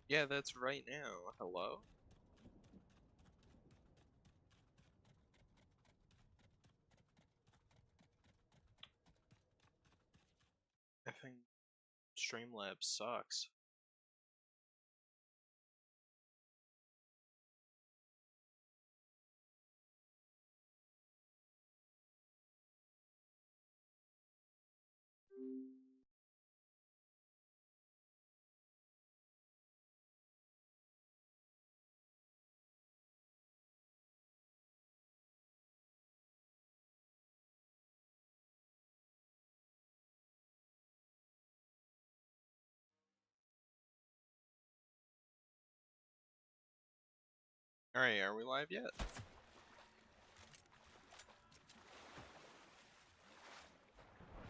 Yeah, that's right now. Hello? I think Streamlabs sucks. Alright, are we live yet?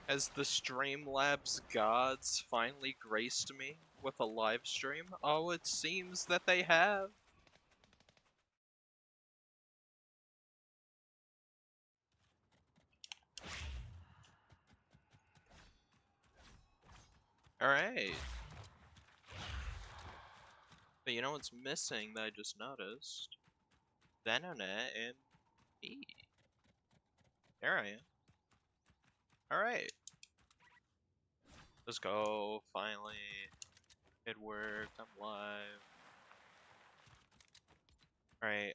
Has the Streamlabs gods finally graced me with a live stream? Oh, it seems that they have. Alright. But you know what's missing that I just noticed? Venonet and me. There I am. Alright. Let's go, finally. It worked, I'm live. Alright,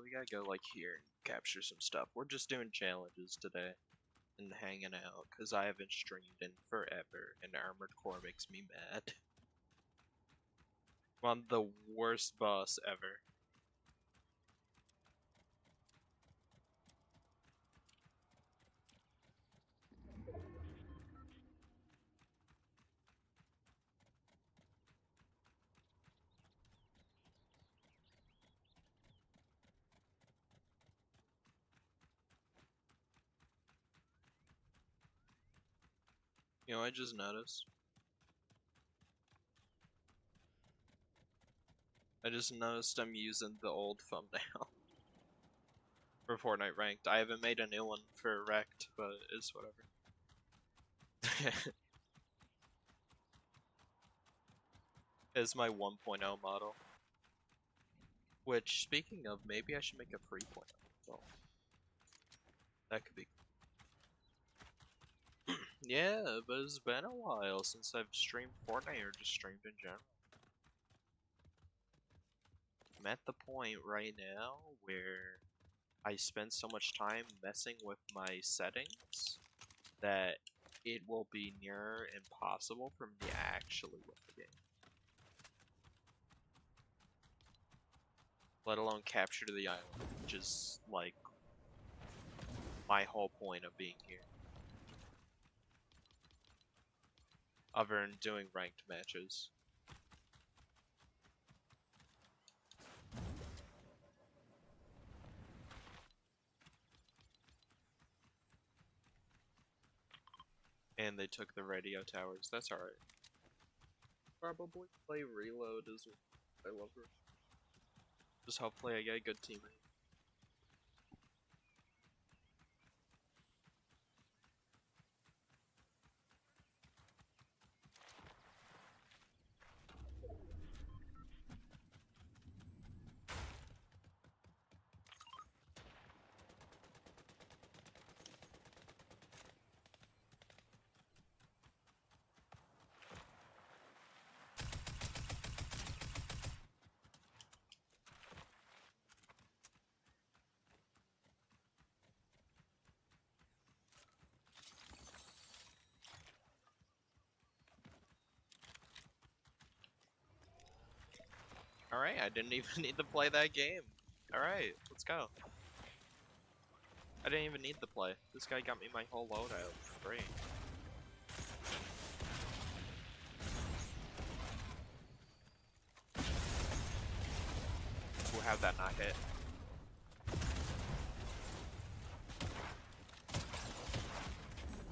we gotta go like here and capture some stuff. We're just doing challenges today and hanging out, cause I haven't streamed in forever and Armored Core makes me mad. I'm the worst boss ever. You know, I just noticed. I'm using the old thumbnail for Fortnite Ranked. I haven't made a new one for Wrecked, but it's whatever. It's my 1.0 model. Which, speaking of, maybe I should make a 3.0. So that could be. Yeah, but it's been a while since I've streamed Fortnite or just streamed in general. I'm at the point right now where I spend so much time messing with my settings that it will be near impossible for me to actually win the game. Let alone capture the island, which is like my whole point of being here. Other than doing ranked matches. And they took the radio towers. That's alright. Probably play Reload as well. I love her. Just hopefully I get a good teammate. Alright, I didn't even need to play that game. Alright, let's go. I didn't even need to play. This guy got me my whole loadout for free. We'll have that not hit.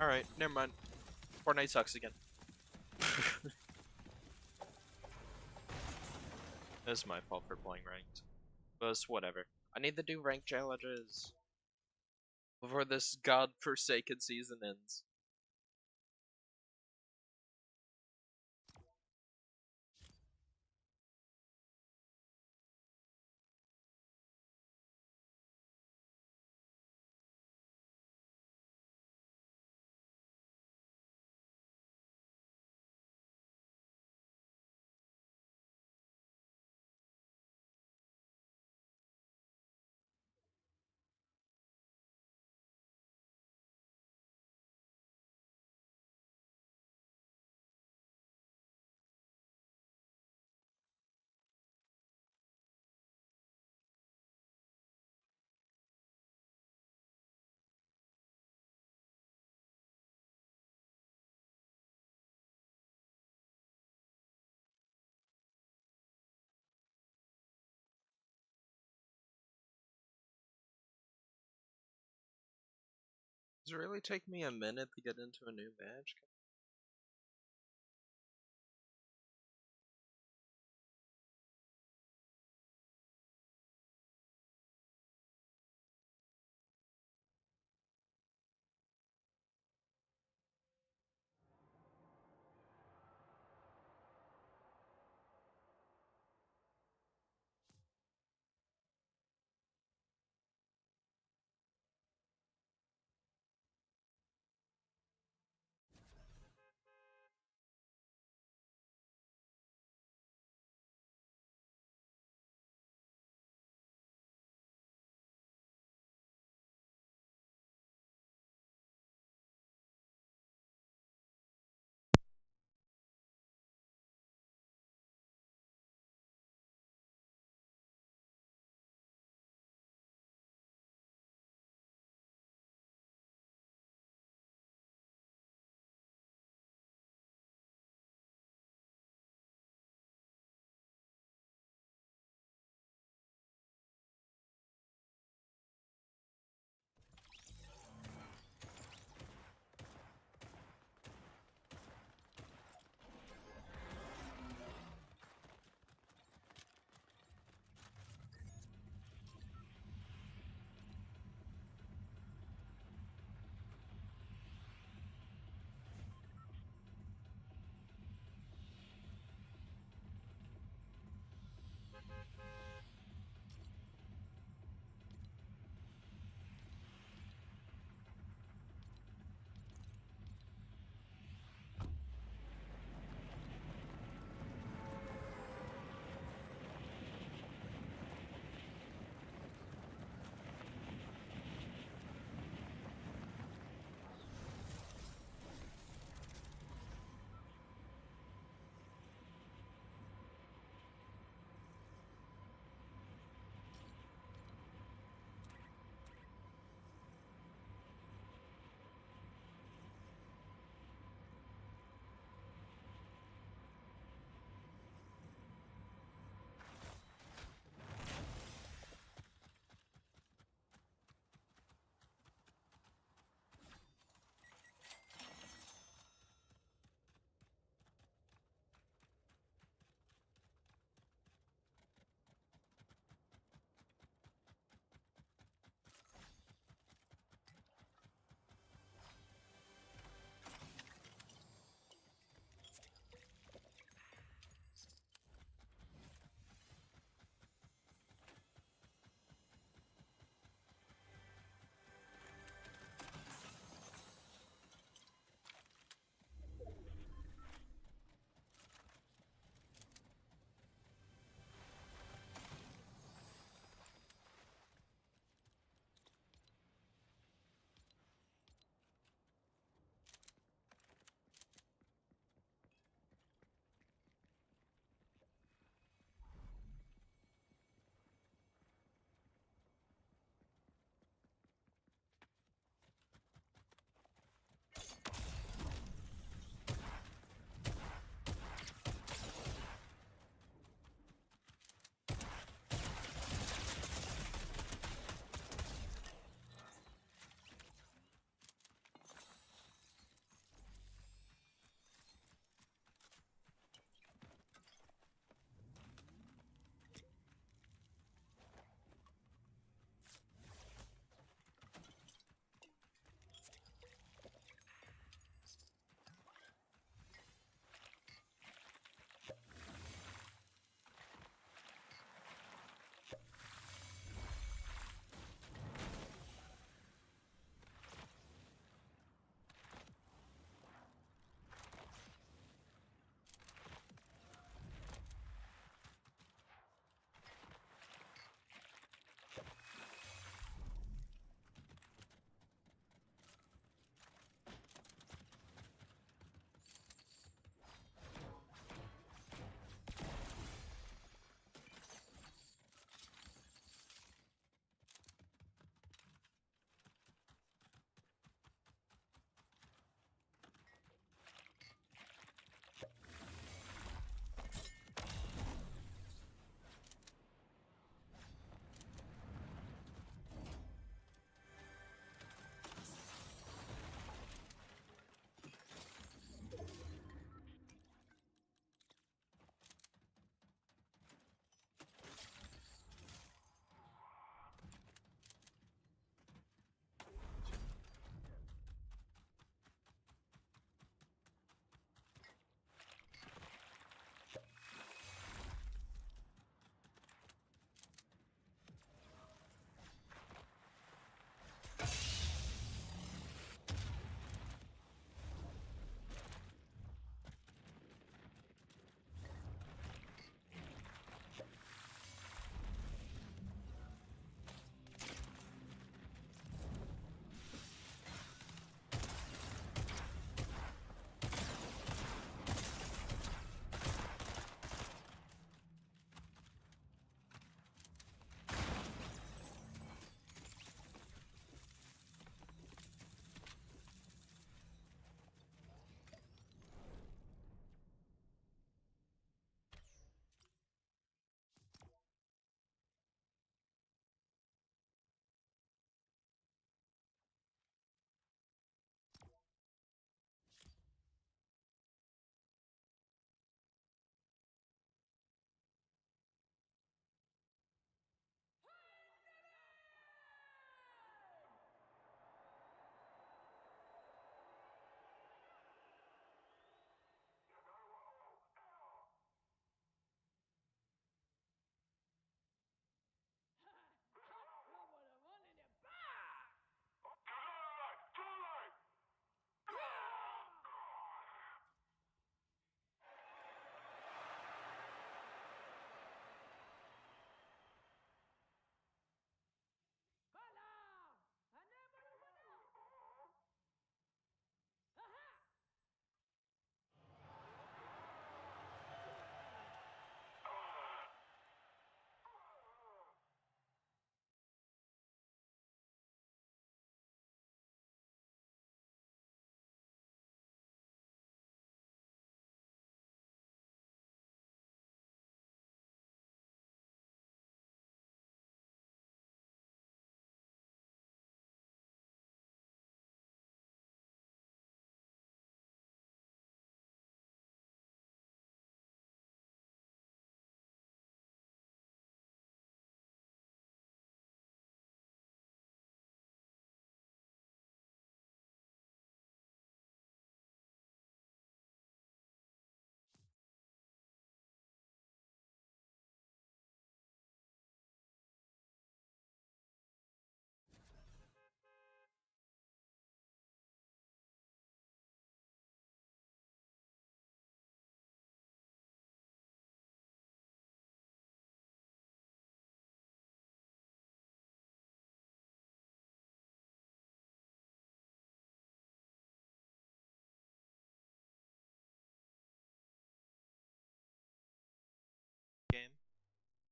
Alright, never mind. Fortnite sucks again. It's my fault for playing ranked. But it's whatever. I need to do ranked challenges before this god-forsaken season ends. Does it really take me a minute to get into a new match?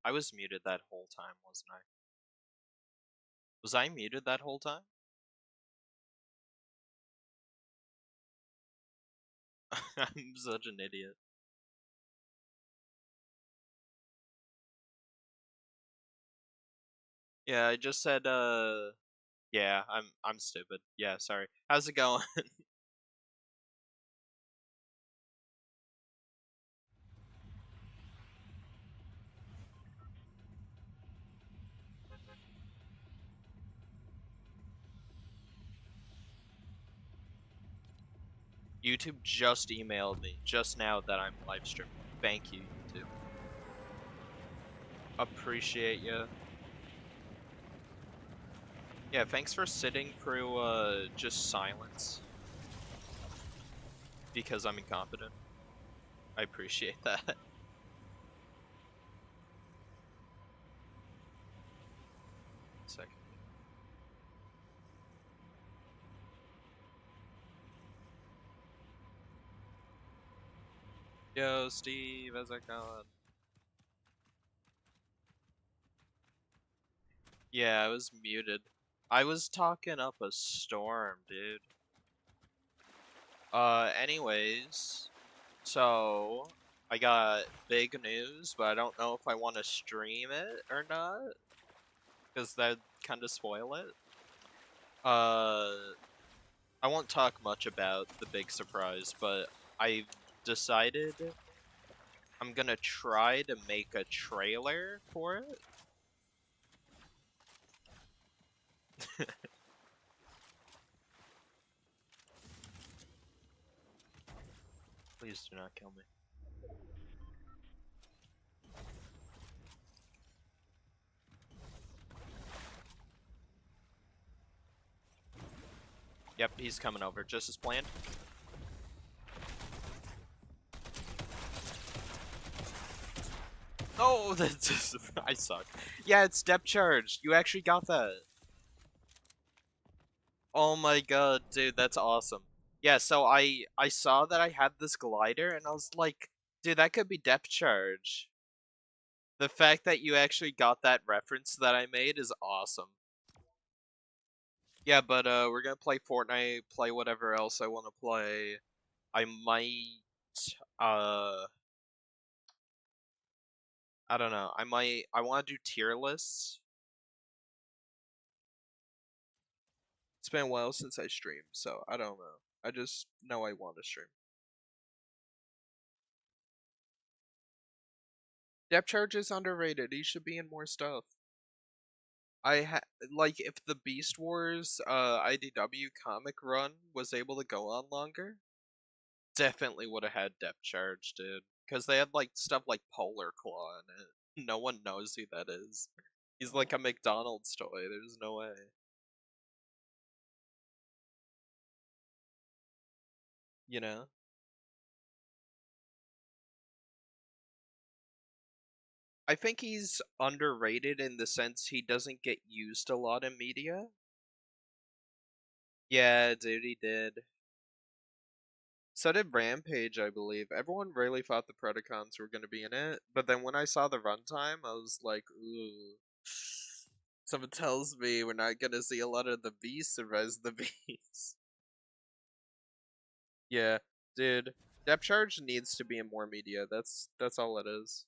I was muted that whole time, wasn't I? Was I muted that whole time? I'm such an idiot. Yeah, I just said, yeah, I'm stupid. Yeah, sorry. How's it going? YouTube just emailed me just now that I'm live streaming. Thank you, YouTube. Appreciate you. Yeah, thanks for sitting through, just silence. Because I'm incompetent. I appreciate that. Second. Yo, Steve, how's it going? Yeah, I was muted. I was talking up a storm, dude. Anyways, so I got big news, but I don't know if I want to stream it or not, because that'd kind of spoil it. I won't talk much about the big surprise, but I've decided I'm gonna try to make a trailer for it. Please do not kill me. Yep, he's coming over, just as planned. Oh, that's just, I suck. Yeah, it's depth charge. You actually got that. Oh my god, dude, that's awesome. Yeah, so I saw that I had this glider and I was like, dude, that could be depth charge. The fact that you actually got that reference that I made is awesome. Yeah, but we're gonna play Fortnite, play whatever else I want to play. I might uh I don't know. I want to do tier lists. It's been a while since I streamed, so I don't know. I just know I want to stream. Depth charge is underrated. He should be in more stuff. Like if the Beast Wars IDW comic run was able to go on longer, definitely would have had depth charge, dude. Because they had like stuff like Polar Claw in it. No one knows who that is. He's like a McDonald's toy. There's no way. You know? I think he's underrated in the sense he doesn't get used a lot in media. Yeah, dude, he did. So did Rampage, I believe. Everyone really thought the Predacons were going to be in it, but then when I saw the runtime, I was like, ooh. Someone tells me we're not going to see a lot of the Beasts and Res the Beasts. Yeah, dude. Depth Charge needs to be in more media. That's all it is.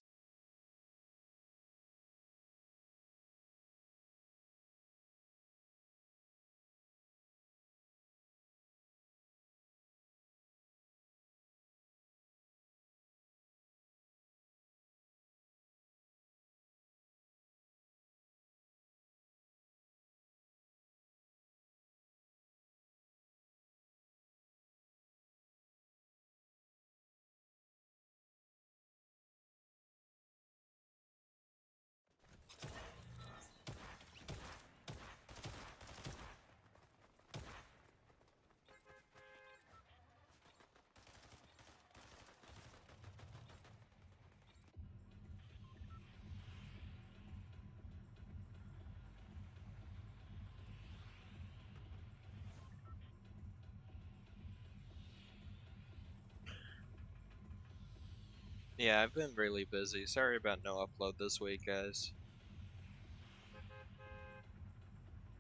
Yeah, I've been really busy. Sorry about no upload this week, guys.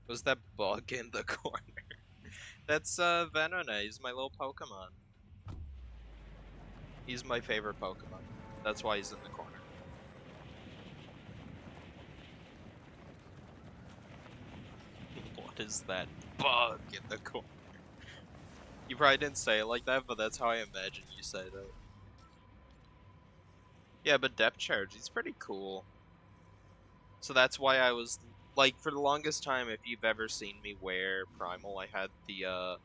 Was that bug in the corner? That's Venona. He's my little Pokemon. He's my favorite Pokemon. That's why he's in the corner. What is that bug in the corner? You probably didn't say it like that, but that's how I imagine you said it. Yeah, but Depth Charge, he's pretty cool. So that's why I was like, for the longest time, if you've ever seen me wear Primal, I had the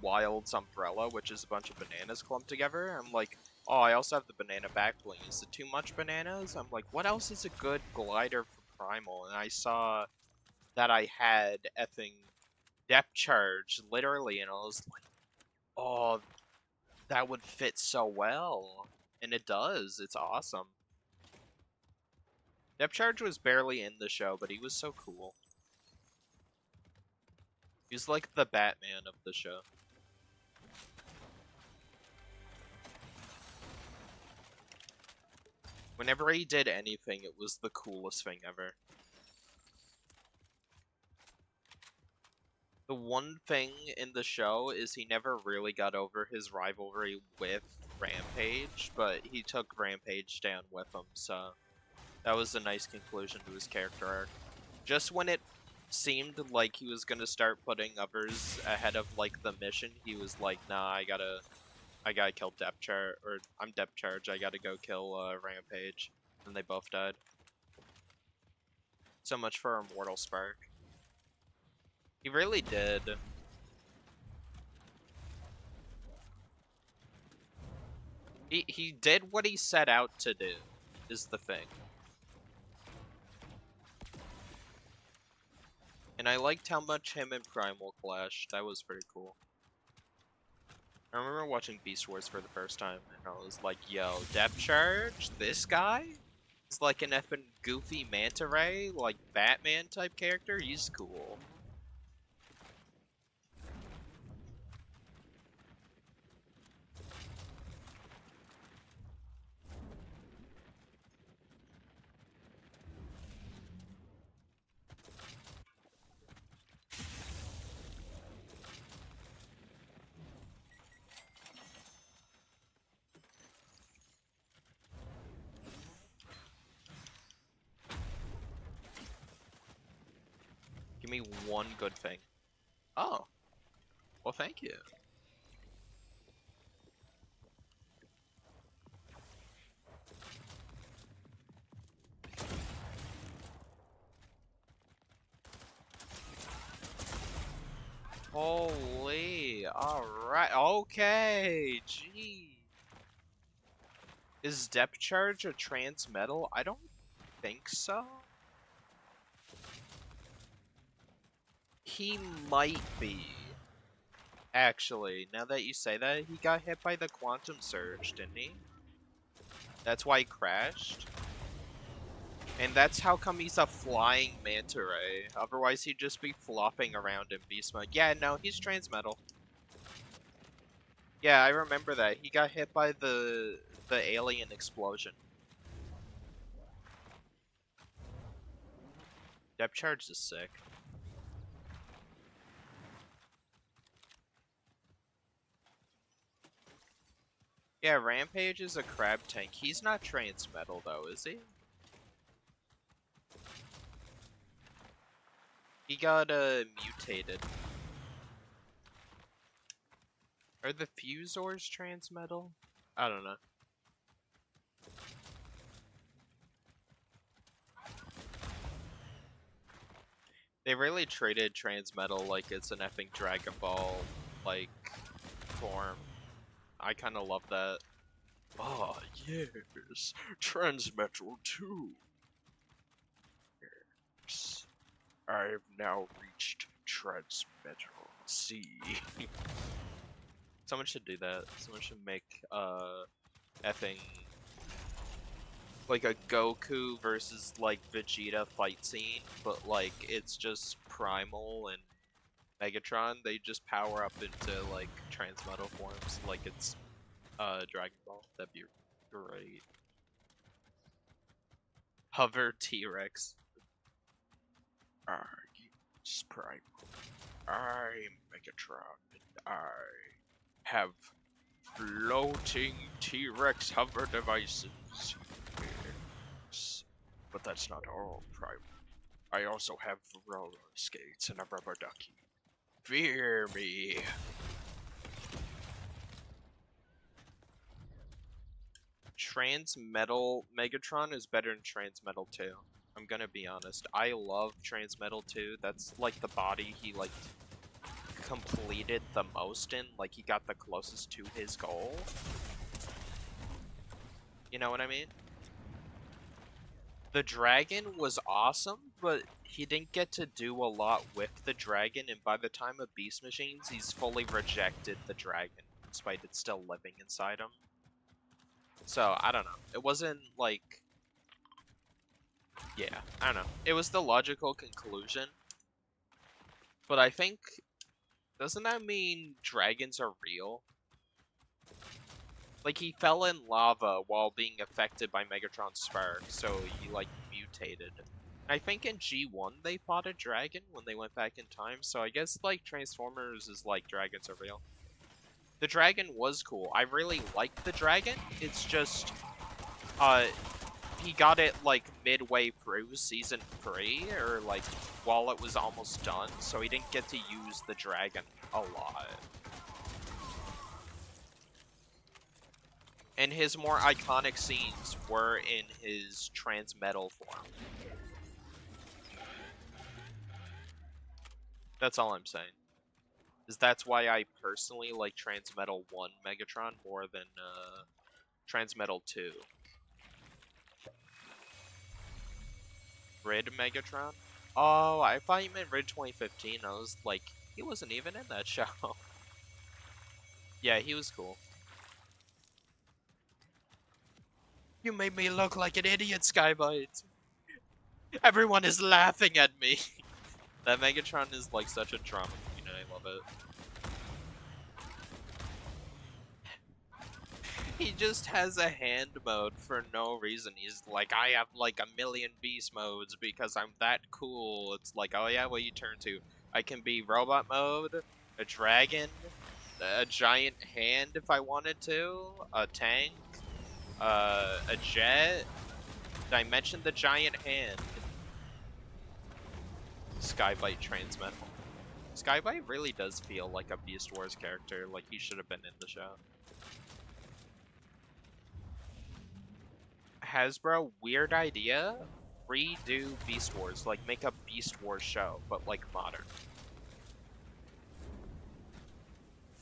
Wild's umbrella, which is a bunch of bananas clumped together. I'm like, oh, I also have the banana back bling. Is it too much bananas? I'm like, what else is a good glider for Primal? And I saw that I had effing Depth Charge, literally, and I was like, oh, that would fit so well. And it does. It's awesome. Depth Charge was barely in the show, but he was so cool. He's like the Batman of the show. Whenever he did anything, it was the coolest thing ever. The one thing in the show is he never really got over his rivalry with Rampage, but he took Rampage down with him, so that was a nice conclusion to his character arc. Just when it seemed like he was gonna start putting others ahead of like the mission, he was like, nah, I gotta kill Depth Charge, or I'm Depth Charge, I gotta go kill Rampage. And they both died. So much for Immortal Spark. He really did. He did what he set out to do, is the thing. And I liked how much him and Primal clashed. That was pretty cool. I remember watching Beast Wars for the first time, and I was like, yo, Depth Charge? This guy? He's like an effing goofy manta ray, like Batman type character? He's cool. Give me one good thing. Oh. Well, thank you. Holy, alright, okay, gee. Is Depth Charge a transmetal? I don't think so. He might be. Actually, now that you say that, he got hit by the Quantum Surge, didn't he? That's why he crashed? And that's how come he's a flying manta ray. Otherwise, he'd just be flopping around in beast mode. Yeah, no, he's transmetal. Yeah, I remember that. He got hit by the alien explosion. Depth Charge is sick. Yeah, Rampage is a crab tank. He's not transmetal though, is he? He got mutated. Are the Fusors transmetal? I don't know. They really treated transmetal like it's an effing Dragon Ball like form. I kind of love that. Ah, yes, transmetal too. Yes, I've now reached transmetal. See. Someone should do that. Someone should make effing like a Goku versus like Vegeta fight scene, but like it's just Primal and Megatron. They just power up into like transmetal forms, like it's Dragon Ball. That'd be Great. Hover T-Rex. Sprite. I'm Megatron, and I have floating T-Rex hover devices. Yes. But that's not all, Prime. I also have roller skates and a rubber ducky. Fear me. Transmetal Megatron is better than Transmetal 2. I'm gonna be honest. I love Transmetal 2. That's like the body he like completed the most in. Like he got the closest to his goal. You know what I mean? The dragon was awesome, but he didn't get to do a lot with the dragon, and by the time of Beast Machines, he's fully rejected the dragon, despite it still living inside him. So, I don't know. It wasn't, like... Yeah, I don't know. It was the logical conclusion. But I think... Doesn't that mean dragons are real? Like, he fell in lava while being affected by Megatron's spark, so he, like, mutated. I think in G1 they fought a dragon when they went back in time, so I guess, like, Transformers is like dragons are real. The dragon was cool. I really liked the dragon. It's just, he got it, like, midway through Season 3, or, like, while it was almost done, so he didn't get to use the dragon a lot. And his more iconic scenes were in his Transmetal form. That's all I'm saying. That's why I personally like Transmetal 1 Megatron more than Transmetal 2. Rid Megatron? Oh, I thought you meant Rid 2015. I was like, he wasn't even in that show. Yeah, he was cool. You made me look like an idiot, Skybite. Everyone is laughing at me. That Megatron is like such a drama queen, and I love it. He just has a hand mode for no reason. He's like, I have like a million beast modes because I'm that cool. It's like, oh yeah, what you turn to? I can be robot mode, a dragon, a giant hand if I wanted to, a tank, a jet. Did I mention the giant hand? Skybite Transmetal. Skybite really does feel like a Beast Wars character, like he should have been in the show. Hasbro, weird idea. Redo Beast Wars, like make a Beast Wars show, but like modern.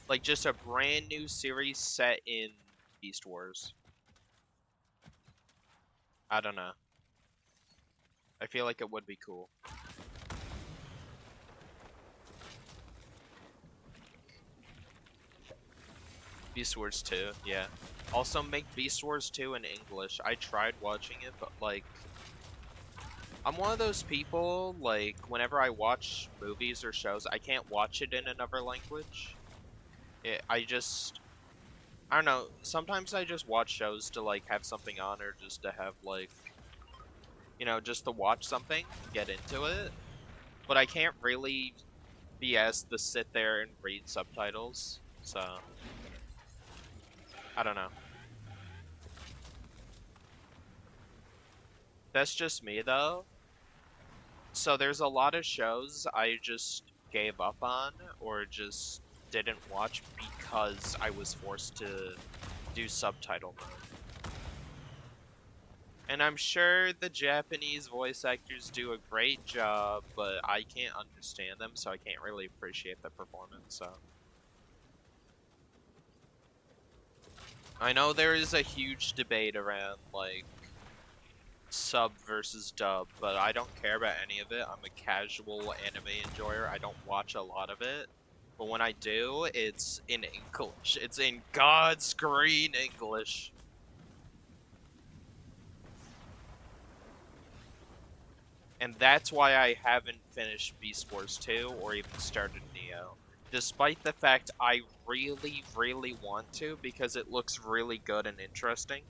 Like just a brand new series set in Beast Wars. I don't know. I feel like it would be cool. Beast Wars 2, yeah. Also make Beast Wars 2 in English. I tried watching it, but like... I'm one of those people, like, whenever I watch movies or shows, I can't watch it in another language. I don't know, sometimes I just watch shows to, like, have something on, or just to have, like, you know, just to watch something, get into it. But I can't really be asked to sit there and read subtitles, so... I don't know. That's just me, though. So there's a lot of shows I just gave up on, or just didn't watch because I was forced to do subtitle mode. And I'm sure the Japanese voice actors do a great job, but I can't understand them, so I can't really appreciate the performance, so... I know there is a huge debate around, like, sub versus dub, but I don't care about any of it. I'm a casual anime enjoyer. I don't watch a lot of it. But when I do, it's in English. It's in God's green English. And that's why I haven't finished Beast Wars 2 or even started Neo. Despite the fact I really, really want to, because it looks really good and interesting.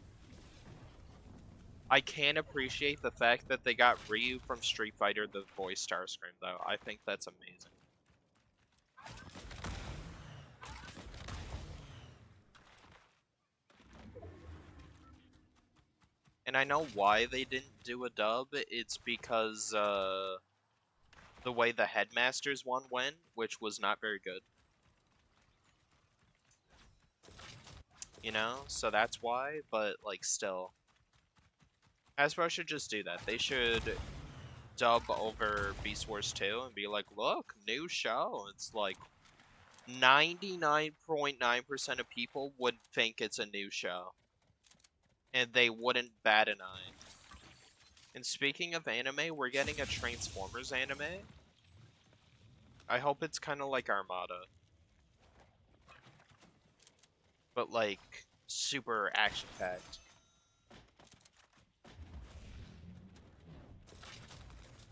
I can appreciate the fact that they got Ryu from Street Fighter the voice Starscream, though. I think that's amazing. And I know why they didn't do a dub. It's because the way the Headmasters one went, which was not very good. You know? So that's why, but like still. Hasbro should just do that. They should dub over Beast Wars 2 and be like, look, new show. It's like 99.9% of people would think it's a new show. And they wouldn't bat an eye. And speaking of anime, we're getting a Transformers anime. I hope it's kind of like Armada. But like, super action-packed.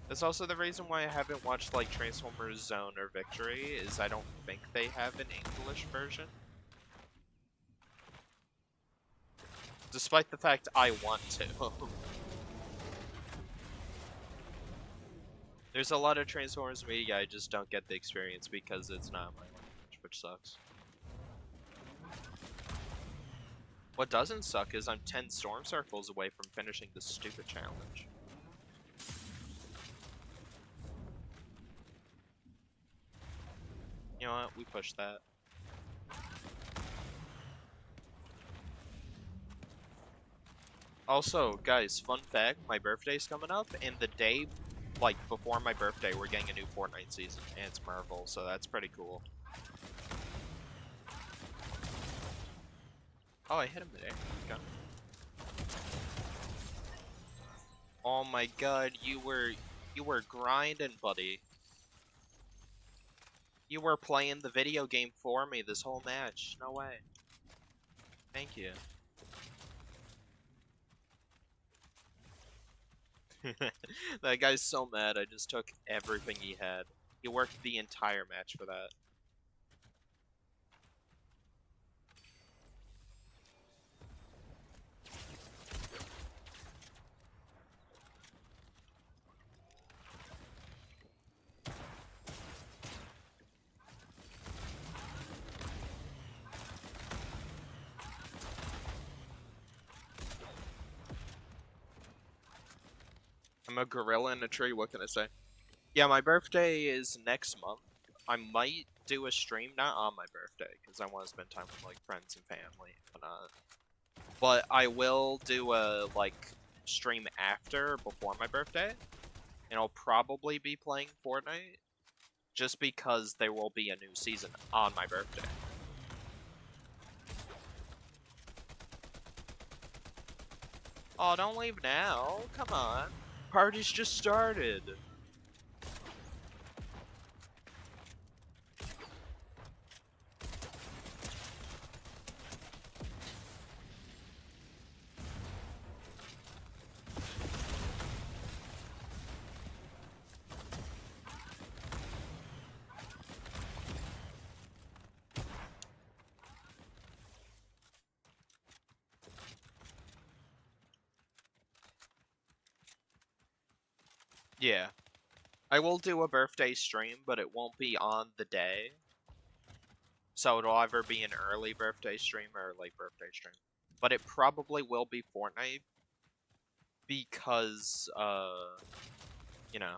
That's also the reason why I haven't watched like Transformers Zone or Victory, is I don't think they have an English version. Despite the fact I want to. There's a lot of Transformers media I just don't get the experience because it's not my language, which sucks. What doesn't suck is I'm 10 storm circles away from finishing this stupid challenge. You know what? We pushed that. Also, guys, fun fact, my birthday's coming up, and the day, like, before my birthday, we're getting a new Fortnite season, and it's Marvel, so that's pretty cool. Oh, I hit him today. Okay. Oh my god, you were grinding, buddy. You were playing the video game for me this whole match. No way. Thank you. That guy's so mad, I just took everything he had. He worked the entire match for that. I'm a gorilla in a tree, what can I say? Yeah, my birthday is next month. I might do a stream, not on my birthday, because I want to spend time with, like, friends and family and whatnot. But I will do a, like, stream after, before my birthday. And I'll probably be playing Fortnite, just because there will be a new season on my birthday. Oh, don't leave now. Come on. Party's just started. Yeah. I will do a birthday stream, but it won't be on the day. So it'll either be an early birthday stream or a late birthday stream. But it probably will be Fortnite. Because, you know.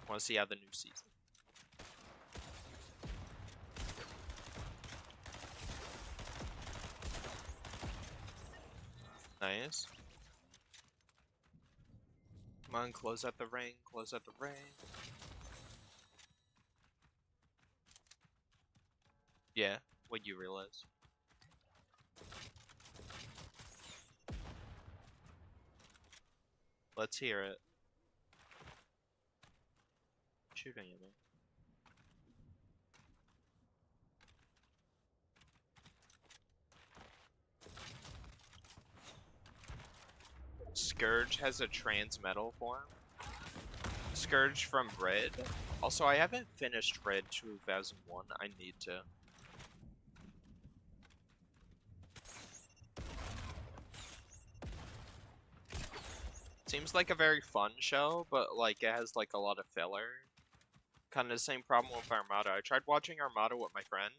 I want to see how the new season. Nice. Come on, close out the ring, close out the ring. Yeah, what you realize. Let's hear it. Shooting at me. Scourge has a trans metal form. Scourge from Red. Also, I haven't finished Red 2001. I need to. Seems like a very fun show, but like it has like a lot of filler. Kind of the same problem with Armada. I tried watching Armada with my friend,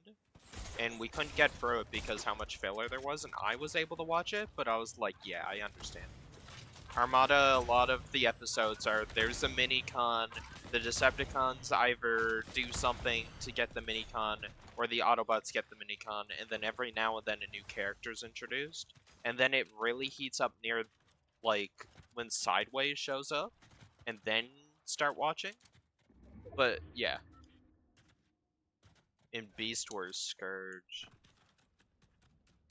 and we couldn't get through it because how much filler there was, and I was able to watch it, but I was like, yeah, I understand. Armada, a lot of the episodes are, there's a mini-con, the Decepticons either do something to get the mini-con, or the Autobots get the mini-con, and then every now and then a new character's introduced. And then it really heats up near, like, when Sideways shows up, and then start watching. But, yeah. In Beast Wars, Scourge.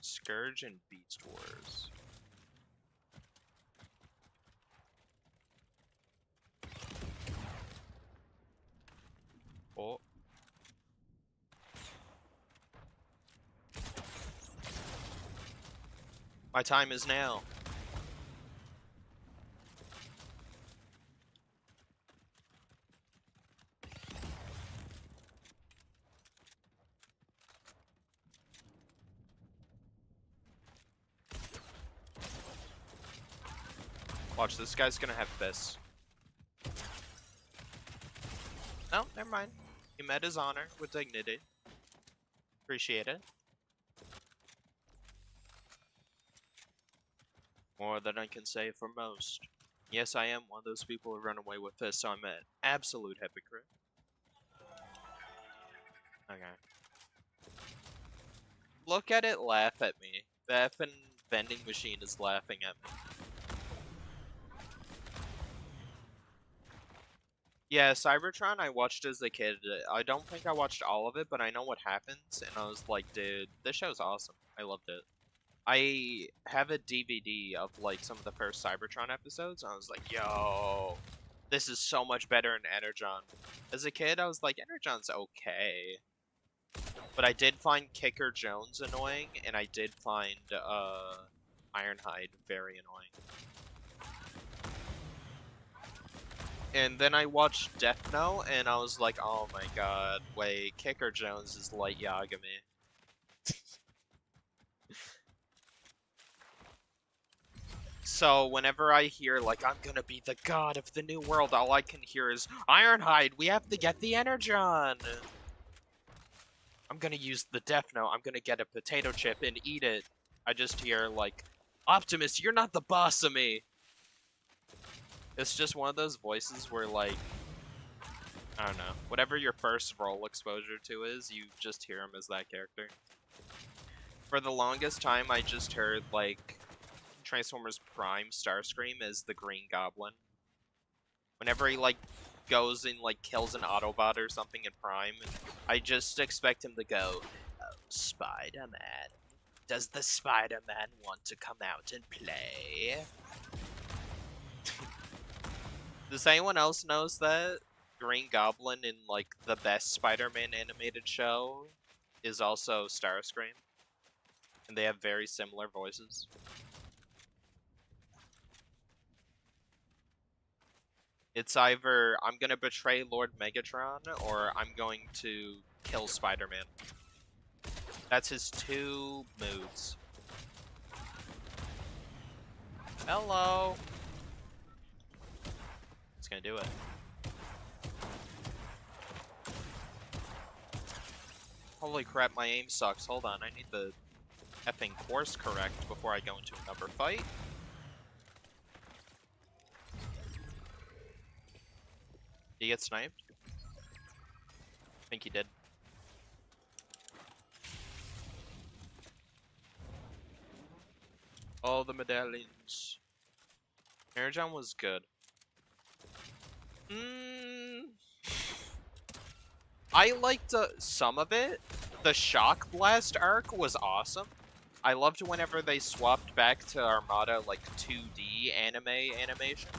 Scourge and Beast Wars. Oh. My time is now. Watch, this guy's gonna have this. No, never mind. He met his honor with dignity. Appreciate it. More than I can say for most. Yes, I am one of those people who run away with this, so I'm an absolute hypocrite. Okay. Look at it laugh at me. The effing vending machine is laughing at me. Yeah, Cybertron I watched as a kid. I don't think I watched all of it, but I know what happens, and I was like, dude, this show's awesome. I loved it. I have a DVD of, like, some of the first Cybertron episodes, and I was like, yo, this is so much better than Energon. As a kid, I was like, Energon's okay. But I did find Kicker Jones annoying, and I did find, Ironhide very annoying. And then I watched Death Note, and I was like, oh my god, wait, Kicker Jones is Light Yagami. So whenever I hear, like, I'm gonna be the god of the new world, all I can hear is, Ironhide, we have to get the Energon! I'm gonna use the Death Note, I'm gonna get a potato chip and eat it. I just hear, like, Optimus, you're not the boss of me! It's just one of those voices where, like, I don't know, whatever your first role exposure to is, you just hear him as that character. For the longest time, I just heard, like, Transformers Prime Starscream as the Green Goblin. Whenever he, like, goes and, like, kills an Autobot or something in Prime, I just expect him to go, oh, Spider-Man. Does the Spider-Man want to come out and play? Does anyone else knows that Green Goblin in, like, the best Spider-Man animated show is also Starscream? And they have very similar voices. It's either I'm gonna betray Lord Megatron or I'm going to kill Spider-Man. That's his two moods. Hello! It's gonna do it. Holy crap, my aim sucks. Hold on, I need the effing course correct before I go into another fight. Did he get sniped? I think he did. All the medallions. Energon was good. I liked some of it. The Shock Blast arc was awesome. I loved whenever they swapped back to Armada, like, 2D animation.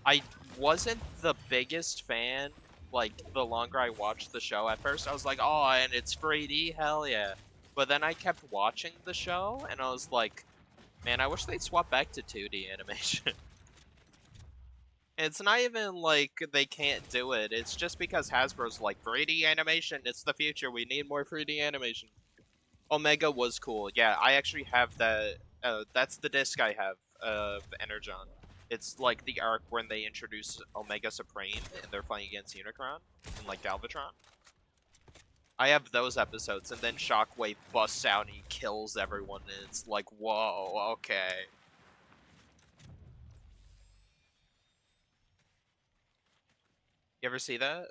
I wasn't the biggest fan, like, the longer I watched the show. At first, I was like, oh, and it's 3D, hell yeah. But then I kept watching the show, and I was like, man, I wish they'd swap back to 2D animation. It's not even like they can't do it, it's just because Hasbro's like, 3D animation, it's the future, we need more 3D animation. Omega was cool, yeah, I actually have that, that's the disc I have of Energon. It's like the arc when they introduce Omega Supreme and they're fighting against Unicron and like Galvatron. I have those episodes, and then Shockwave busts out and he kills everyone, and it's like, whoa, okay. You ever see that?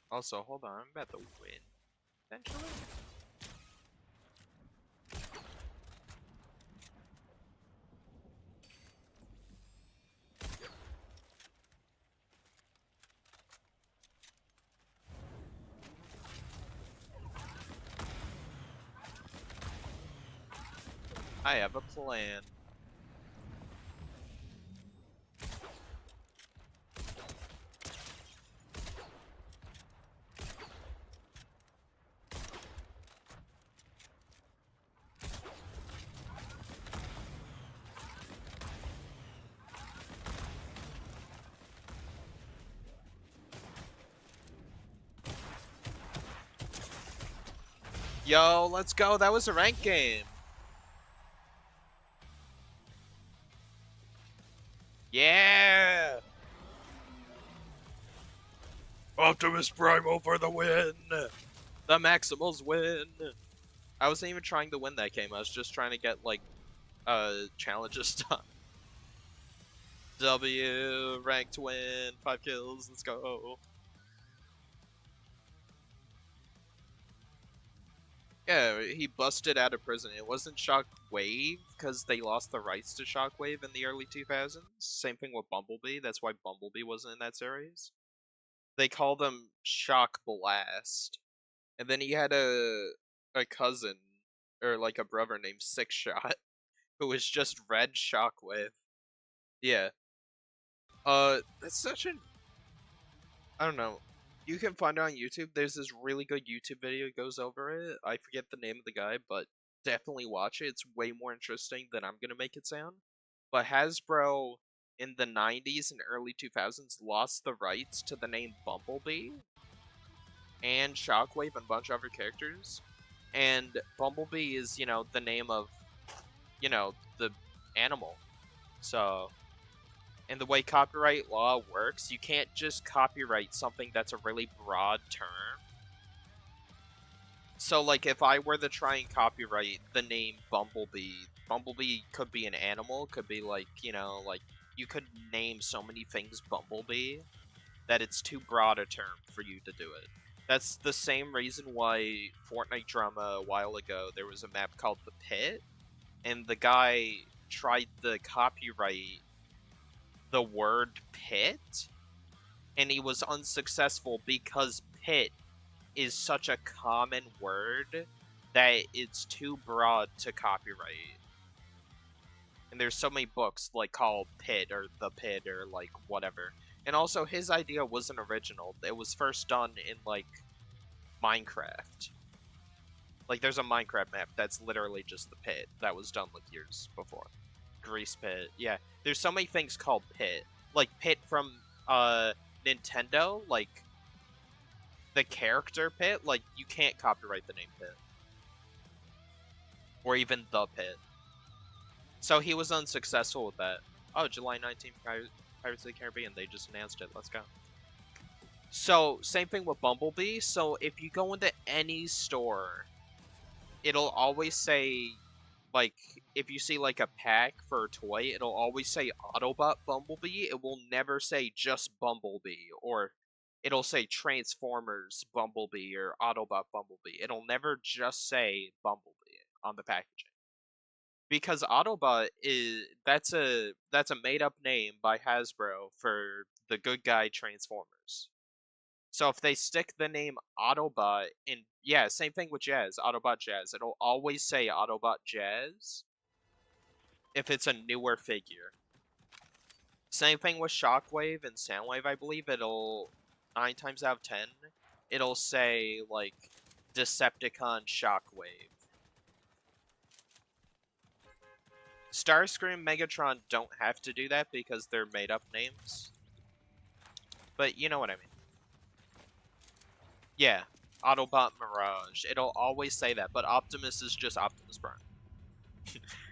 Also, hold on, I'm about to win, eventually. I have a plan. Yo, let's go. That was a ranked game. Yeah! Optimus Primal for the win! The Maximals win! I wasn't even trying to win that game. I was just trying to get, like, challenges done. W, ranked win, 5 kills, let's go. Yeah, he busted out of prison. It wasn't Shockwave, because they lost the rights to Shockwave in the early 2000s. Same thing with Bumblebee, that's why Bumblebee wasn't in that series. They called him Shock Blast. And then he had a cousin, or like a brother named Six Shot, who was just Red Shockwave. Yeah. That's such an... I don't know. You can find it on YouTube. There's this really good YouTube video that goes over it. I forget the name of the guy, but definitely watch it. It's way more interesting than I'm gonna make it sound. But Hasbro in the 90s and early 2000s lost the rights to the name Bumblebee and Shockwave and a bunch of other characters. And Bumblebee is, you know, the name of, you know, the animal. So, and the way copyright law works, you can't just copyright something that's a really broad term. So, like, if I were to try and copyright the name Bumblebee, Bumblebee could be an animal, could be, like, you know, like, you could name so many things Bumblebee that it's too broad a term for you to do it. That's the same reason why Fortnite drama a while ago, there was a map called The Pit, and the guy tried to copyright the word pit, and he was unsuccessful because pit is such a common word that it's too broad to copyright. And there's so many books like called Pit or The Pit or like whatever. And also his idea wasn't original. It was first done in like Minecraft. Like there's a Minecraft map that's literally just the pit that was done like years before. Grease Pit. Yeah. There's so many things called Pit. Like Pit from Nintendo, like the character Pit, like you can't copyright the name Pit. Or even the Pit. So he was unsuccessful with that. Oh, July 19th, Pirates of the Caribbean, they just announced it. Let's go. So, same thing with Bumblebee. So, if you go into any store, it'll always say, like, if you see, like, a pack for a toy, it'll always say Autobot Bumblebee. It will never say just Bumblebee, or it'll say Transformers Bumblebee or Autobot Bumblebee. It'll never just say Bumblebee on the packaging. Because Autobot is that's a made up name by Hasbro for the good guy Transformers. So if they stick the name Autobot in, yeah, same thing with Jazz, Autobot Jazz. It'll always say Autobot Jazz if it's a newer figure. Same thing with Shockwave and Soundwave, I believe. It'll 9 times out of 10, it'll say like Decepticon Shockwave. Starscream, Megatron don't have to do that because they're made up names. But you know what I mean. Yeah, Autobot Mirage. It'll always say that, but Optimus is just Optimus Prime.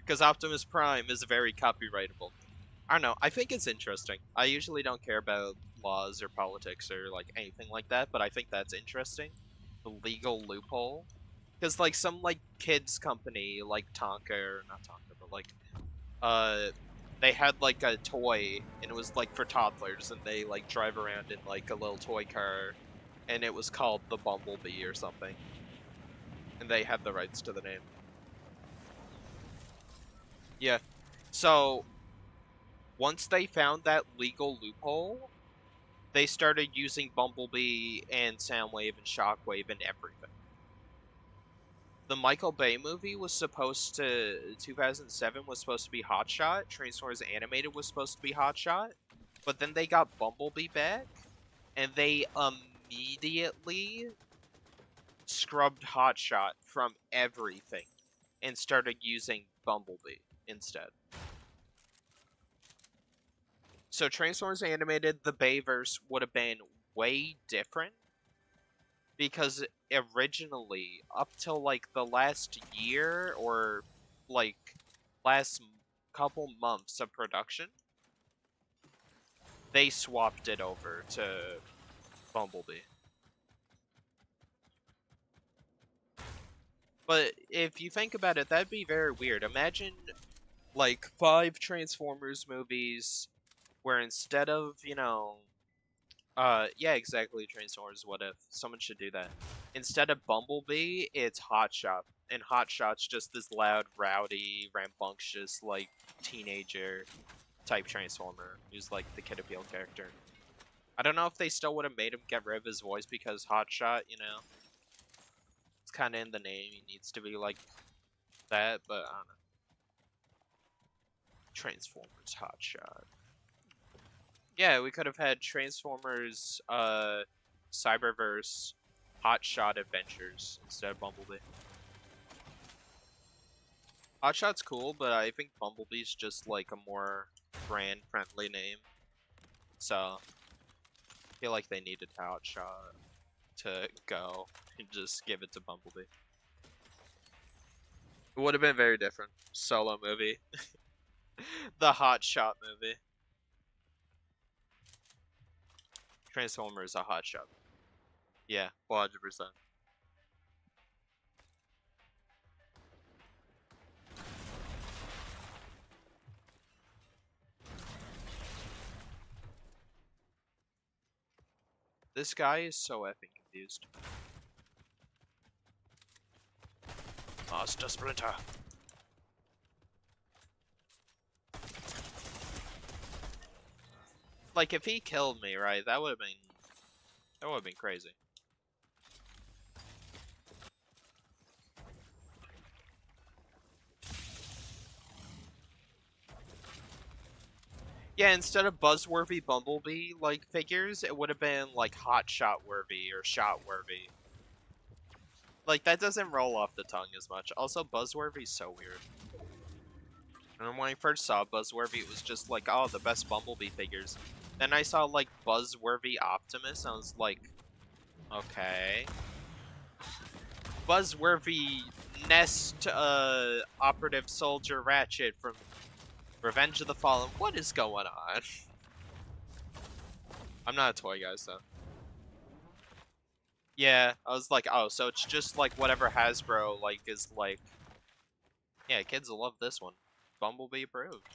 Because Optimus Prime is very copyrightable. I don't know. I think it's interesting. I usually don't care about laws or politics or like anything like that, but I think that's interesting. The legal loophole. Because like some like kids company like Tonka or not Tonka, but like uh they had like a toy and it was like for toddlers and they like drive around in like a little toy car and it was called the Bumblebee or something. And they had the rights to the name. Yeah. So once they found that legal loophole, they started using Bumblebee and Soundwave and Shockwave and everything. The Michael Bay movie was supposed to 2007 was supposed to be Hot Shot. Transformers Animated was supposed to be Hot Shot, but then they got Bumblebee back, and they immediately scrubbed Hot Shot from everything and started using Bumblebee instead. So Transformers Animated, the Bayverse would have been way different because originally, up till like the last year or like last couple months of production, they swapped it over to Bumblebee. But if you think about it, that'd be very weird. Imagine like 5 Transformers movies where instead of, yeah, exactly, Transformers What If. Someone should do that. Instead of Bumblebee, it's Hotshot. And Hotshot's just this loud, rowdy, rambunctious, like, teenager type Transformer who's like the Kid Appeal character. I don't know if they still would have made him get rid of his voice because Hotshot, it's kind of in the name. He needs to be like that, but I don't know. Transformers Hotshot. Yeah, we could have had Transformers, Cyberverse, Hotshot Adventures instead of Bumblebee. Hotshot's cool, but I think Bumblebee's just like a more brand-friendly name. So, I feel like they needed Hotshot to go and just give it to Bumblebee. It would have been very different. Solo movie. The Hotshot movie. Transformers a Hotshot. Yeah, 100%. This guy is so effing confused. Master Splinter. Like, if he killed me, right, that would have been crazy. Yeah, instead of buzzworthy Bumblebee like figures, it would have been like Hotshot worthy or Shot worthy. Like that doesn't roll off the tongue as much. Also, Buzzworthy's so weird. And when I first saw Buzzworthy, it was just like, oh, the best Bumblebee figures. Then I saw like Buzzworthy Optimus, and I was like, okay. Buzzworthy Nest Operative Soldier Ratchet from Revenge of the Fallen. What is going on? I'm not a toy guy, so. Yeah, I was like, oh, so it's just like whatever Hasbro like is like. Yeah, kids will love this one. Bumblebee approved.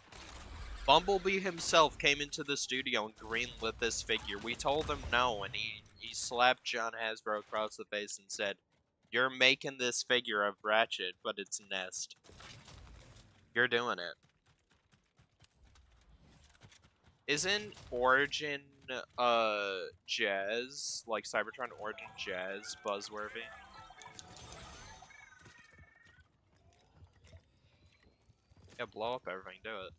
Bumblebee himself came into the studio and greenlit this figure. We told him no, and he slapped John Hasbro across the face and said, "You're making this figure of Ratchet, but it's Nest. You're doing it." Isn't Origin Jazz, like Cybertron Origin Jazz, buzzworthy? Yeah, blow up everything, do it.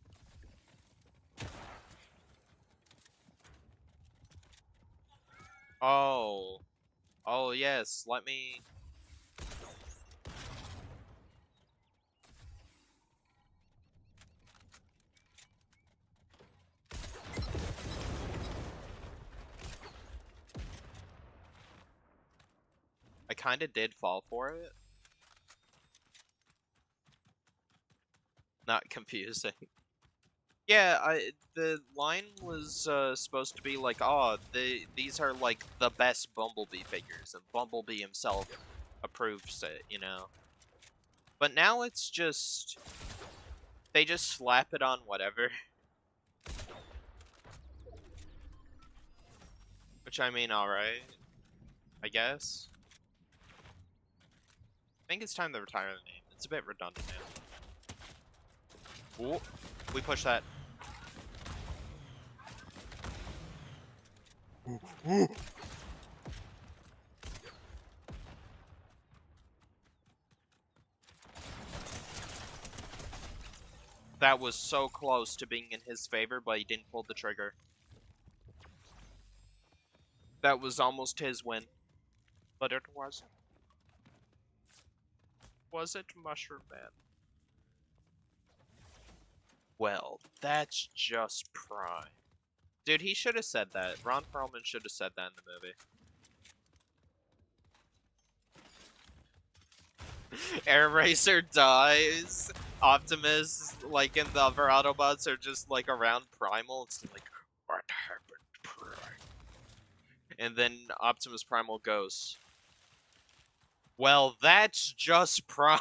Oh. Oh yes, let me. I kinda did fall for it. Not confusing. Yeah, the line was supposed to be like, oh, these are like the best Bumblebee figures, and Bumblebee himself approves it, you know. But now it's just they just slap it on whatever. Which I mean, alright, I guess. I think it's time to retire the name. It's a bit redundant now. Ooh, we push that. That was so close to being in his favor, but he didn't pull the trigger. That was almost his win. But it wasn't. Was it, Mushroom Man? Well, that's just prime. Dude, he should have said that. Ron Perlman should have said that in the movie. Air Racer dies. Optimus, like, and the other Autobots are just, like, around Primal. It's like, what happened, Prime? And then Optimus Primal goes, well, that's just Prime.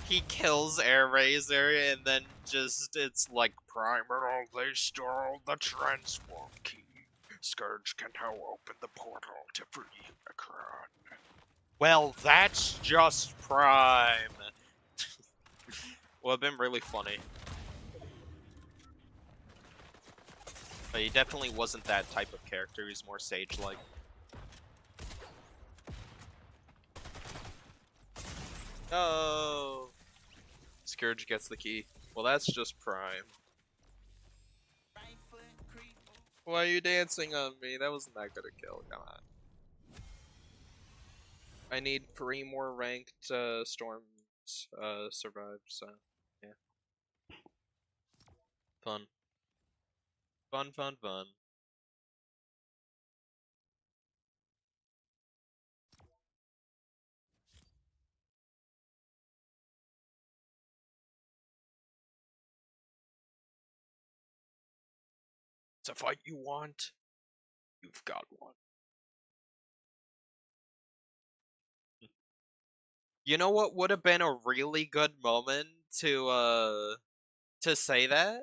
He kills Air Razor, and then just, it's like, Primal, they stole the transform key. Scourge can now open the portal to free Unicron. Well, that's just Prime. Would have been really funny. But he definitely wasn't that type of character, he's more sage-like. Oh! Scourge gets the key. Well, that's just Prime. Why are you dancing on me? That wasn't that good a kill, come on. I need 3 more ranked storms survive, so yeah. Fun. Fun, fun, fun. It's a fight you want, you've got one. You know what would have been a really good moment to say that?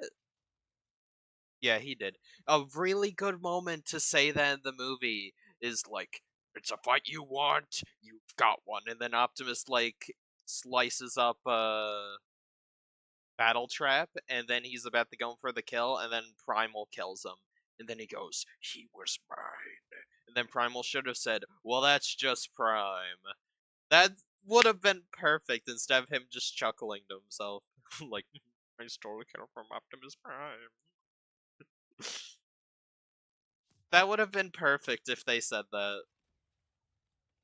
Yeah, he did. A really good moment to say that in the movie is like, it's a fight you want, you've got one. And then Optimus, like, slices up Battle Trap, and then he's about to go for the kill, and then Primal kills him. And then he goes, he was mine. And then Primal should have said, well, that's just Prime. That would have been perfect instead of him just chuckling to himself. Like, I stole a kill from Optimus Prime. That would have been perfect if they said that.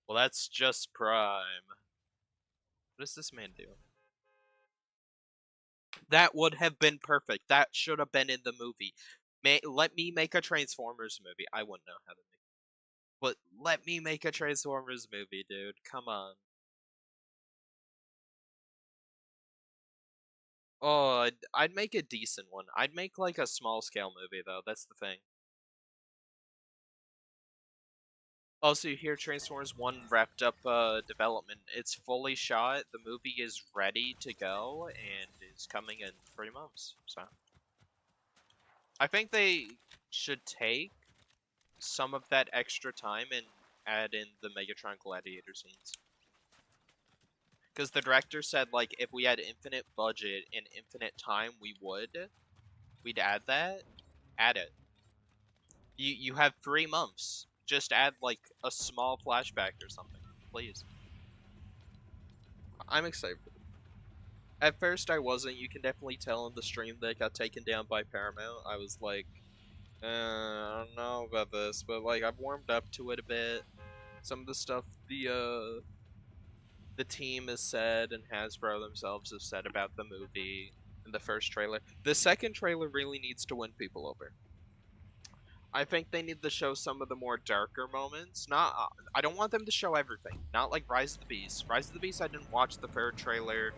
Well, that's just Prime. What does this man do? That would have been perfect. That should have been in the movie. Let me make a Transformers movie. I wouldn't know how to make it. But let me make a Transformers movie, dude. Come on. Oh, I'd make a decent one. I'd make like a small scale movie though. That's the thing. Also, you hear Transformers 1 wrapped up development. It's fully shot. The movie is ready to go and is coming in 3 months. So I think they should take some of that extra time and add in the Megatron Gladiator scenes. Because the director said, like, if we had infinite budget and infinite time, we'd add that. Add it. You have 3 months. Just add, like, a small flashback or something, please. I'm excited. At first I wasn't. You can definitely tell in the stream that got taken down by Paramount. I was like, I don't know about this, but like I've warmed up to it a bit. Some of the stuff the team has said and Hasbro themselves have said about the movie in the first trailer. The second trailer really needs to win people over. I think they need to show some of the more darker moments. Not, I don't want them to show everything. Not like Rise of the Beast. Rise of the Beast, I didn't watch the third trailer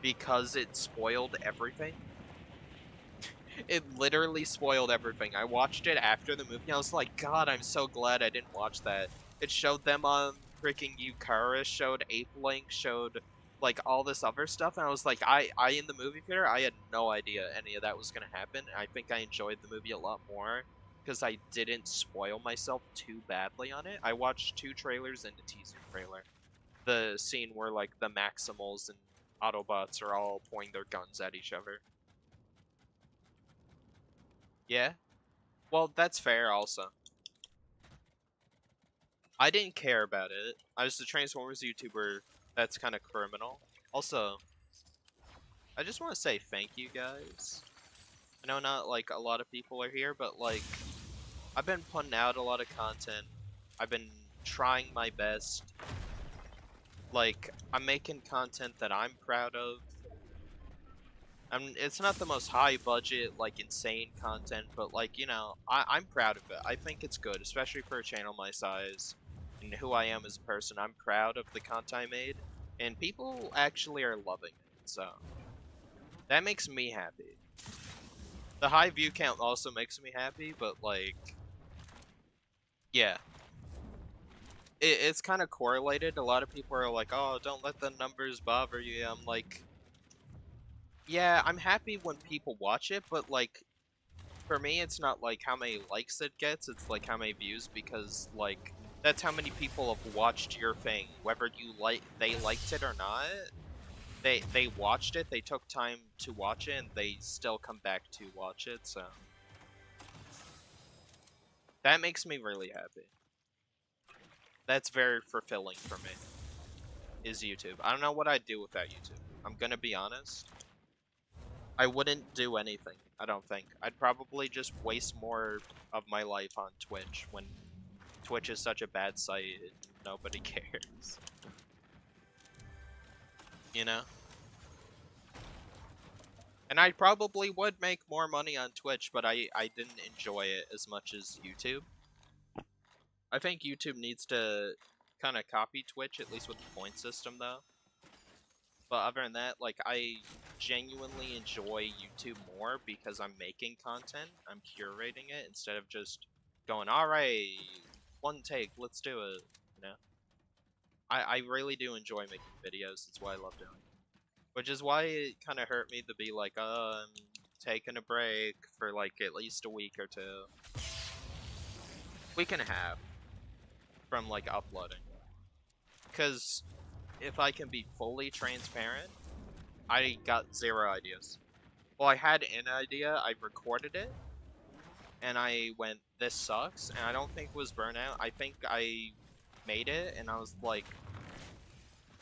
because it spoiled everything. It literally spoiled everything. I watched it after the movie. I was like, God, I'm so glad I didn't watch that. It showed them on freaking Eucharis, showed Ape Link, showed like all this other stuff, and I was like, I in the movie theater, I had no idea any of that was gonna happen. I think I enjoyed the movie a lot more because I didn't spoil myself too badly on it. I watched 2 trailers and a teaser trailer. The scene where like the Maximals and Autobots are all pointing their guns at each other. Yeah, well, that's fair also. I didn't care about it. I was the Transformers YouTuber that's kind of criminal. Also, I just want to say thank you guys. I know not like a lot of people are here, but like I've been putting out a lot of content. I've been trying my best. Like I'm making content that I'm proud of. It's not the most high budget, like insane content, but like, you know, I'm proud of it. I think it's good, especially for a channel my size and who I am as a person. I'm proud of the content I made, and people actually are loving it, so that makes me happy. The high view count also makes me happy, but like, yeah. It's kind of correlated. A lot of people are like, oh, don't let the numbers bother you. I'm like, yeah, I'm happy when people watch it, but like, for me, it's not like how many likes it gets, it's like how many views, because like that's how many people have watched your thing, whether they liked it or not. They watched it, they took time to watch it, and they still come back to watch it, so that makes me really happy. That's very fulfilling for me, is YouTube. I don't know what I'd do without YouTube. I'm gonna be honest. I wouldn't do anything, I don't think. I'd probably just waste more of my life on Twitch when Twitch is such a bad site and nobody cares. You know? And I probably would make more money on Twitch, but I didn't enjoy it as much as YouTube. I think YouTube needs to kind of copy Twitch, at least with the point system, though. But other than that, like, I genuinely enjoy YouTube more because I'm making content, I'm curating it, instead of just going, alright, one take, let's do it, you know? I really do enjoy making videos, that's why I love doing it. Which is why it kind of hurt me to be like, oh, I'm taking a break for like at least a week or 2. Week and a half from like uploading. Because if I can be fully transparent, I got 0 ideas. Well, I had an idea, I recorded it, and I went, this sucks, and I don't think it was burnout. I think I made it, and I was like,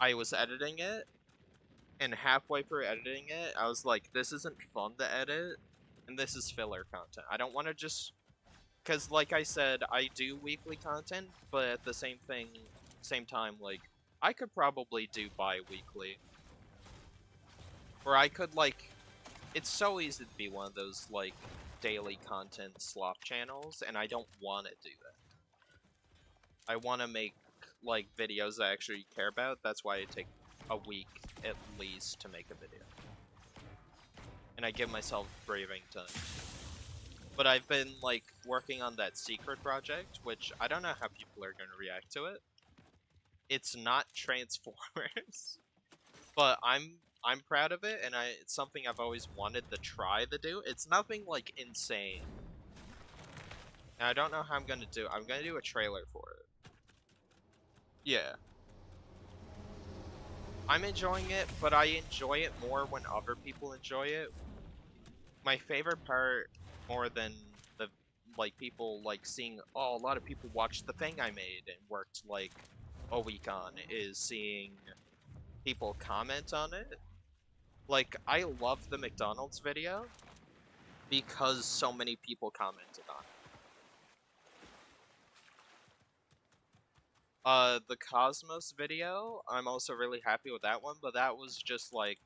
I was editing it, and halfway through editing it, I was like, this isn't fun to edit, and this is filler content. I don't want to just, because like I said, I do weekly content, but at the same time, like, I could probably do bi-weekly. Or I could, like, it's so easy to be one of those, like, daily content slop channels, and I don't want to do that. I want to make, like, videos I actually care about. That's why it takes a week at least to make a video. And I give myself breathing time. But I've been, like, working on that secret project, which I don't know how people are going to react to it. It's not Transformers, but I'm proud of it, and it's something I've always wanted to try to do. It's nothing, like, insane. And I don't know how I'm gonna do it. I'm gonna do a trailer for it. Yeah. I'm enjoying it, but I enjoy it more when other people enjoy it. My favorite part, more than the, like, people, like, seeing, oh, a lot of people watched the thing I made and worked, like, a week on, is seeing people comment on it. Like, I love the McDonald's video because so many people commented on it. The Cosmos video, I'm also really happy with that one, but that was just like,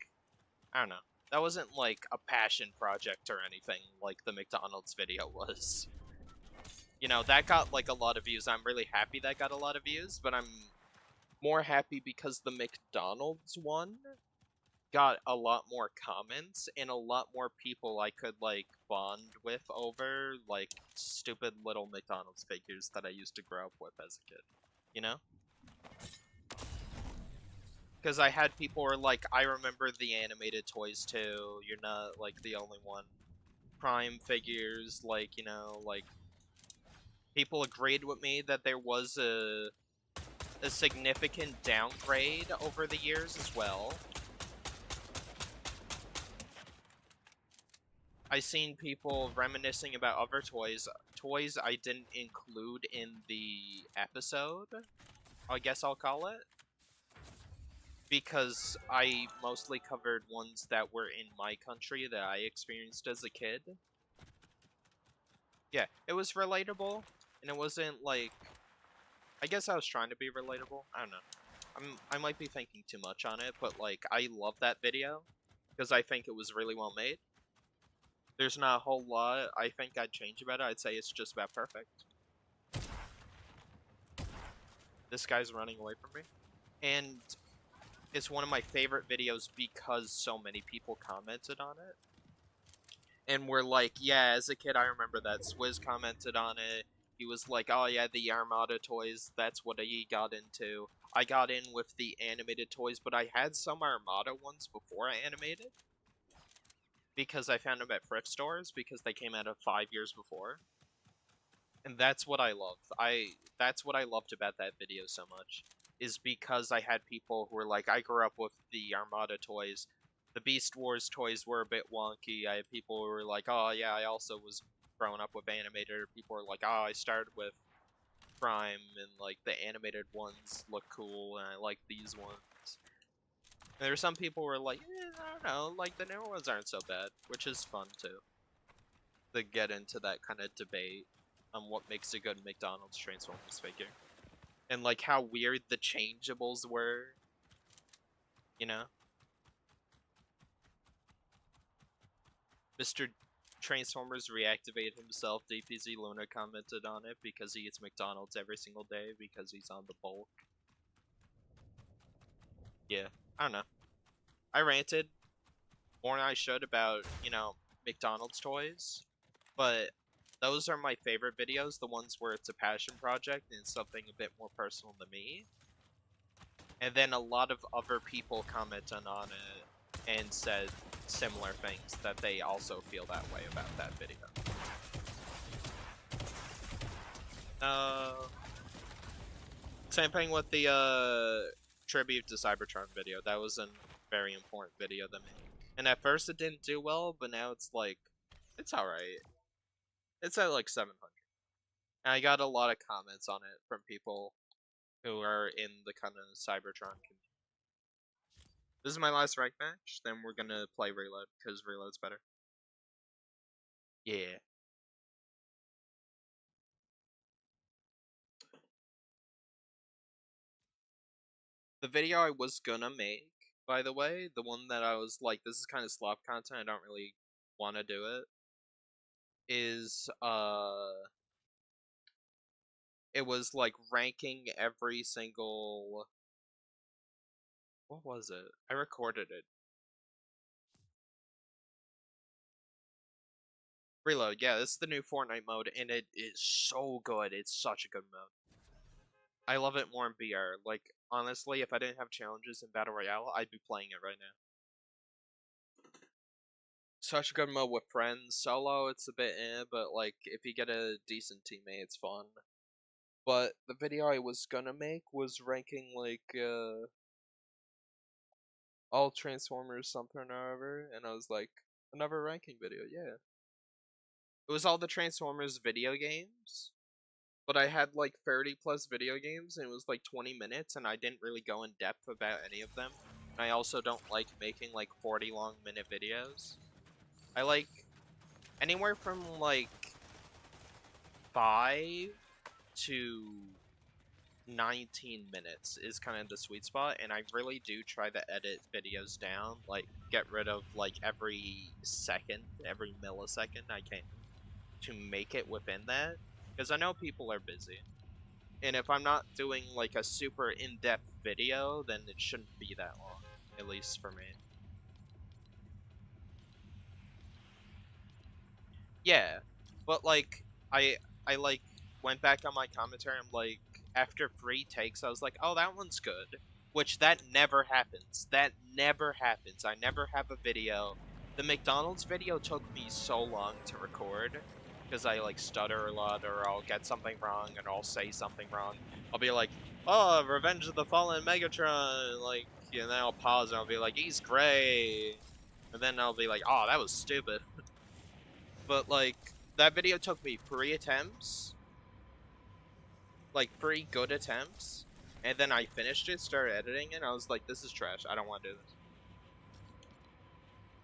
I don't know. That wasn't like a passion project or anything like the McDonald's video was. you know, that got like a lot of views. I'm really happy that got a lot of views, but I'm more happy because the McDonald's one got a lot more comments and a lot more people I could like bond with over like stupid little McDonald's figures that I used to grow up with as a kid, you know? Because I had people who were like, I remember the animated toys too, you're not like the only one. Prime figures, like, you know, like people agreed with me that there was a significant downgrade over the years as well. I seen people reminiscing about other toys I didn't include in the episode, I guess I'll call it, because I mostly covered ones that were in my country that I experienced as a kid. Yeah, it was relatable, and it wasn't like, I guess I was trying to be relatable, I don't know. I might be thinking too much on it, but like, I love that video, because I think it was really well made. There's not a whole lot I think I'd change about it. I'd say it's just about perfect. This guy's running away from me. And it's one of my favorite videos because so many people commented on it. And we're like, yeah, as a kid I remember that. Swizz commented on it. He was like, oh yeah, the Armada toys, that's what he got into. I got in with the animated toys, but I had some Armada ones before I animated. Because I found them at thrift stores, because they came out of 5 years before. And that's what I love. That's what I loved about that video so much, is because I had people who were like, I grew up with the Armada toys. The Beast Wars toys were a bit wonky. I had people who were like, oh yeah, I also was growing up with animated. People were like, oh, I started with Prime, and like the animated ones look cool, and I like these ones. And there were some people who were like, I don't know, like the newer ones aren't so bad, which is fun too. To get into that kind of debate on what makes a good McDonald's Transformers figure. And like how weird the changeables were, you know? Mr. Transformers reactivated himself. DPZ Luna commented on it because he eats McDonald's every single day because he's on the bulk. Yeah, I don't know. I ranted more than I should about, you know, McDonald's toys, but those are my favorite videos, the ones where it's a passion project and it's something a bit more personal to me. And then a lot of other people commented on it and said similar things, that they also feel that way about that video. Same thing with the tribute to Cybertron video. That was a very important video to me. And at first it didn't do well, but now it's like, it's alright. It's at like 700. And I got a lot of comments on it from people who are in the kind of Cybertron community. This is my last rank match, then we're gonna play Reload, because Reload's better. Yeah. The video I was gonna make, by the way, the one that I was like, this is kind of slop content, I don't really want to do it, is, it was like ranking every single, what was it? I recorded it. Reload, yeah, this is the new Fortnite mode, and it is so good. It's such a good mode. I love it more in BR. Like, honestly, if I didn't have challenges in Battle Royale, I'd be playing it right now. Such a good mode with friends. Solo, it's a bit but like, if you get a decent teammate, it's fun. But the video I was gonna make was ranking, like, all Transformers something or other, and I was like, another ranking video, yeah. It was all the Transformers video games, but I had like 30 plus video games, and it was like 20 minutes, and I didn't really go in depth about any of them. And I also don't like making like 40 long minute videos. I like anywhere from like 5 to 19 minutes is kind of the sweet spot, and I really do try to edit videos down, like get rid of like every second, every millisecond I can, to make it within that. Because I know people are busy. And if I'm not doing like a super in-depth video, then it shouldn't be that long, at least for me. Yeah, but like I like went back on my commentary. I'm like, after 3 takes, I was like, oh, that one's good. Which that never happens. That never happens. I never have a video. The McDonald's video took me so long to record because I like stutter a lot, or I'll get something wrong and I'll say something wrong. I'll be like, oh, Revenge of the Fallen Megatron, like, and then I'll pause and I'll be like, he's great. And then I'll be like, oh, that was stupid. But like that video took me 3 attempts, like 3 good attempts, and then I finished it, started editing it, and I was like, this is trash. I don't want to do this.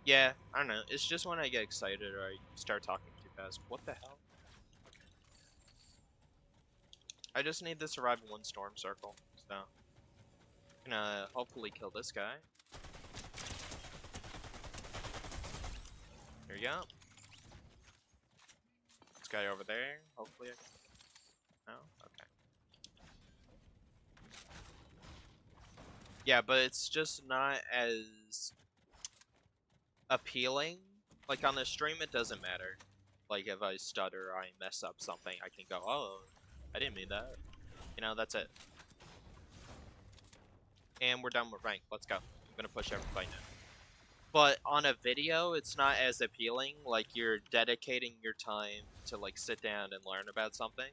Yeah, I don't know. It's just when I get excited or I start talking too fast. What the hell? Okay. I just need to survive 1 storm circle, so I'm gonna hopefully kill this guy. There you go. This guy over there. Hopefully I can... No? Okay. Yeah, but it's just not as appealing. Like on the stream, it doesn't matter. Like if I stutter or I mess up something, I can go, oh, I didn't mean that. You know, that's it. And we're done with rank. Let's go. I'm gonna push everybody now. But on a video, it's not as appealing. Like you're dedicating your time to like sit down and learn about something.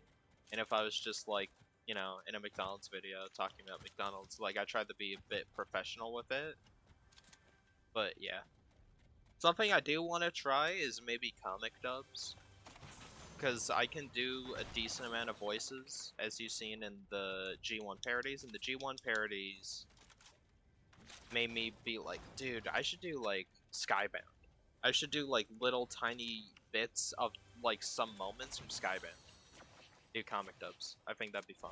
And if I was just like, you know, in a McDonald's video talking about McDonald's, like I tried to be a bit professional with it. But yeah. Something I do want to try is maybe comic dubs. Because I can do a decent amount of voices, as you've seen in the G1 parodies. And the G1 parodies made me be like, dude, I should do like Skybound. I should do like little tiny bits of like some moments from Skybound. Do comic dubs. I think that'd be fun.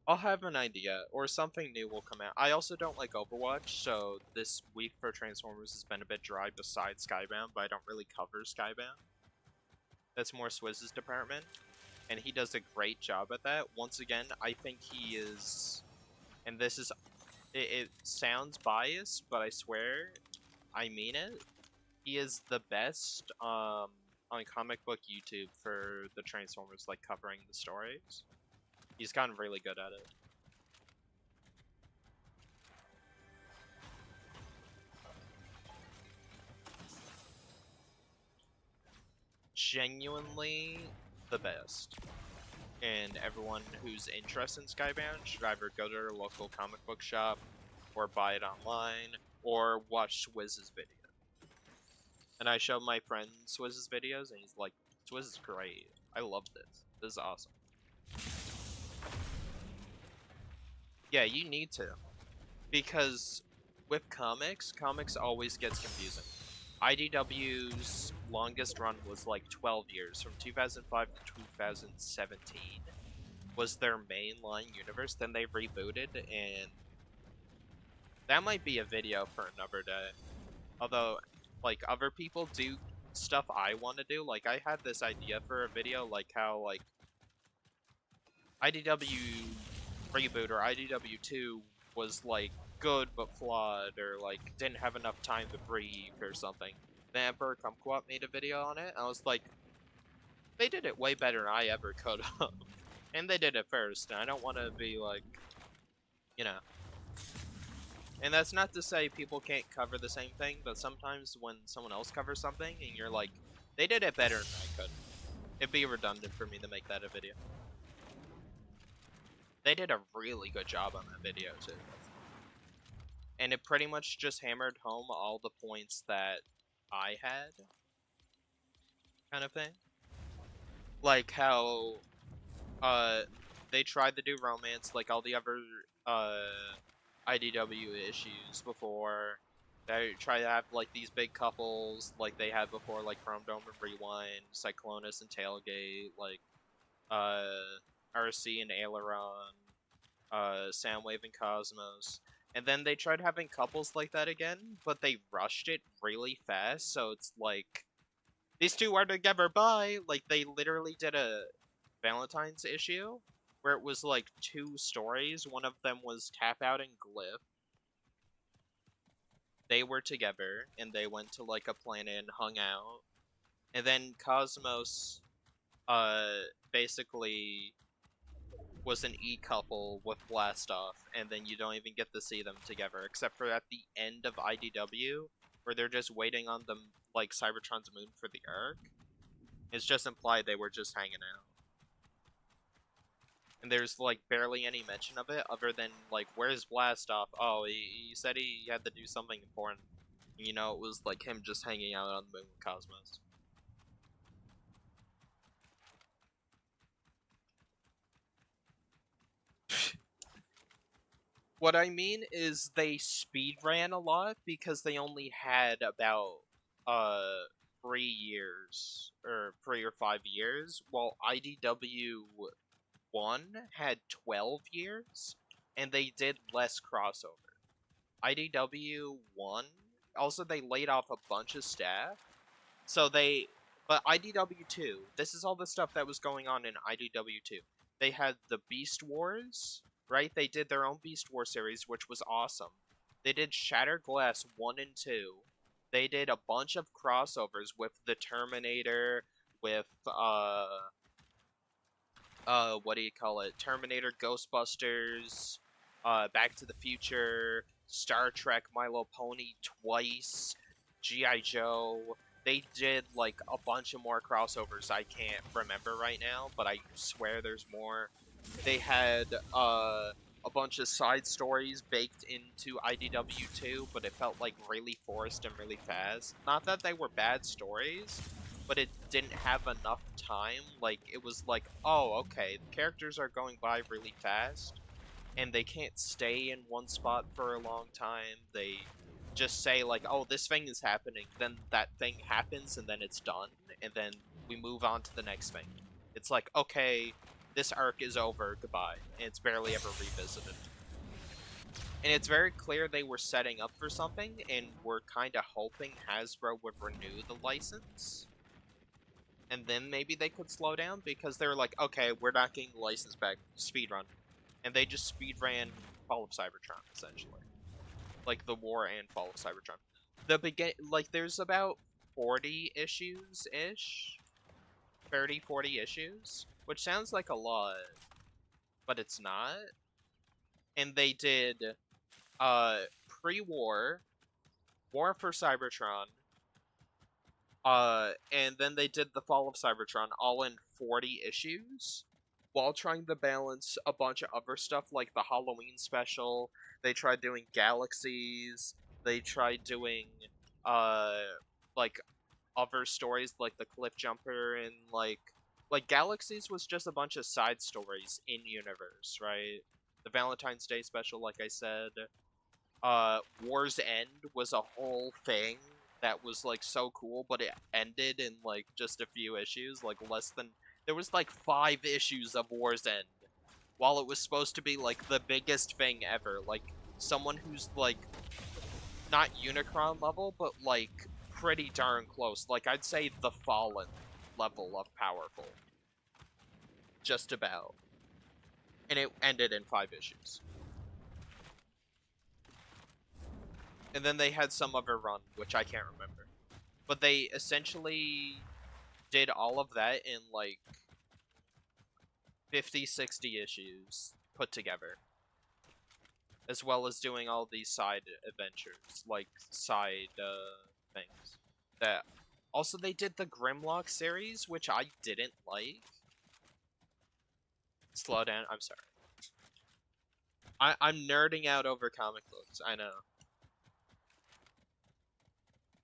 I'll have an idea, or something new will come out. I also don't like Overwatch, so this week for Transformers has been a bit dry besides Skybound, but I don't really cover Skybound. That's more Swizz's department, and he does a great job at that. Once again, I think he is, and this is, it sounds biased, but I swear, I mean it. He is the best on comic book YouTube for the Transformers, like covering the stories. He's gotten really good at it. Genuinely the best. And everyone who's interested in Skybound should either go to their local comic book shop, or buy it online, or watch Swizz's video. And I showed my friend Swizz's videos, and he's like, Swizz is great. I love this. This is awesome. Yeah, you need to. Because with comics always gets confusing. IDW's longest run was like 12 years, from 2005 to 2017 was their mainline universe. Then they rebooted, and that might be a video for another day. Although, like, other people do stuff I want to do. Like, I had this idea for a video, like how, like, IDW reboot or IDW 2 was, like, good but flawed, or, like, didn't have enough time to breathe or something. Then Emperor Kumquat made a video on it, and I was like, they did it way better than I ever could have. And they did it first, and I don't want to be, like, you know. And that's not to say people can't cover the same thing, but sometimes when someone else covers something, and you're like, they did it better than I could, it'd be redundant for me to make that a video. They did a really good job on that video, too. And it pretty much just hammered home all the points that I had, kind of thing. Like how, they tried to do romance like all the other, IDW issues before. They try to have like these big couples like they had before, like Chrome Dome and Rewind, Cyclonus and Tailgate, like RC and Aileron, Soundwave and Cosmos. And then they tried having couples like that again, but they rushed it really fast, so it's like, these two are together, bye! Like, they literally did a Valentine's issue where it was like 2 stories. One of them was Tap Out and Glyph. They were together, and they went to like a planet and hung out. And then Cosmos, basically was an E-couple with Blastoff, and then you don't even get to see them together, except for at the end of IDW, where they're just waiting on them, like, Cybertron's moon for the arc. It's just implied they were just hanging out. And there's, like, barely any mention of it, other than, like, where's Blastoff? Oh, he said he had to do something important. You know, it was, like, him just hanging out on the moon with Cosmos. What I mean is they speedran a lot because they only had about 3 years or 3 or 5 years, while IDW 1 had 12 years and they did less crossover. IDW 1 also, they laid off a bunch of staff. So but IDW 2, this is all the stuff that was going on in IDW 2. They had the Beast Wars, right? They did their own Beast War series, which was awesome. They did Shattered Glass 1 and 2. They did a bunch of crossovers with the Terminator, with what do you call it? Terminator, Ghostbusters, Back to the Future, Star Trek, My Little Pony twice, G.I. Joe. They did, like, a bunch of more crossovers I can't remember right now, but I swear there's more. They had, a bunch of side stories baked into IDW 2, but it felt, like, really forced and really fast. Not that they were bad stories, but it didn't have enough time. Like, it was like, oh, okay, the characters are going by really fast, and they can't stay in one spot for a long time. They just say, like, oh, this thing is happening, then that thing happens, and then it's done, and then we move on to the next thing. It's like, okay, this arc is over, goodbye, and it's barely ever revisited. And it's very clear they were setting up for something, and were kind of hoping Hasbro would renew the license. And then maybe they could slow down, because they're like, okay, we're not getting the license back, speedrun. And they just speedran Fall of Cybertron, essentially. Like, the War and Fall of Cybertron. Like, there's about 40 issues-ish? 30, 40 issues? Which sounds like a lot, but it's not. And they did, pre-war, War for Cybertron, and then they did the Fall of Cybertron all in 40 issues, while trying to balance a bunch of other stuff like the Halloween special. They tried doing Galaxies. They tried doing, like, other stories like the Cliff Jumper, and like Galaxies was just a bunch of side stories in universe, right? The Valentine's Day special, like I said. War's End was a whole thing that was, like, so cool, but it ended in, like, just a few issues, like, there was, like, 5 issues of War's End, while it was supposed to be, like, the biggest thing ever, like, someone who's, like, not Unicron level, but, like, pretty darn close, like, I'd say the Fallen level of powerful. Just about. And it ended in 5 issues. And then they had some other run, which I can't remember. But they essentially did all of that in, like, 50, 60 issues put together. As well as doing all these side adventures, like, side, things. That. Also, they did the Grimlock series, which I didn't like. Slow down, I'm sorry. I'm nerding out over comic books, I know.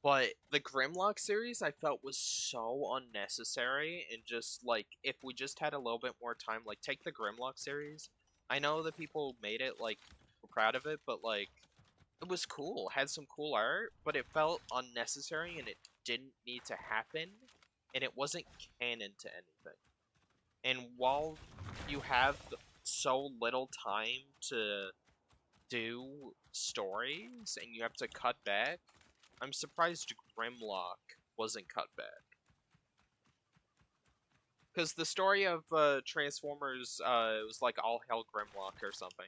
But the Grimlock series I felt was so unnecessary, and just, like, if we just had a little bit more time, like, take the Grimlock series. I know that people made it, like, were proud of it, but, like, it was cool. It had some cool art, but it felt unnecessary, and it didn't need to happen, and it wasn't canon to anything. And while you have so little time to do stories and you have to cut back. I'm surprised Grimlock wasn't cut back. Because the story of Transformers, it was like All Hell Grimlock or something.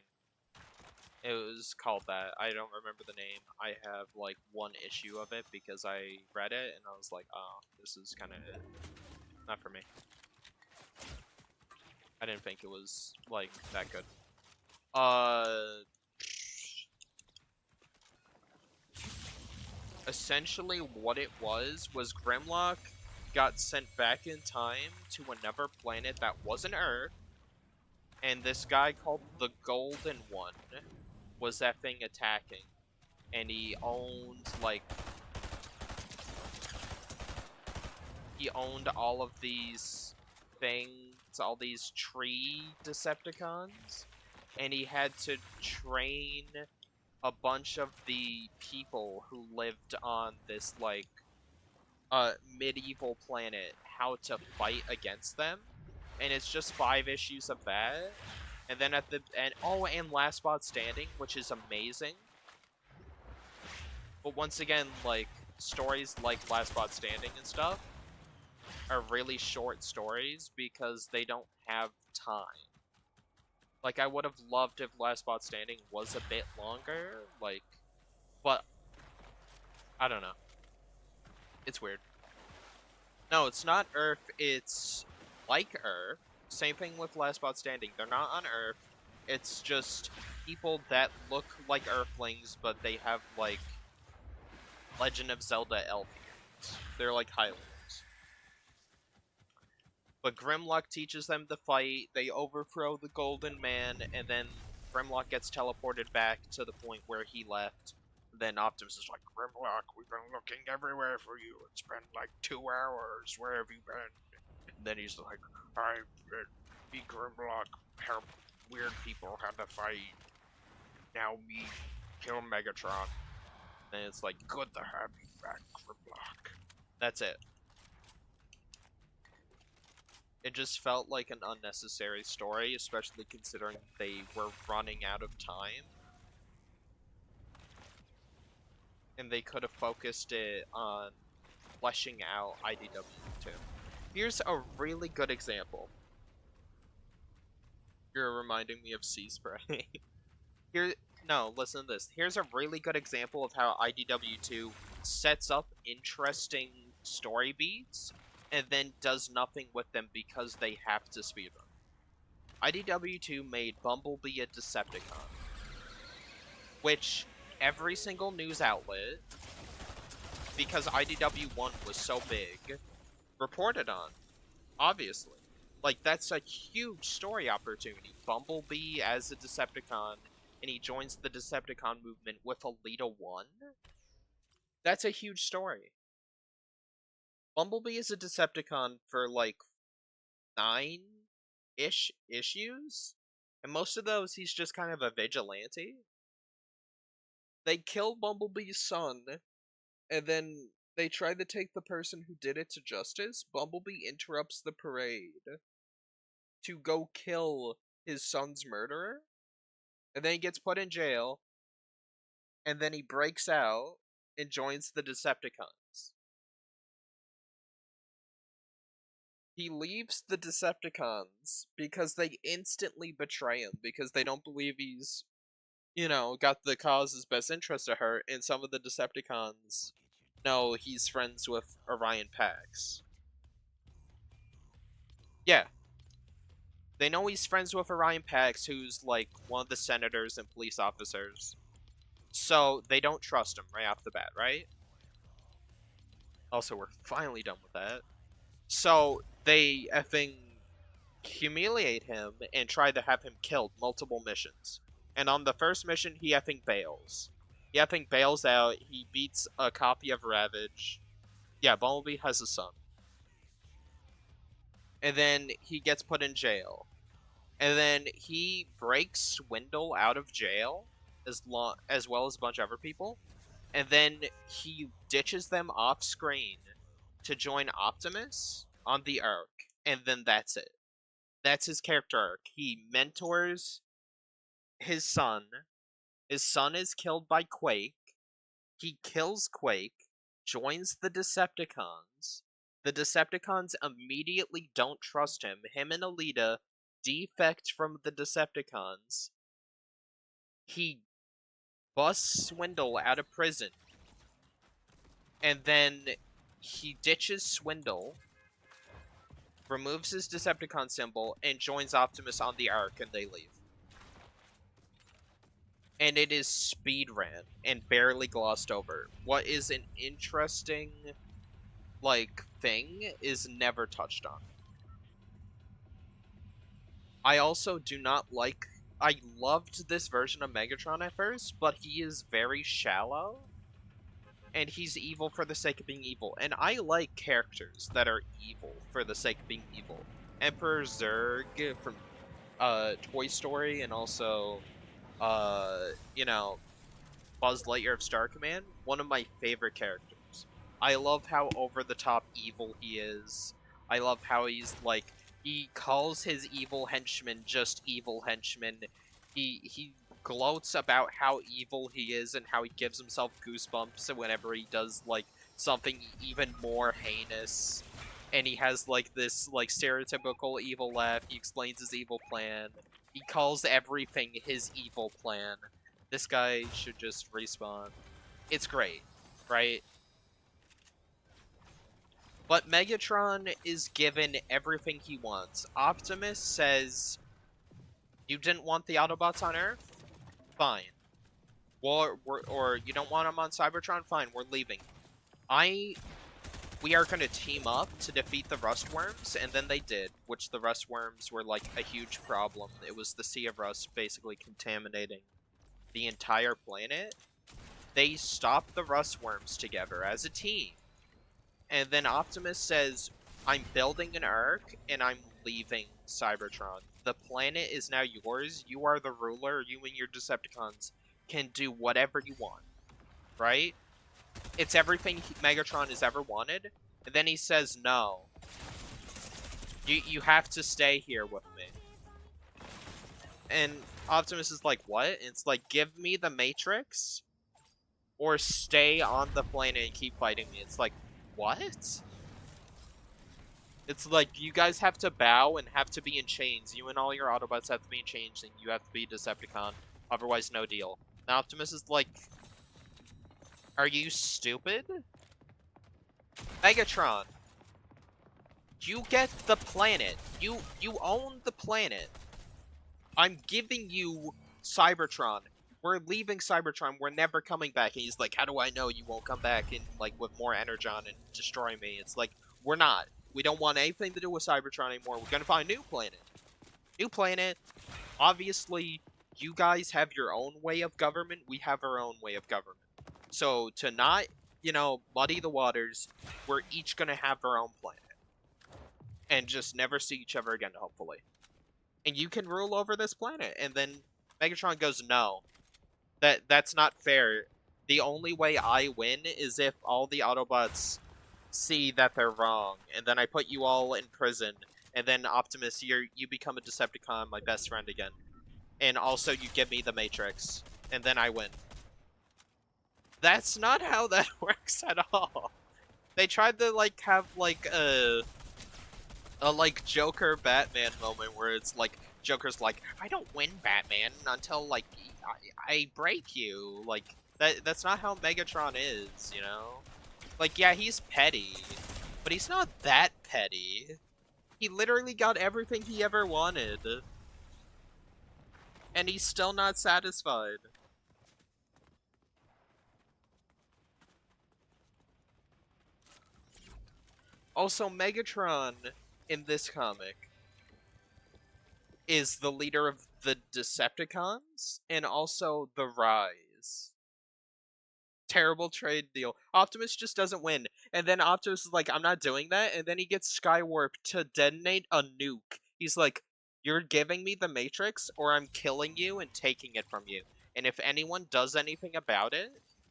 It was called that. I don't remember the name. I have like one issue of it because I read it and I was like, oh, this is kind of not for me. I didn't think it was like that good. Essentially what it was Grimlock got sent back in time to another planet that wasn't Earth, and this guy called the Golden One was that thing attacking, and he owned all of these things, all these tree Decepticons, and he had to train a bunch of the people who lived on this medieval planet how to fight against them. And it's just 5 issues of that. And then at the end, oh, and Last Spot Standing, which is amazing. But once again, like, stories like Last Spot Standing and stuff are really short stories because they don't have time. Like, I would have loved if Last Spot Standing was a bit longer, like, but I don't know. It's weird. No, it's not Earth, it's like Earth. Same thing with Last Spot Standing. They're not on Earth. It's just people that look like Earthlings, but they have, like, Legend of Zelda elf ears. They're like Highlanders. But Grimlock teaches them to fight, they overthrow the Golden Man, and then Grimlock gets teleported back to the point where he left. Then Optimus is like, Grimlock, we've been looking everywhere for you. It's been like 2 hours. Where have you been? And then he's like, me Grimlock help weird people how to fight. Now me kill Megatron. And it's like, good to have you back, Grimlock. That's it. It just felt like an unnecessary story, especially considering they were running out of time. And they could have focused it on fleshing out IDW2. Here's a really good example. You're reminding me of Sea Spray. No, listen to this. Here's a really good example of how IDW2 sets up interesting story beats and then does nothing with them because they have to speed them. IDW2 made Bumblebee a Decepticon, which every single news outlet, because IDW1 was so big, reported on, obviously. Like, that's a huge story opportunity. Bumblebee as a Decepticon, and he joins the Decepticon movement with Alita 1? That's a huge story. Bumblebee is a Decepticon for, like, 9-ish issues? And most of those, he's just kind of a vigilante. They kill Bumblebee's son, and then they try to take the person who did it to justice. Bumblebee interrupts the parade to go kill his son's murderer, and then he gets put in jail, and then he breaks out and joins the Decepticons. He leaves the Decepticons because they instantly betray him, because they don't believe he's, got the cause's best interest at heart, and some of the Decepticons know he's friends with Orion Pax. Yeah. They know he's friends with Orion Pax, who's, like, one of the senators and police officers. So, they don't trust him right off the bat, right? Also, we're finally done with that. So, they effing humiliate him and try to have him killed multiple missions. And on the first mission, he effing bails. He effing bails out, he beats a copy of Ravage. Yeah, Bumblebee has a son. And then he gets put in jail. And then he breaks Swindle out of jail, as well as a bunch of other people. And then he ditches them off screen to join Optimus on the arc. And then that's it. That's his character arc. He mentors his son, His son is killed by Quake. He kills Quake, joins the Decepticons. The Decepticons immediately don't trust him. Him and Alita defect from the Decepticons. He busts Swindle out of prison. And then he ditches Swindle, removes his Decepticon symbol, and joins Optimus on the Ark, and they leave. And it is speedran and barely glossed over. What is an interesting, thing is never touched on. I also do not like... I loved this version of Megatron at first, but he is very shallow. And he's evil for the sake of being evil. And I like characters that are evil for the sake of being evil. Emperor Zurg from Toy Story, and also, you know, Buzz Lightyear of Star Command, one of my favorite characters. I love how over-the-top evil he is. I love how he's, he calls his evil henchmen just evil henchmen. He gloats about how evil he is and how he gives himself goosebumps whenever he does, something even more heinous. And he has, this, stereotypical evil laugh. He explains his evil plan. He calls everything his evil plan. This guy should just respawn. It's great, right? But Megatron is given everything he wants. Optimus says, you didn't want the Autobots on Earth? Fine. Or you don't want them on Cybertron? Fine, we're leaving. We are going to team up to defeat the Rustworms, and then they did, which the Rustworms were, a huge problem. It was the Sea of Rust basically contaminating the entire planet. They stopped the Rustworms together as a team. And then Optimus says, I'm building an Ark, and I'm leaving Cybertron. The planet is now yours. You are the ruler. You and your Decepticons can do whatever you want. Right? It's everything Megatron has ever wanted. And then he says, no. You have to stay here with me. And Optimus is like, what? And it's like, give me the Matrix, or stay on the planet and keep fighting me. It's like, what? It's like, you guys have to bow and have to be in chains. You and all your Autobots have to be in chains, and you have to be Decepticon. Otherwise, no deal. And Optimus is like, are you stupid? Megatron, you get the planet. You own the planet. I'm giving you Cybertron. We're leaving Cybertron. We're never coming back. And he's like, how do I know you won't come back and with more Energon and destroy me? It's like, we're not. We don't want anything to do with Cybertron anymore. We're gonna find a new planet. New planet. Obviously, you guys have your own way of government. We have our own way of government. So to not, muddy the waters, we're each gonna have our own planet. And just never see each other again, hopefully. And you can rule over this planet. And then Megatron goes, no. That's not fair. The only way I win is if all the Autobots see that they're wrong. And then I put you all in prison. And then Optimus, you become a Decepticon, my best friend again. And also you give me the Matrix. And then I win. That's not how that works at all. They tried to, have, a Joker Batman moment where it's like, Joker's like, I don't win, Batman, until, I break you. That's not how Megatron is, you know? Yeah, he's petty, but he's not that petty. He literally got everything he ever wanted. And he's still not satisfied. Also, Megatron, in this comic, is the leader of the Decepticons, and also the Rise. Terrible trade deal. Optimus just doesn't win, and then Optimus is like, I'm not doing that, and then he gets Skywarp to detonate a nuke. He's like, you're giving me the Matrix, or I'm killing you and taking it from you. And if anyone does anything about it,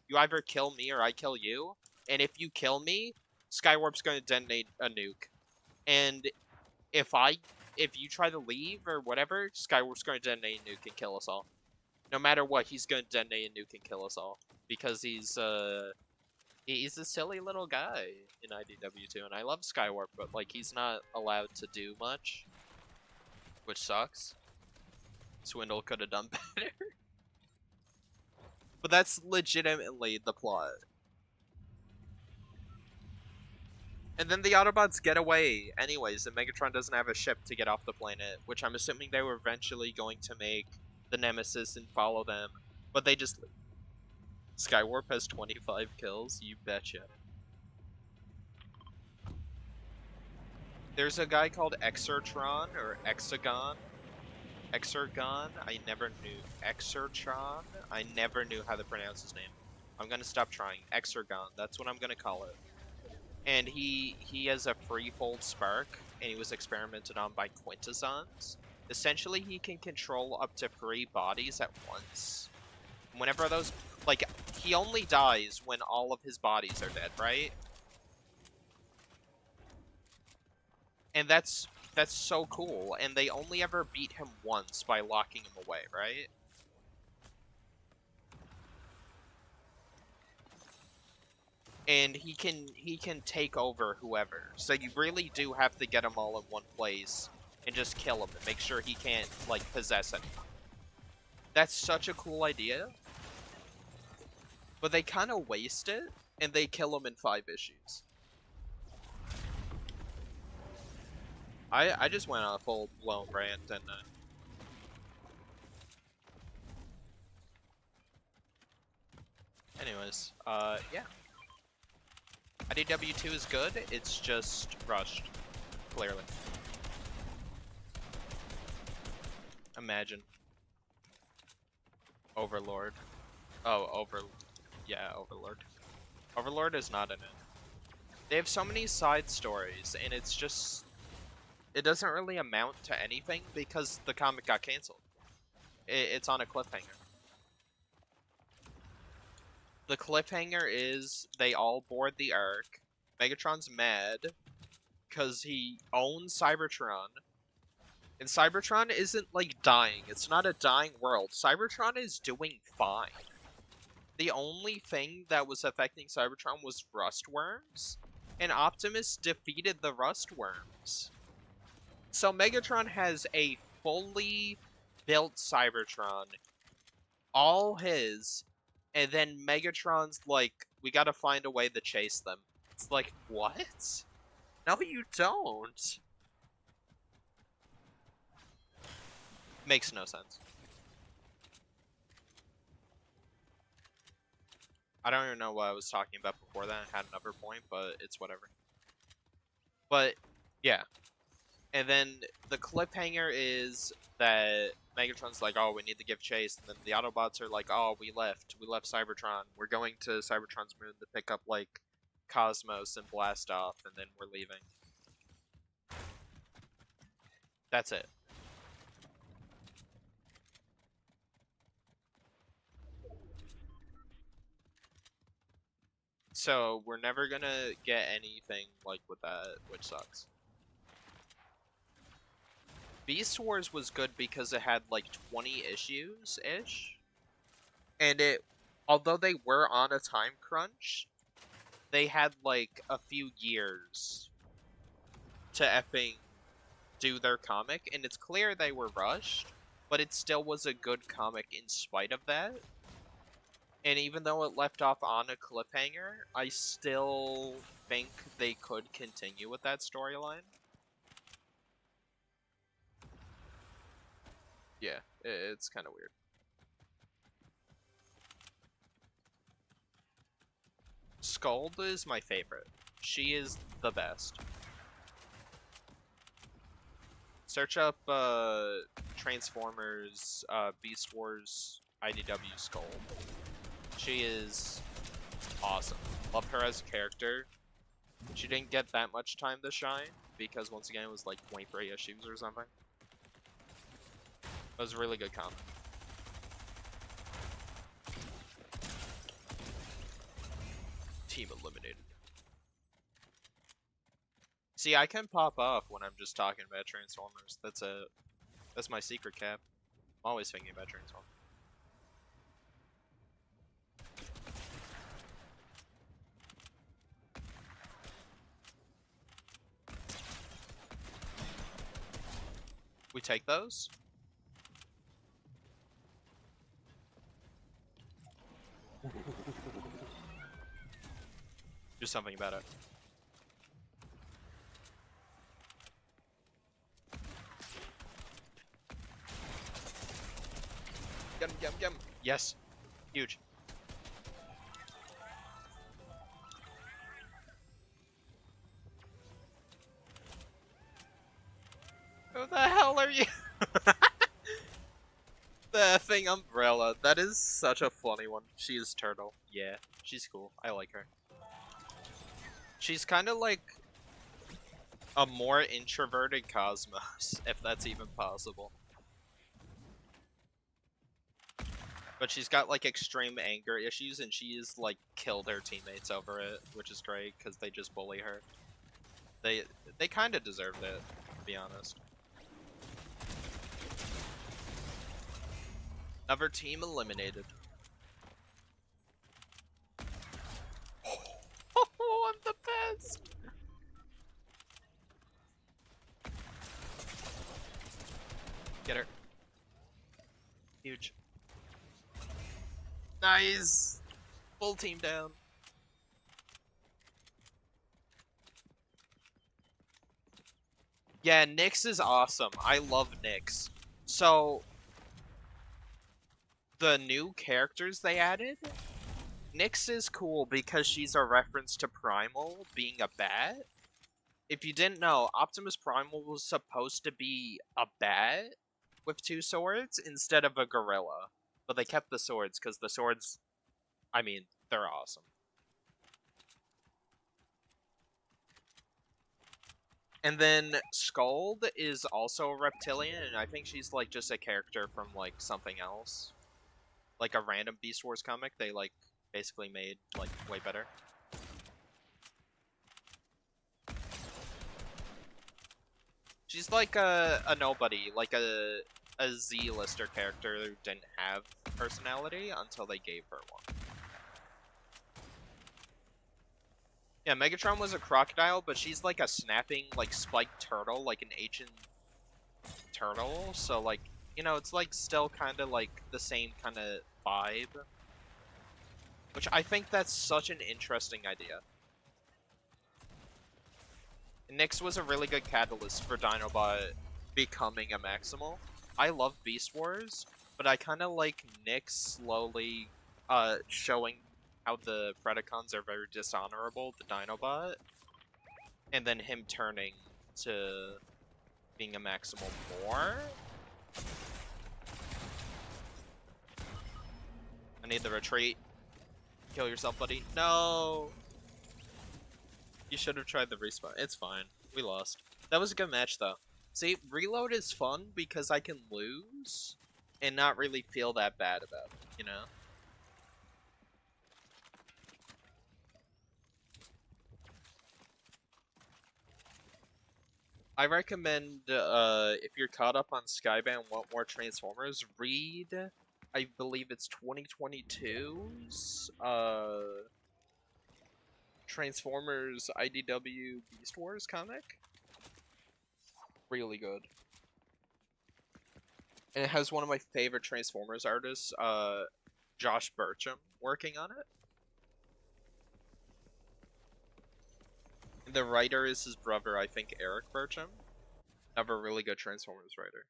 you either kill me or I kill you, and if you kill me, Skywarp's going to detonate a nuke. And if you try to leave or whatever, Skywarp's going to detonate a nuke and kill us all. No matter what, he's gonna detonate a nuke and kill us all because he's a silly little guy in IDW2, and I love Skywarp, but like he's not allowed to do much, which sucks. Swindle could have done better. But that's legitimately the plot. And then the Autobots get away anyways, and Megatron doesn't have a ship to get off the planet, which I'm assuming they were eventually going to make the Nemesis and follow them, but they just leave. Skywarp has 25 kills, you betcha. There's a guy called Exertron, or Exagon. Exergon? I never knew. Exertron? I never knew how to pronounce his name. I'm gonna stop trying. Exergon, that's what I'm gonna call it. And he has a freefold spark, and he was experimented on by Quintessons. Essentially, he can control up to 3 bodies at once. Whenever those... Like, he only dies when all of his bodies are dead, right? And that's so cool, and they only ever beat him once by locking him away, right? And he can take over whoever. So you really do have to get them all in one place and just kill him and make sure he can't, like, possess anyone. That's such a cool idea. But they kind of waste it, and they kill him in 5 issues. I just went on a full-blown rant, and anyways, yeah. IDW2 is good, it's just rushed, clearly. Imagine. Overlord. Oh, yeah, Overlord. Overlord is not in it. They have so many side stories, and it's just... It doesn't really amount to anything because the comic got canceled. It's on a cliffhanger. The cliffhanger is they all board the Ark. Megatron's mad because he owns Cybertron. And Cybertron isn't, like, dying. It's not a dying world. Cybertron is doing fine. The only thing that was affecting Cybertron was rust worms, and Optimus defeated the rust worms. So Megatron has a fully built Cybertron, all his, and then Megatron's like, we gotta find a way to chase them. It's like, what? No, you don't. Makes no sense. I don't even know what I was talking about before that. I had another point, but it's whatever. But, yeah. And then the cliffhanger is that Megatron's like, oh, we need to give chase. And then the Autobots are like, oh, we left Cybertron. We're going to Cybertron's moon to pick up, like, Cosmos and blast off, and then we're leaving. That's it. So, we're never gonna get anything, like, with that, which sucks. Beast Wars was good because it had like 20 issues-ish. And although they were on a time crunch, they had like a few years to effing do their comic. And it's clear they were rushed, but it still was a good comic in spite of that. And even though it left off on a cliffhanger, I still think they could continue with that storyline. Yeah, it's kind of weird. Skuld is my favorite. She is the best. Search up Transformers Beast Wars IDW Skuld. She is awesome. Love her as a character. She didn't get that much time to shine because once again it was like 23 issues or something. It was a really good comic. Team eliminated. See, I can pop off when I'm just talking about Transformers. That's my secret cap. I'm always thinking about Transformers. We take those? Do something about it. Get him, get him, get him. Yes. Huge. Who the hell are you? The thing umbrella. That is such a funny one. She is Turtle. Yeah, she's cool. I like her. She's kind of like a more introverted Cosmos, if that's even possible. But she's got like extreme anger issues, and she's like killed her teammates over it, which is great because they just bully her. They kind of deserved it, to be honest. Another team eliminated. Oh, I'm the best! Get her. Huge. Nice! Full team down. Yeah, Nyx is awesome. I love Nyx. So, the new characters they added, Nyx is cool because she's a reference to Primal being a bat. If you didn't know, Optimus Primal was supposed to be a bat with 2 swords instead of a gorilla. But they kept the swords because the swords, I mean, they're awesome. And then Skuld is also a reptilian, and I think she's like just a character from like something else. Like a random Beast Wars comic they like basically made like way better. She's like a nobody, like a Z-lister character who didn't have personality until they gave her one. Yeah, Megatron was a crocodile, but she's like a snapping, like, spiked turtle, like an ancient turtle. So, like, you know, it's like still kind of like the same kind of vibe. Which I think that's such an interesting idea. Nyx was a really good catalyst for Dinobot becoming a Maximal. I love Beast Wars, but I kind of like Nyx slowly showing how the Predacons are very dishonorable to Dinobot, and then him turning to being a Maximal more. I need the retreat. Kill yourself, buddy. No! You should have tried the respawn. It's fine. We lost. That was a good match, though. See, reload is fun because I can lose and not really feel that bad about it, you know? I recommend, if you're caught up on Skybound and want more Transformers, read, I believe it's 2022's, Transformers IDW Beast Wars comic. Really good. And it has one of my favorite Transformers artists, Josh Burcham, working on it. The writer is his brother, I think, Eric Burcham. Another really good Transformers writer.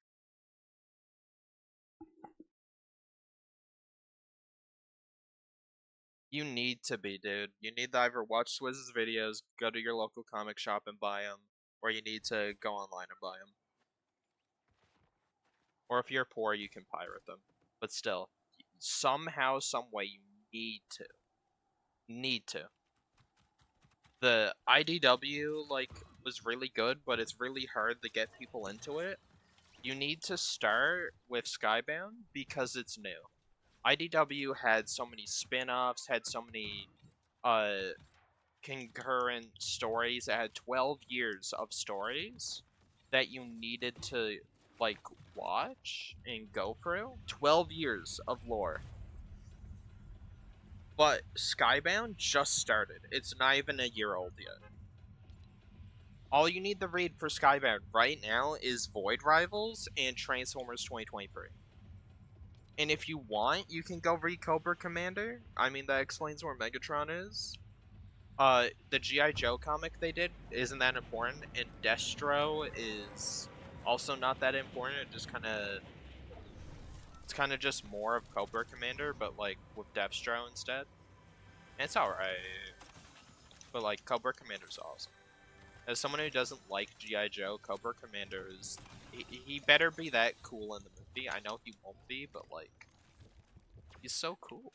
You need to be, dude. You need to either watch Swizz's videos, go to your local comic shop and buy them, or you need to go online and buy them. Or if you're poor, you can pirate them. But still, somehow, some way, you need to. Need to. The IDW, like, was really good, but it's really hard to get people into it. You need to start with Skybound because it's new. IDW had so many spin-offs, had so many concurrent stories. It had 12 years of stories that you needed to like watch and go through. 12 years of lore. But Skybound just started. It's not even a year old yet. All you need to read for Skybound right now is Void Rivals and Transformers 2023. And if you want, you can go read Cobra Commander. I mean, that explains where Megatron is. The G.I. Joe comic they did isn't that important, and Destro is also not that important. It's kind of just more of Cobra Commander, but like with Destro instead. And it's alright, but like Cobra Commander's awesome. As someone who doesn't like G.I. Joe, Cobra Commander is he better be that cool in the movie. I know he won't be, but like he's so cool.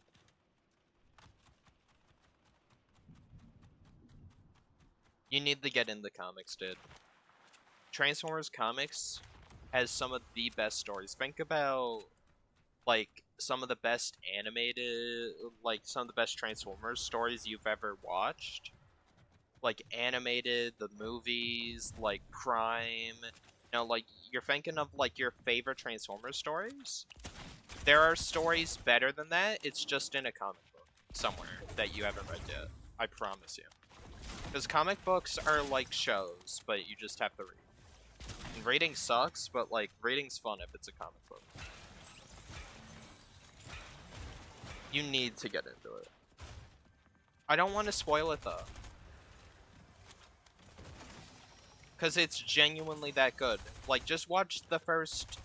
You need to get in the comics, dude. Transformers comics has some of the best stories. Think about like some of the best animated, like some of the best Transformers stories you've ever watched. Like animated, the movies, like Prime. You know, like you're thinking of like your favorite Transformers stories. There are stories better than that. It's just in a comic book somewhere that you haven't read yet. I promise you. Because comic books are like shows, but you just have to read. And reading sucks, but like reading's fun if it's a comic book. You need to get into it. I don't want to spoil it though. Because it's genuinely that good. Like, just watch the first,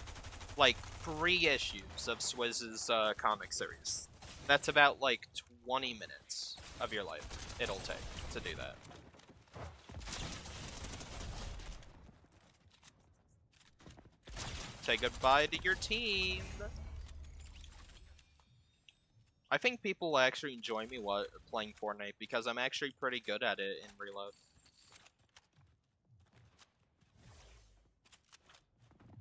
like, 3 issues of Swizz's comic series. That's about, like, 20 minutes of your life it'll take to do that. Say goodbye to your team. I think people will actually enjoy me playing Fortnite because I'm actually pretty good at it in Reload.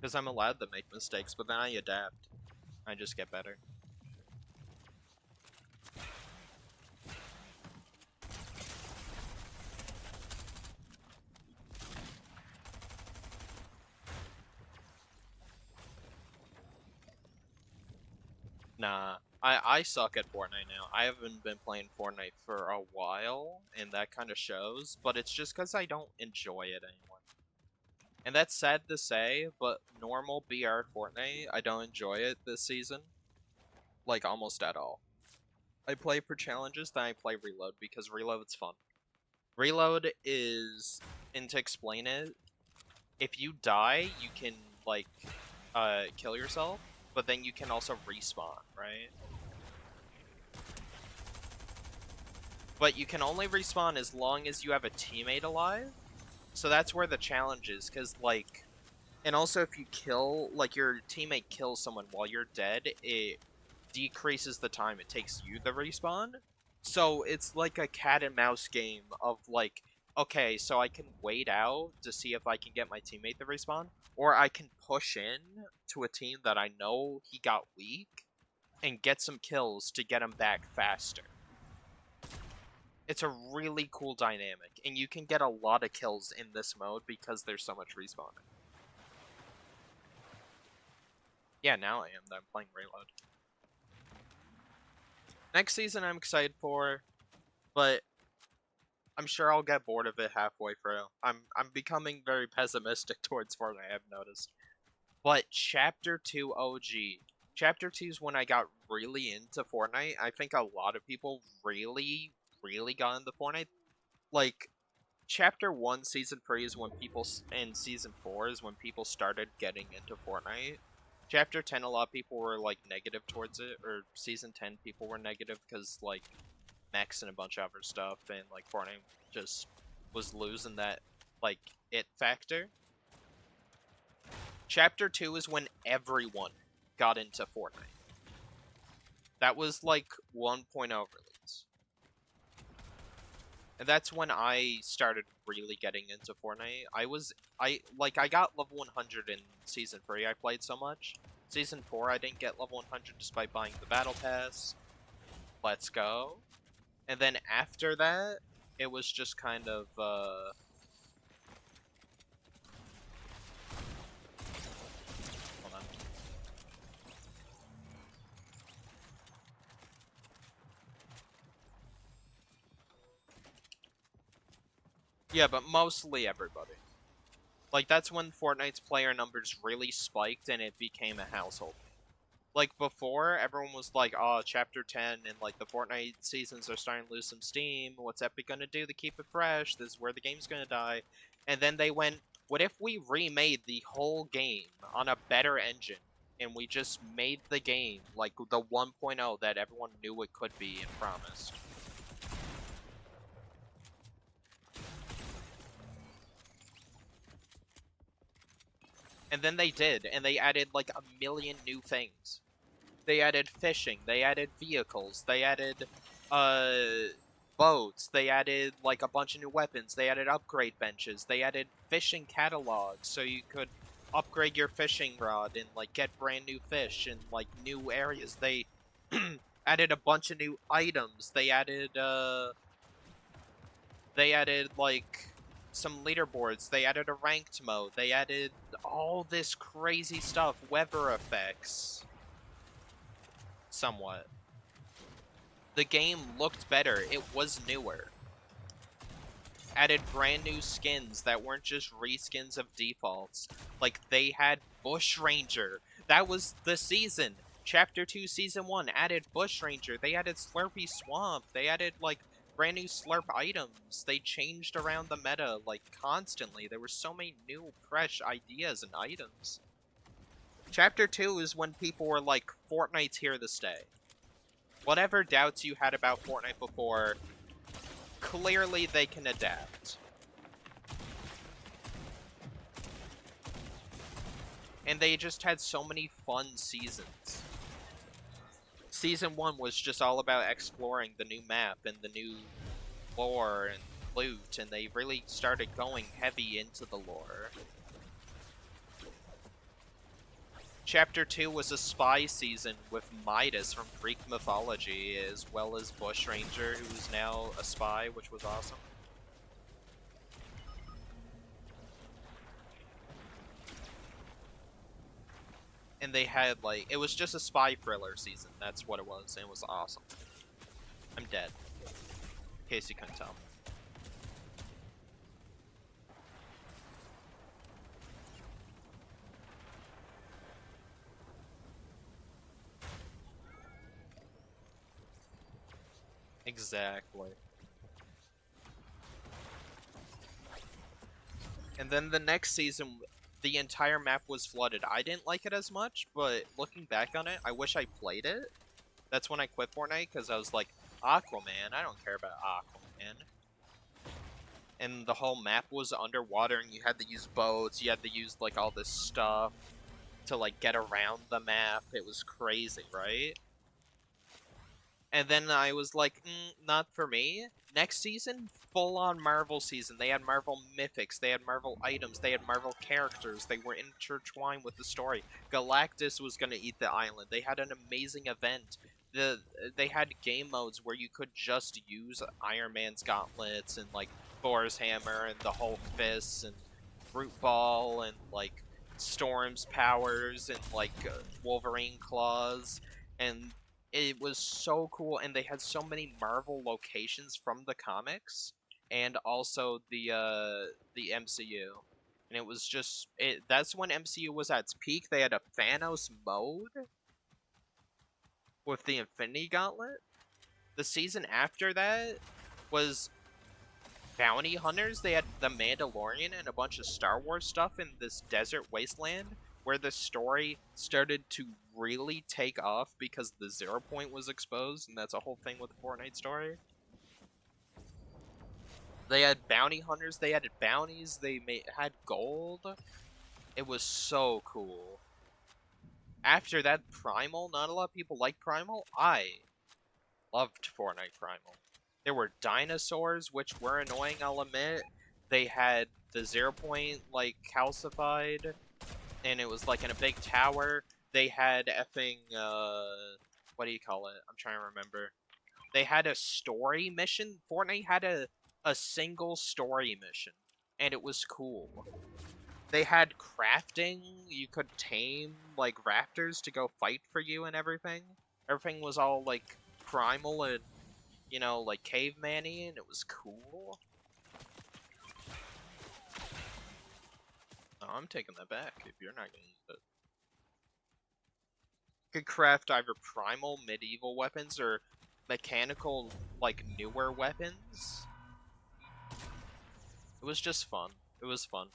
Because I'm allowed to make mistakes, but then I adapt. I just get better. Nah, I suck at Fortnite now. I haven't been playing Fortnite for a while, and that kind of shows, but it's just because I don't enjoy it anymore. And that's sad to say, but normal BR Fortnite, I don't enjoy it this season. Like, almost at all. I play for challenges, then I play Reload, because Reload's fun. Reload is, and to explain it, if you die, you can, like, kill yourself, but then you can also respawn, right? But you can only respawn as long as you have a teammate alive. So that's where the challenge is, because, like, and also if you kill, like, your teammate kills someone while you're dead, it decreases the time it takes you to respawn. So it's like a cat and mouse game of, like, okay, so I can wait out to see if I can get my teammate to respawn, or I can push in to a team that I know he got weak and get some kills to get him back faster. It's a really cool dynamic, and you can get a lot of kills in this mode because there's so much respawning. Yeah, now I am. I'm playing Reload. Next season I'm excited for, but I'm sure I'll get bored of it halfway through. I'm becoming very pessimistic towards Fortnite, I've noticed. But Chapter 2 OG. Chapter 2 is when I got really into Fortnite. I think a lot of people really got into Fortnite. Like, Chapter 1, Season 3 is when people, and Season 4 is when people started getting into Fortnite. Chapter 10, a lot of people were, like, negative towards it, or Season 10, people were negative because, like, mechs and a bunch of other stuff, and, like, Fortnite just was losing that, like, it factor. Chapter 2 is when everyone got into Fortnite. That was, like, 1.0 release. And that's when I started really getting into Fortnite. I got level 100 in Season 3, I played so much. Season 4, I didn't get level 100 despite buying the Battle Pass. Let's go. And then after that, it was just kind of, hold on. Yeah, but mostly everybody. Like, that's when Fortnite's player numbers really spiked and it became a household. Like, before, everyone was like, oh, Chapter 10 and, like, the Fortnite seasons are starting to lose some steam. What's Epic gonna do to keep it fresh? This is where the game's gonna die. And then they went, what if we remade the whole game on a better engine? And we just made the game, like, the 1.0 that everyone knew it could be and promised. And then they did, and they added, like, a million new things. They added fishing, they added vehicles, they added, boats, they added, like, a bunch of new weapons, they added upgrade benches, they added fishing catalogs, so you could upgrade your fishing rod and, like, get brand new fish in, like, new areas. They added a bunch of new items, they added, like, some leaderboards, they added a ranked mode, they added all this crazy stuff, weather effects. Somewhat. The game looked better. It was newer. Added brand new skins that weren't just reskins of defaults. Like, they had Bushranger. That was the season. Chapter 2, Season 1 added Bushranger. They added Slurpy Swamp. They added, like, brand new Slurp items. They changed around the meta, like, constantly. There were so many new, fresh ideas and items. Chapter 2 is when people were like, Fortnite's here to stay. Whatever doubts you had about Fortnite before, clearly they can adapt. And they just had so many fun seasons. Season 1 was just all about exploring the new map and the new lore and loot, and they really started going heavy into the lore. Chapter 2 was a spy season with Midas from Greek mythology, as well as Bushranger, who is now a spy, which was awesome. And they had, like, it was just a spy thriller season, that's what it was, and it was awesome. I'm dead, in case you couldn't tell. Exactly. And then the next season, the entire map was flooded. I didn't like it as much, but looking back on it, I wish I played it. That's when I quit Fortnite, because I was like, Aquaman, I don't care about Aquaman. And the whole map was underwater, and you had to use boats, you had to use, like, all this stuff to, like, get around the map. It was crazy, right? And then I was like, not for me. Next season, full-on Marvel season. They had Marvel mythics, they had Marvel items, they had Marvel characters. They were intertwined with the story. Galactus was gonna eat the island. They had an amazing event. They had game modes where you could just use Iron Man's gauntlets and, like, Thor's hammer and the Hulk fists and Brute Ball and, like, Storm's powers and, like, Wolverine claws. And it was so cool, and they had so many Marvel locations from the comics and also the MCU. And it was just that's when MCU was at its peak. They had a Thanos mode with the Infinity Gauntlet. The season after that was Bounty Hunters. They had the Mandalorian and a bunch of Star Wars stuff in this desert wasteland, where the story started to really take off because the 0 point was exposed, and that's a whole thing with the Fortnite story. They had bounty hunters, they had bounties, they had gold. It was so cool. After that, Primal, not a lot of people like Primal. I loved Fortnite Primal. There were dinosaurs, which were annoying, I'll admit. They had the 0 point, like, calcified, and it was, like, in a big tower. They had effing, what do you call it? I'm trying to remember. They had a story mission. Fortnite had a single story mission, and it was cool. They had crafting. You could tame, like, raptors to go fight for you and everything. Everything was all, like, primal and, you know, like, caveman-y, and it was cool. I'm taking that back if you're not gonna use it. Could craft either primal medieval weapons or mechanical, like, newer weapons. It was just fun. It was fun.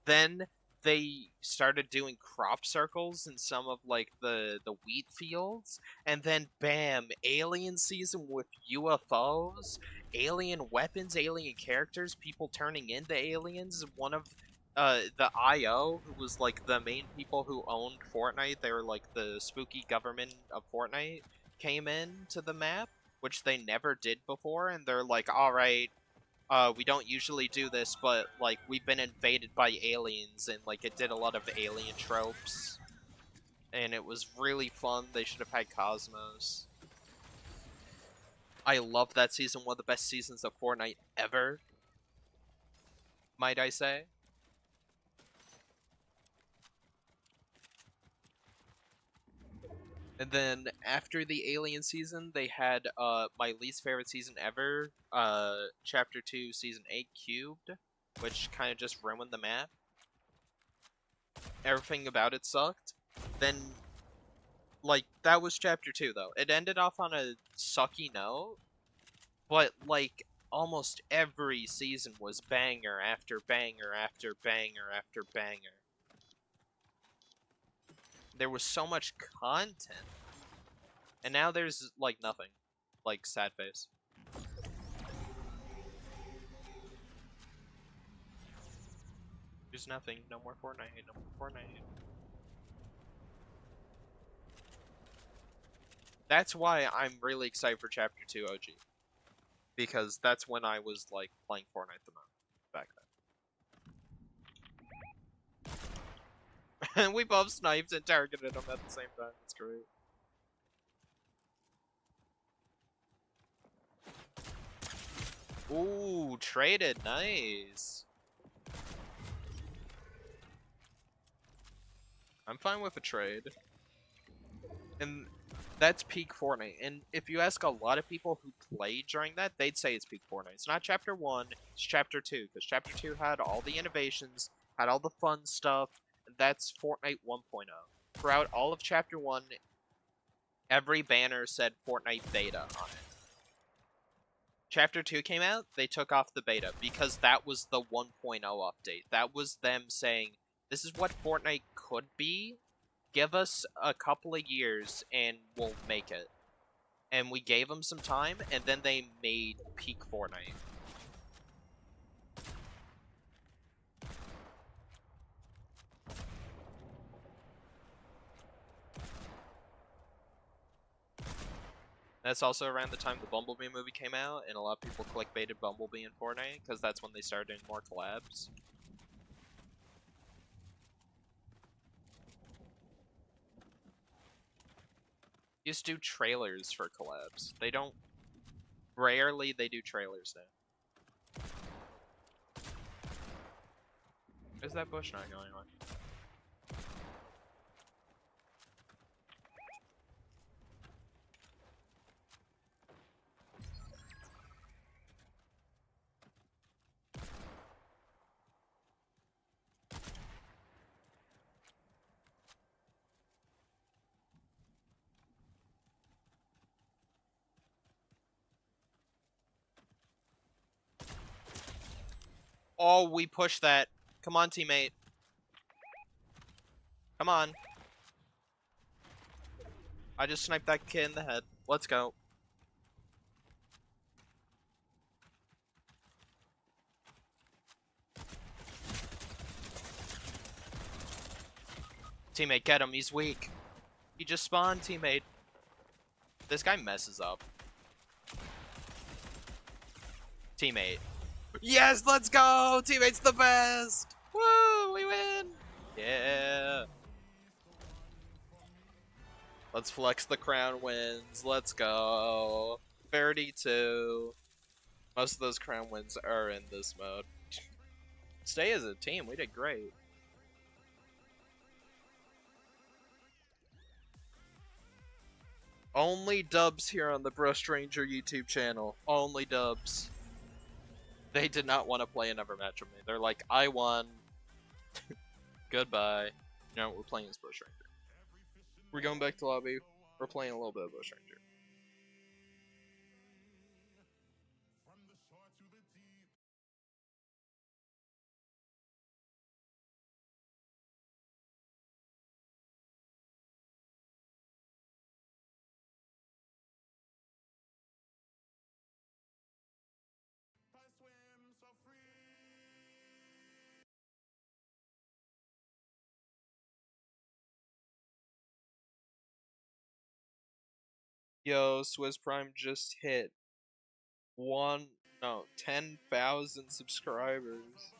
Then they started doing crop circles in some of, like, the wheat fields, and then bam, alien season with UFOs, alien weapons, alien characters, people turning into aliens. One of the IO, who was like the main people who owned Fortnite, they were like the spooky government of Fortnite, came in to the map, which they never did before, and they're like, alright, we don't usually do this, but, like, we've been invaded by aliens, and, like, it did a lot of alien tropes. And it was really fun. They should have had Cosmos. I love that season, one of the best seasons of Fortnite ever, might I say. And then after the alien season, they had my least favorite season ever, Chapter 2, Season 8 Cubed, which kind of just ruined the map. Everything about it sucked. Then, like, that was Chapter 2, though. It ended off on a sucky note, but, like, almost every season was banger after banger after banger after banger. There was so much content. And now there's, like, nothing. Like, sad face. There's nothing. No more Fortnite. No more Fortnite. That's why I'm really excited for Chapter 2 OG. Because that's when I was, like, playing Fortnite the most back then. And we both sniped and targeted them at the same time. That's great. Ooh, traded. Nice. I'm fine with a trade. And that's peak Fortnite. And if you ask a lot of people who played during that, they'd say it's peak Fortnite. It's not Chapter 1, it's Chapter 2. Because Chapter 2 had all the innovations, had all the fun stuff. And that's Fortnite 1.0. Throughout all of Chapter 1, every banner said Fortnite Beta on it. Chapter 2 came out, they took off the beta. Because that was the 1.0 update. That was them saying, this is what Fortnite could be. Give us a couple of years and we'll make it. And we gave them some time, and then they made peak Fortnite. That's also around the time the Bumblebee movie came out, and a lot of people clickbaited Bumblebee in Fortnite, because that's when they started doing more collabs. Just do trailers for collabs. They don't... Rarely they do trailers now. Is that bush not going on? Oh, we pushed that. Come on, teammate. Come on. I just sniped that kid in the head. Let's go. Teammate, get him. He's weak. He just spawned, teammate. This guy messes up. Teammate. Yes, let's go! Teammate's the best! Woo! We win! Yeah! Let's flex the crown wins. Let's go. 32. Most of those crown wins are in this mode. Stay as a team. We did great. Only dubs here on the Bro Stranger YouTube channel. Only dubs. They did not want to play another match with me. They're like, I won. Goodbye. No, we're playing as Bush Ranger. We're going back to lobby. We're playing a little bit of Bush Ranger. Yo, Swiss Prime just hit 10,000 subscribers.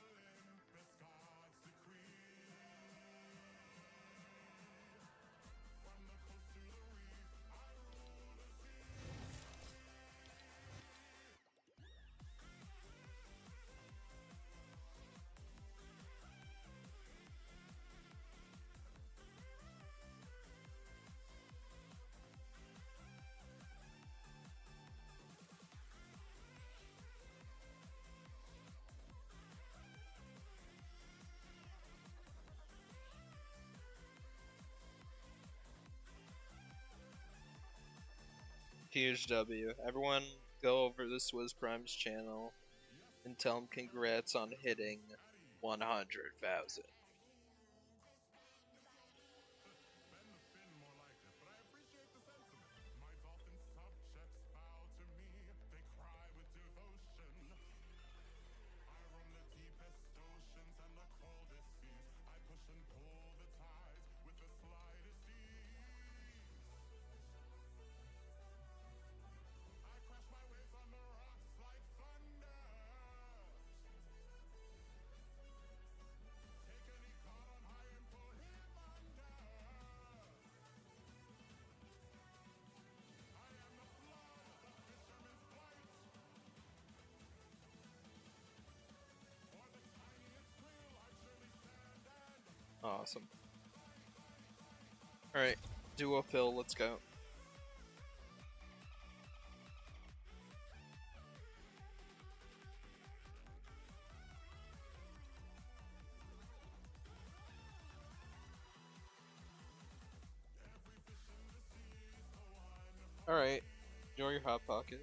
Huge W. Everyone go over to Swiss Prime's channel and tell him congrats on hitting 100,000. Awesome. Alright, duo fill, let's go. Alright, enjoy your Hot Pocket.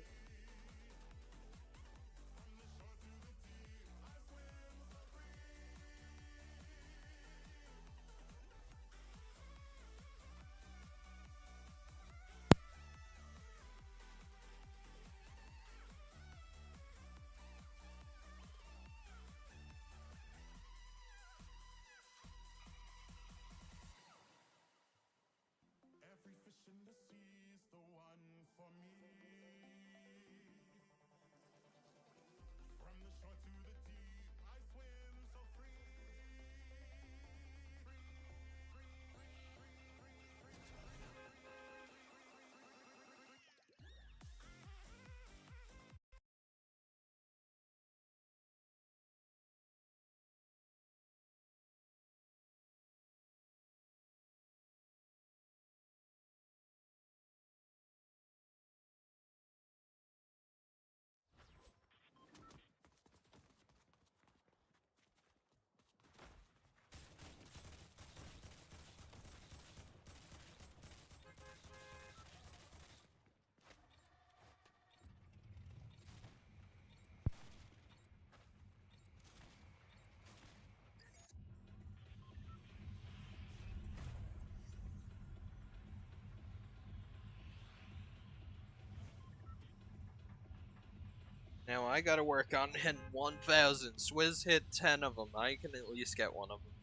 Now I gotta work on hitting 1,000. Swizz hit 10 of them. I can at least get one of them.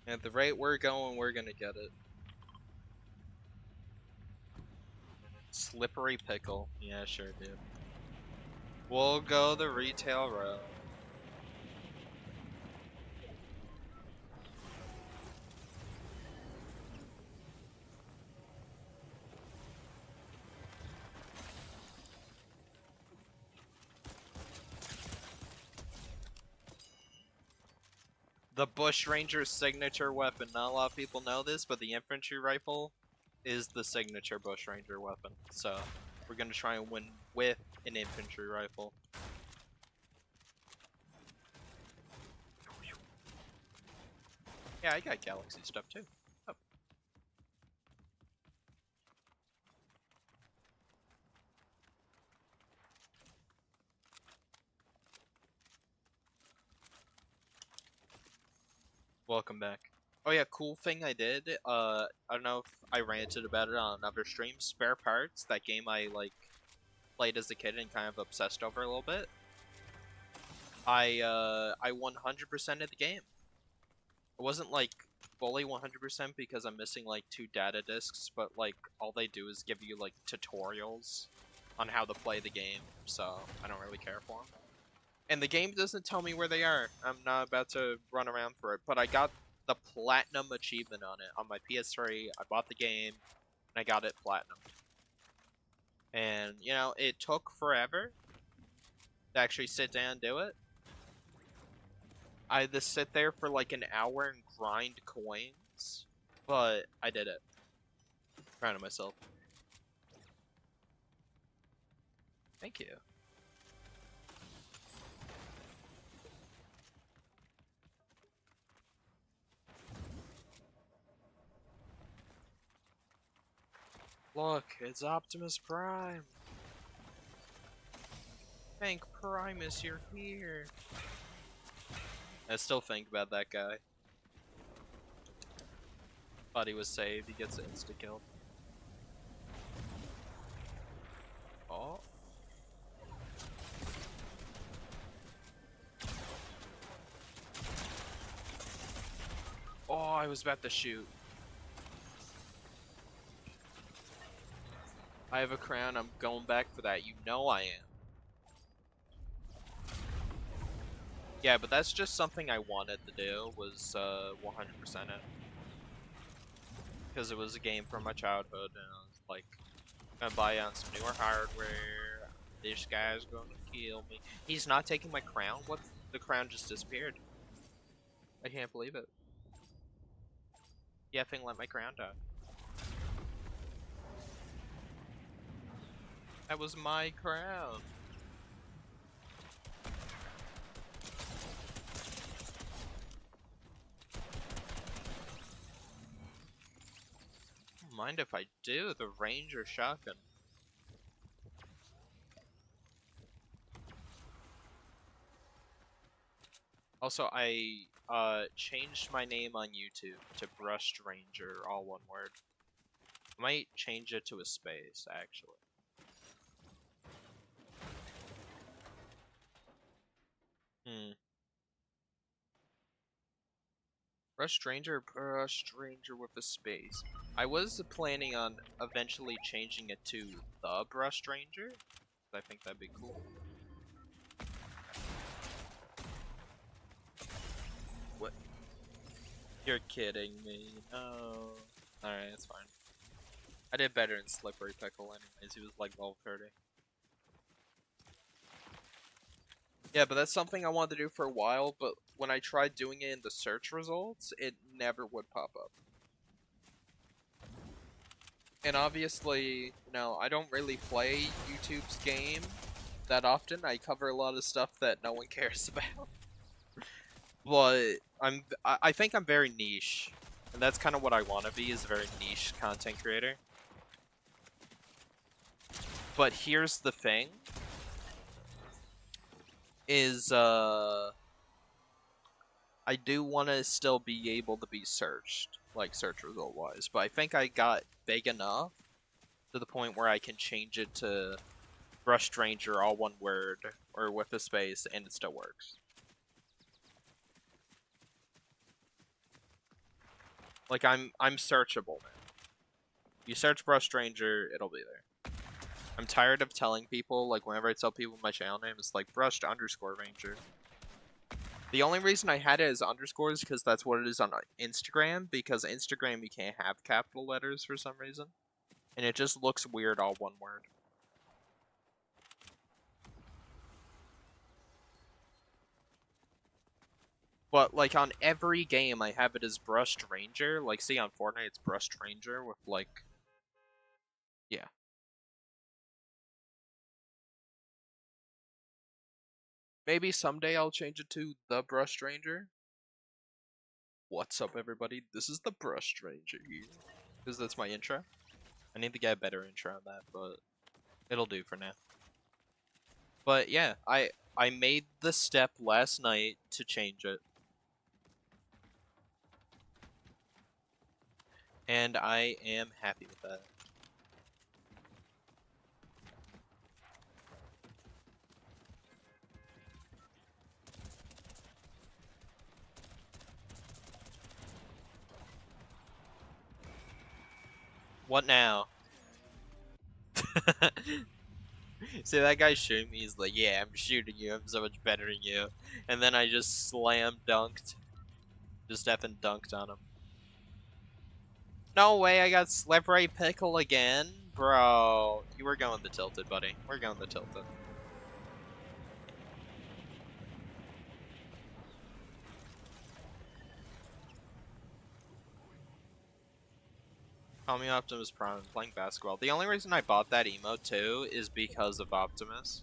At the rate we're going, we're gonna get it. Slippery pickle. Yeah, sure, dude. We'll go the retail route. The Bush Ranger's signature weapon. Not a lot of people know this, but the infantry rifle is the signature Bush Ranger weapon. So we're gonna try and win with an infantry rifle. Yeah, I got galaxy stuff too. Oh. Welcome back. Oh yeah, cool thing I did. I don't know if I ranted about it on another stream. Spare Parts, that game I like played as a kid and kind of obsessed over a little bit. I 100% of the game. It wasn't like fully 100% because I'm missing like 2 data discs, but like all they do is give you like tutorials on how to play the game, so I don't really care for them. And the game doesn't tell me where they are. I'm not about to run around for it, but I got the platinum achievement on it on my PS3. I bought the game and I got it platinum. And you know, it took forever to actually sit down and do it. I had to sit there for like an hour and grind coins, but I did it. Proud of myself. Thank you. Look, it's Optimus Prime. Thank Primus, you're here. I still think about that guy. Thought he was saved, he gets insta-killed. Oh. Oh, I was about to shoot. I have a crown, I'm going back for that. You know I am. Yeah, but that's just something I wanted to do, was 100% it. Because it was a game from my childhood, and I was like, gonna buy on some newer hardware. This guy's gonna kill me. He's not taking my crown? What? The crown just disappeared. I can't believe it. He effing let my crown die. That was my crown. Don't mind if I do, the Ranger shotgun. Also, I changed my name on YouTube to Brushed Ranger, all one word. I might change it to a space, actually. Brushed Ranger with a space. I was planning on eventually changing it to the Brushed Ranger. I think that'd be cool. What? You're kidding me. No. Alright, that's fine. I did better in Slippery Pickle anyways. He was like level 30. Yeah, but that's something I wanted to do for a while, but when I tried doing it in the search results, it never would pop up. And obviously, you know, I don't really play YouTube's game that often. I cover a lot of stuff that no one cares about. But I think I'm very niche. And that's kind of what I want to be, is a very niche content creator. But here's the thing. Is, I do want to still be able to be searched, like search result wise. But I think I got big enough to the point where I can change it to Brushed Ranger, all one word, or with a space, and it still works. Like, I'm searchable now. You search Brushed Ranger, it'll be there. I'm tired of telling people, like, whenever I tell people my channel name, it's like Brushed_Ranger. The only reason I had it as underscores is because that's what it is on Instagram, because Instagram you can't have capital letters for some reason. And it just looks weird all one word. But, like, on every game, I have it as Brushed Ranger. Like, see, on Fortnite, it's Brushed Ranger with, like... Yeah. Maybe someday I'll change it to the Brushed Ranger. What's up, everybody? This is the Brush Ranger here. Because that's my intro. I need to get a better intro on that, but it'll do for now. But yeah, I made the step last night to change it. And I am happy with that. What now? See, that guy shooting me, he's like, yeah, I'm shooting you, I'm so much better than you. And then I just slam dunked. Just effing dunked on him. No way, I got slippery pickle again? Bro, you were going the tilted, buddy. We're going the tilted. Call me Optimus Prime, playing basketball. The only reason I bought that emote too is because of Optimus.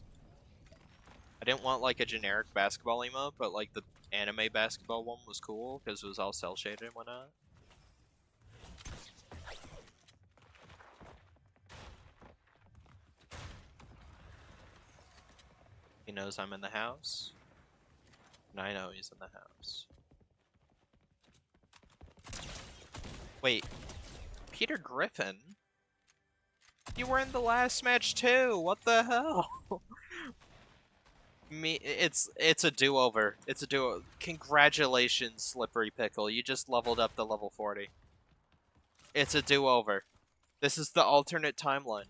I didn't want like a generic basketball emote, but like the anime basketball one was cool because it was all cel shaded and whatnot. He knows I'm in the house. And I know he's in the house. Wait, Peter Griffin? You were in the last match too. What the hell? It's a do-over. It's a do-over. Congratulations, Slippery Pickle. You just leveled up to level 40. It's a do-over. This is the alternate timeline.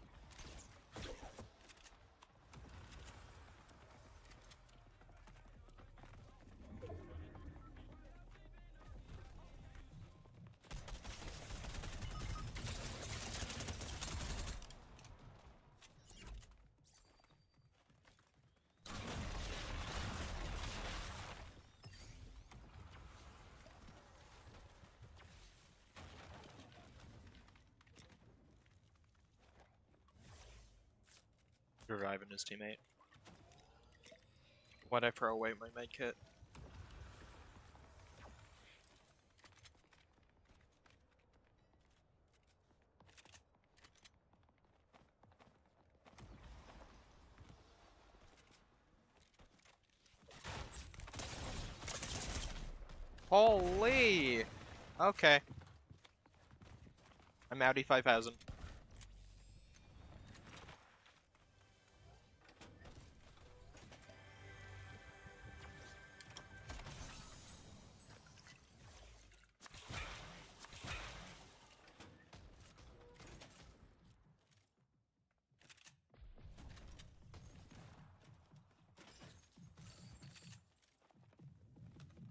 Reviving his teammate. Why'd I throw away my medkit? Holy! Okay. I'm Audi 5000.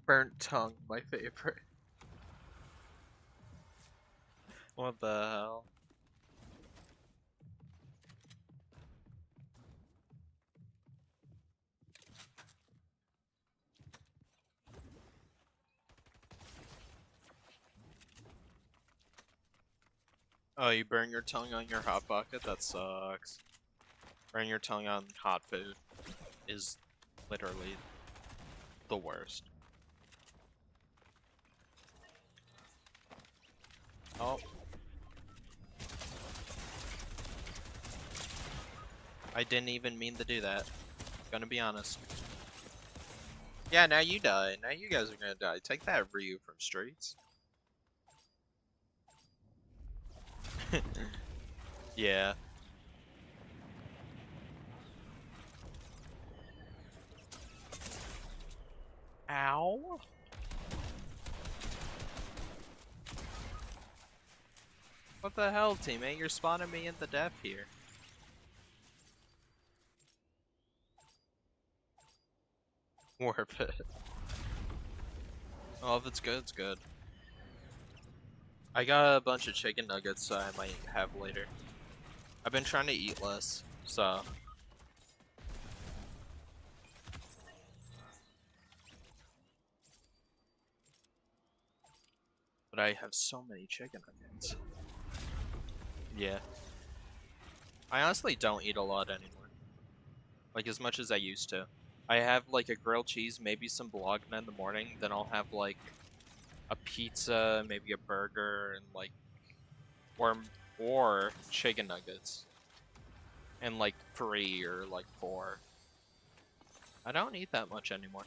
Burnt tongue, my favorite. What the hell? Oh, you burn your tongue on your hot bucket? That sucks. Burn your tongue on hot food is literally the worst. Oh. I didn't even mean to do that. Gonna be honest. Yeah, now you die. Now you guys are gonna die. Take that, Ryu from Streets. Yeah. Ow. What the hell, teammate? You're spawning me in the death here. Warp it. Oh, if it's good, it's good. I got a bunch of chicken nuggets I might have later. I've been trying to eat less, so. But I have so many chicken nuggets. Yeah. I honestly don't eat a lot anymore. Like, as much as I used to. I have, like, a grilled cheese, maybe some bologna in the morning, then I'll have, like, a pizza, maybe a burger, and like, or chicken nuggets, and like 3 or like 4. I don't eat that much anymore.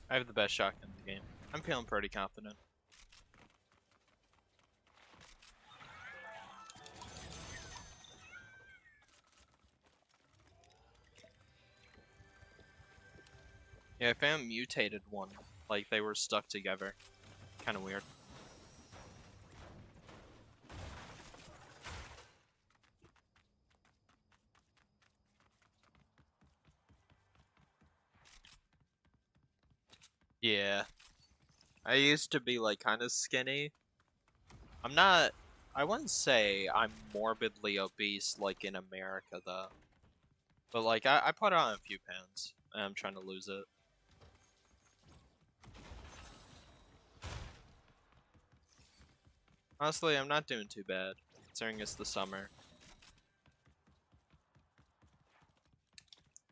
I have the best shotgun in the game. I'm feeling pretty confident. Yeah, I found mutated one. Like they were stuck together. Kind of weird. Yeah. I used to be like kind of skinny. I'm not, I wouldn't say I'm morbidly obese like in America though. But like I put on a few pounds and I'm trying to lose it. Honestly, I'm not doing too bad considering it's the summer.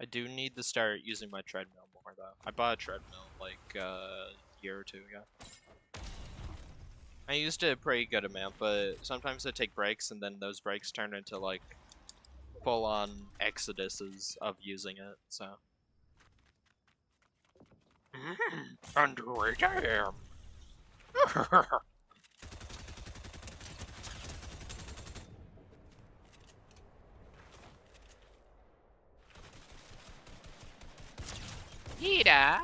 I do need to start using my treadmill more though. I bought a treadmill like a year or 2 ago. I used it a pretty good amount, but sometimes I take breaks and then those breaks turn into like full-on exoduses of using it, so. Underweight I am. Peter!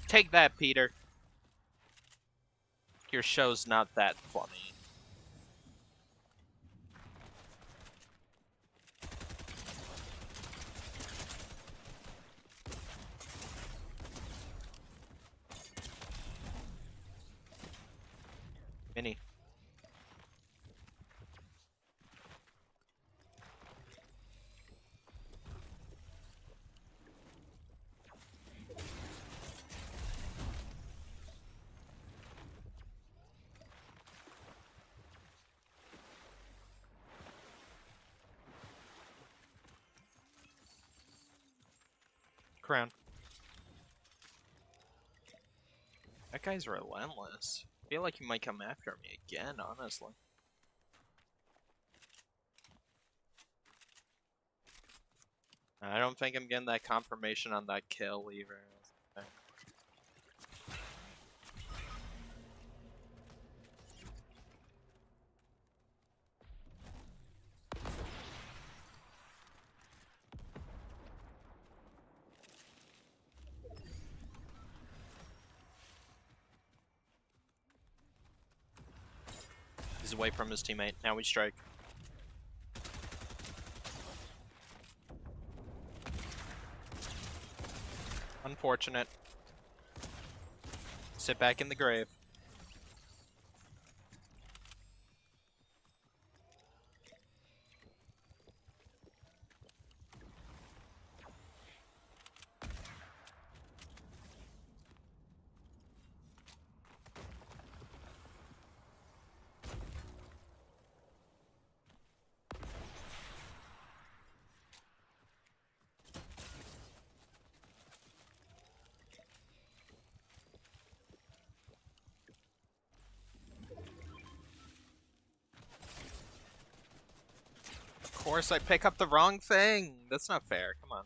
Take that, Peter. Your show's not that funny. Mini. Crown. That guy's relentless. I feel like he might come after me again, honestly. I don't think I'm getting that confirmation on that kill either. He's away from his teammate. Now we strike. Unfortunate. Sit back in the grave. Of course I pick up the wrong thing! That's not fair, come on.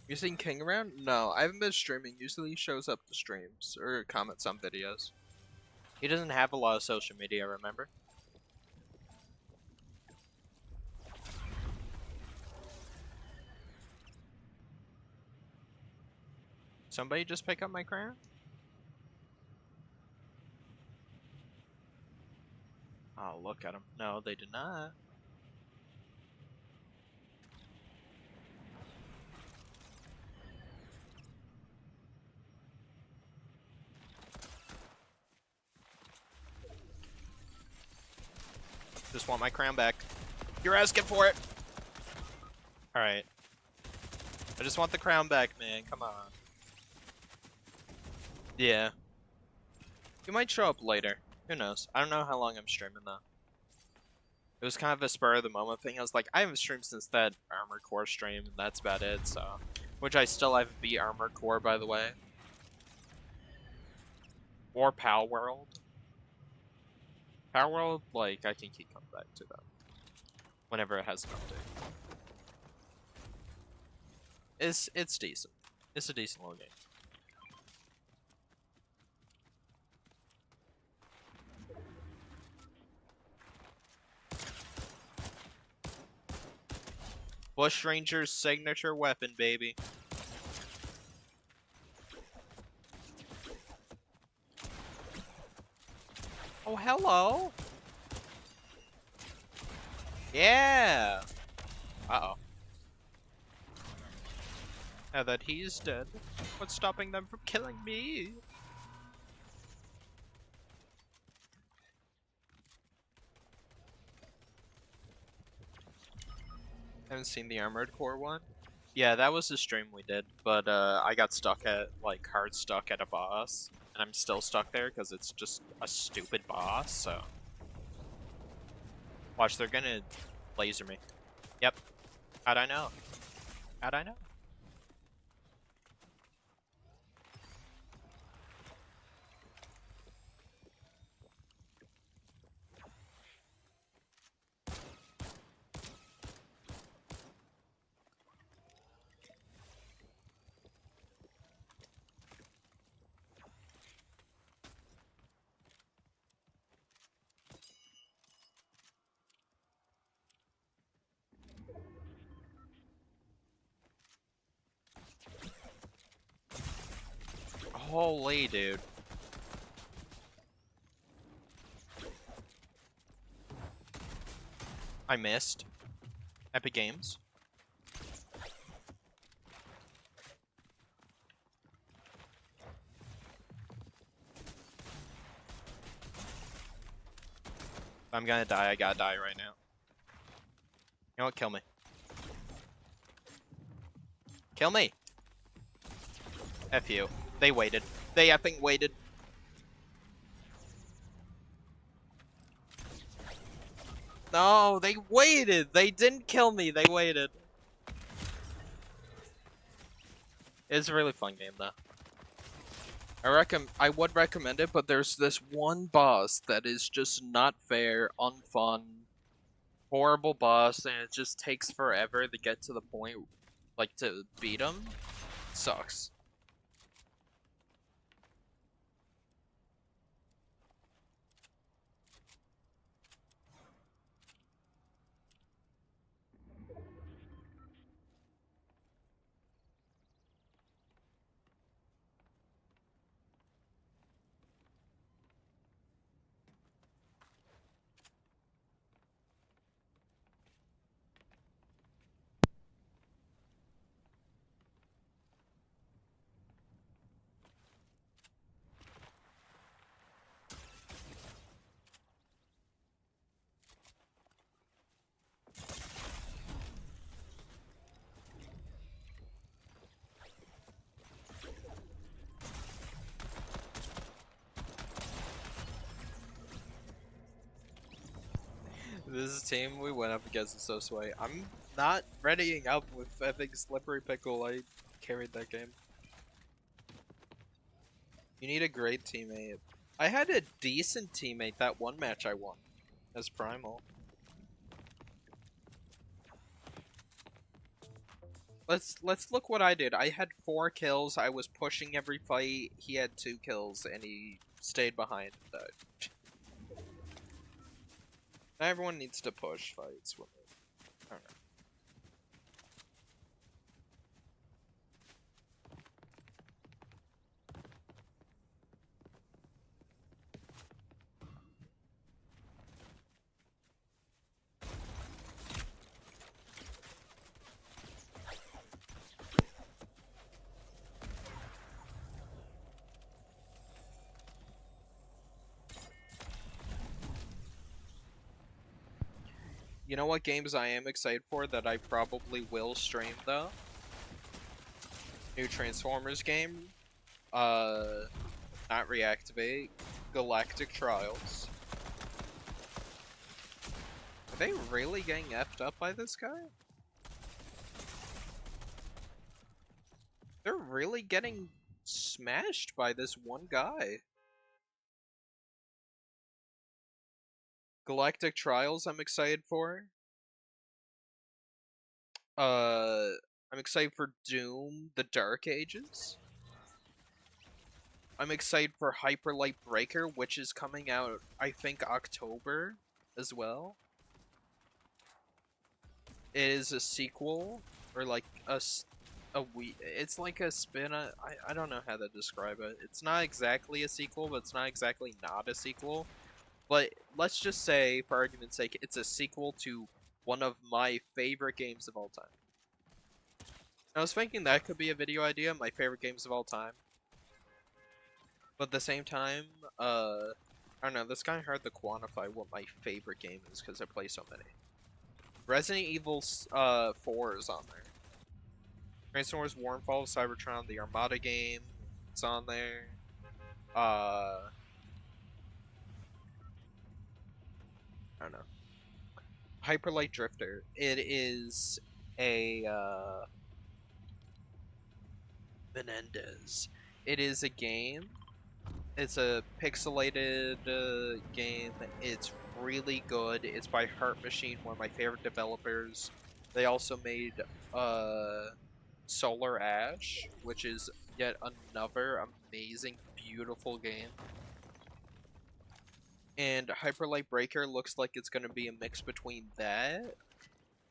You seen King around? No, I haven't been streaming. Usually he shows up to streams, or comments on videos. He doesn't have a lot of social media, remember? Somebody just pick up my crown? Oh, look at him. No, they did not. Just want my crown back. You're asking for it! Alright. I just want the crown back, man. Come on. Yeah. You might show up later. Who knows? I don't know how long I'm streaming though. It was kind of a spur of the moment thing. I was like, I haven't streamed since that Armored Core stream, and that's about it, so. Which I still haven't beat Armored Core, by the way. Or Pal World. Pal World, like, I can keep coming back to that. Whenever it has an update. It's decent. It's a decent little game. Bush Ranger's signature weapon, baby. Oh, hello. Yeah. Uh-oh. Now that he's dead, what's stopping them from killing me? Haven't seen the Armored Core one. Yeah, that was the stream we did, but I got stuck at, like, hard stuck at a boss, and I'm still stuck there because it's just a stupid boss, so. Watch, they're gonna laser me. Yep. How'd I know? How'd I know? Holy dude. I missed. Epic Games. If I'm gonna die, I gotta die right now. You know what? Kill me. Kill me! F you. They waited. They effing waited. No, they waited! They didn't kill me, they waited. It's a really fun game, though. I would recommend it, but there's this one boss that is just not fair, unfun, horrible boss, and it just takes forever to get to the point, like, to beat him. Sucks. This is a team we went up against is so sway. I'm not readying up with Epic Slippery Pickle. I carried that game. You need a great teammate. I had a decent teammate that one match I won as Primal. Let's look what I did. I had 4 kills. I was pushing every fight. He had 2 kills and he stayed behind and died. Not everyone needs to push fights with it. I don't know. You know what games I am excited for that I probably will stream though? New Transformers game. Not reactivate. Galactic Trials. Are they really getting effed up by this guy? They're really getting smashed by this one guy. Galactic Trials I'm excited for. I'm excited for Doom, The Dark Ages. I'm excited for Hyper Light Breaker, which is coming out, I think, October as well. It is a sequel, or like it's like a I don't know how to describe it. It's not exactly a sequel, but it's not exactly not a sequel. But let's just say, for argument's sake, it's a sequel to one of my favorite games of all time. I was thinking that could be a video idea, my favorite games of all time. But at the same time, I don't know, that's kind of hard to quantify what my favorite game is, because I play so many. Resident Evil 4 is on there. Transformers War and Fall of Cybertron, the Armada game, it's on there. I don't know. Hyper Light Drifter. It is a Menendez. It is a game. It's a pixelated game. It's really good. It's by Heart Machine, one of my favorite developers. They also made Solar Ash, which is yet another amazing, beautiful game. And Hyper Light Breaker looks like it's going to be a mix between that,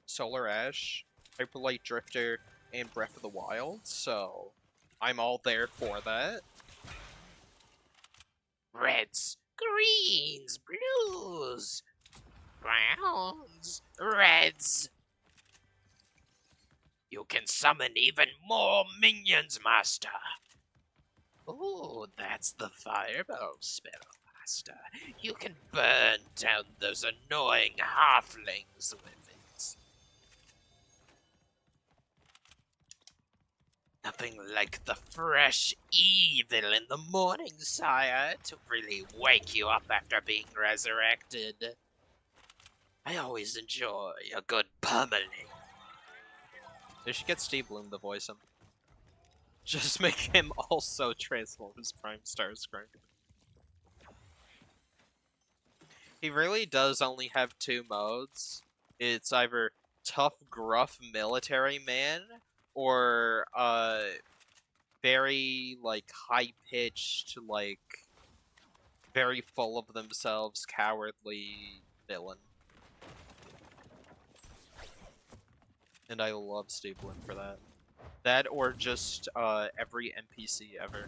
Solar Ash, Hyper Light Drifter, and Breath of the Wild, so I'm all there for that. Reds, greens, blues, browns, reds. You can summon even more minions, Master. Oh, that's the fireball spell, Master. You can burn down those annoying halflings with it. Nothing like the fresh evil in the morning, sire, to really wake you up after being resurrected. I always enjoy a good pummeling. They should get Steve Bloom to voice him. Just make him also Transformers Prime Starscream. He really does only have two modes. It's either tough, gruff military man, or very like high-pitched, like very full of themselves, cowardly villain. And I love Steve Bloom for that. That or just every NPC ever.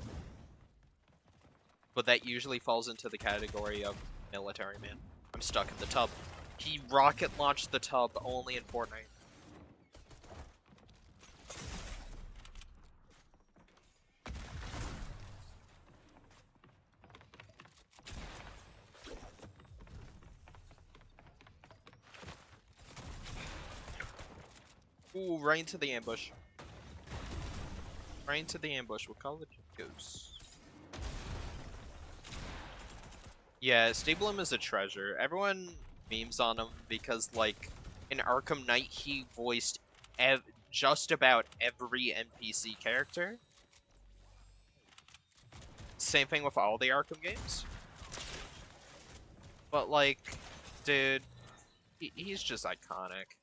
But that usually falls into the category of military man. I'm stuck in the tub. He rocket launched the tub only in Fortnite. Ooh, right into the ambush. Right into the ambush. We'll call it Goose. Yeah, Steve Bloom is a treasure. Everyone memes on him because, like, in Arkham Knight, he voiced just about every NPC character. Same thing with all the Arkham games. But, like, dude, he's just iconic.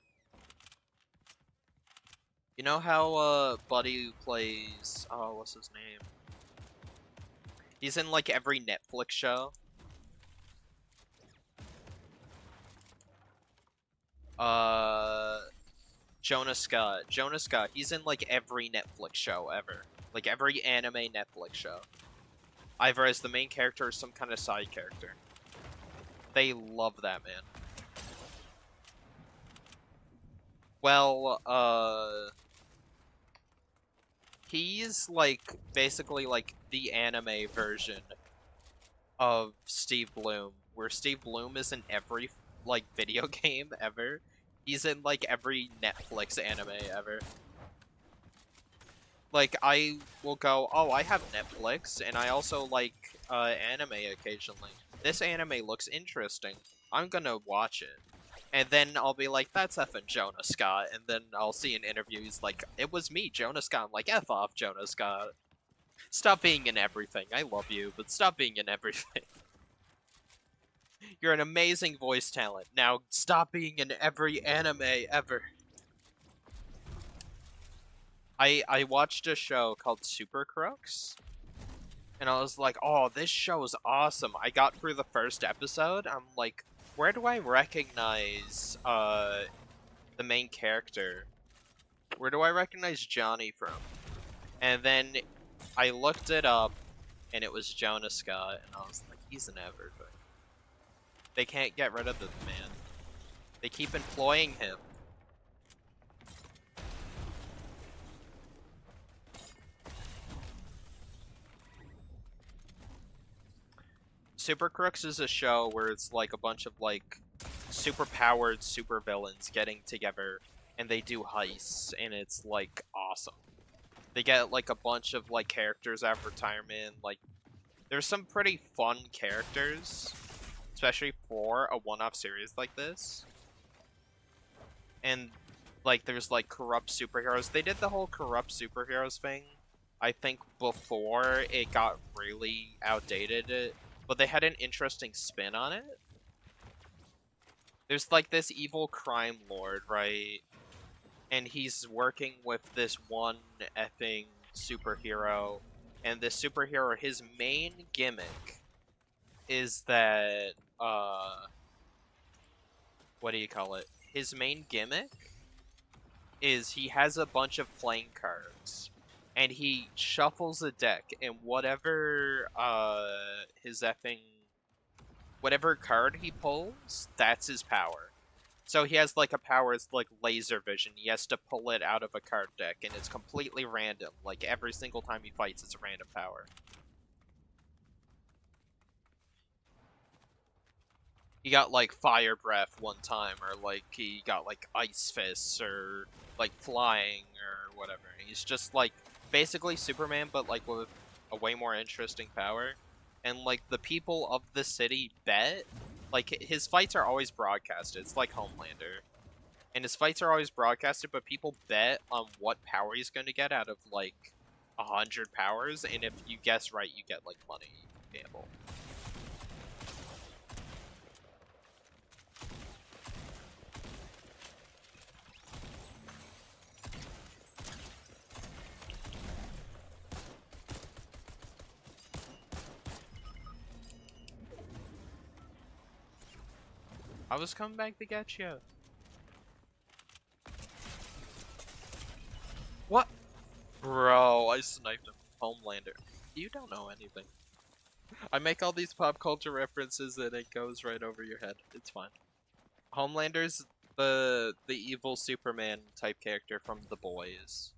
You know how, Buddy who plays, oh, what's his name? He's in, like, every Netflix show. Jonas Scott. Jonas Scott, he's in, like, every Netflix show ever. Like, every anime Netflix show. Either as the main character or some kind of side character. They love that man. Well, he's, like, basically, like, the anime version of Steve Bloom, where Steve Bloom is in every, like, video game ever. He's in, like, every Netflix anime ever. like, I will go, oh, I have Netflix, and I also like anime occasionally. This anime looks interesting. I'm gonna watch it. And then I'll be like, that's effing Jonah Scott. And then I'll see an interview, he's like, it was me, Jonah Scott. I'm like, F off, Jonah Scott. Stop being in everything. I love you, but stop being in everything. You're an amazing voice talent. Now stop being in every anime ever. I watched a show called Super Crooks, and I was like, oh, this show is awesome. I got through the first episode. I'm like, where do I recognize the main character? Where do I recognize Johnny from? And then I looked it up, and it was Jonah Scott, and I was like, he's in everything. They can't get rid of the man. They keep employing him. Super Crooks is a show where it's like a bunch of like super powered super villains getting together and they do heists, and it's like awesome. They get like a bunch of like characters out of retirement. Like there's some pretty fun characters, especially for a one-off series like this. And like there's like corrupt superheroes. They did the whole corrupt superheroes thing, I think, before it got really outdated. But they had an interesting spin on it. There's like this evil crime lord, right? And he's working with this one effing superhero. And this superhero, his main gimmick is that, what do you call it? His main gimmick is he has a bunch of playing cards. And he shuffles a deck, and whatever his effing whatever card he pulls, that's his power. So he has like a power, it's like laser vision. He has to pull it out of a card deck, and it's completely random. Like every single time he fights, it's a random power. He got like fire breath one time, or like he got like ice fists, or like flying, or whatever. He's just like basically Superman, but like with a way more interesting power. And like the people of the city bet, like his fights are always broadcasted. It's like Homelander, and his fights are always broadcasted, but people bet on what power he's going to get out of like 100 powers, and if you guess right, you get like money. Gamble. I was coming back to get you. What? Bro, I sniped him. Homelander. You don't know anything. I make all these pop culture references and it goes right over your head. It's fine. Homelander's the evil Superman type character from The Boys.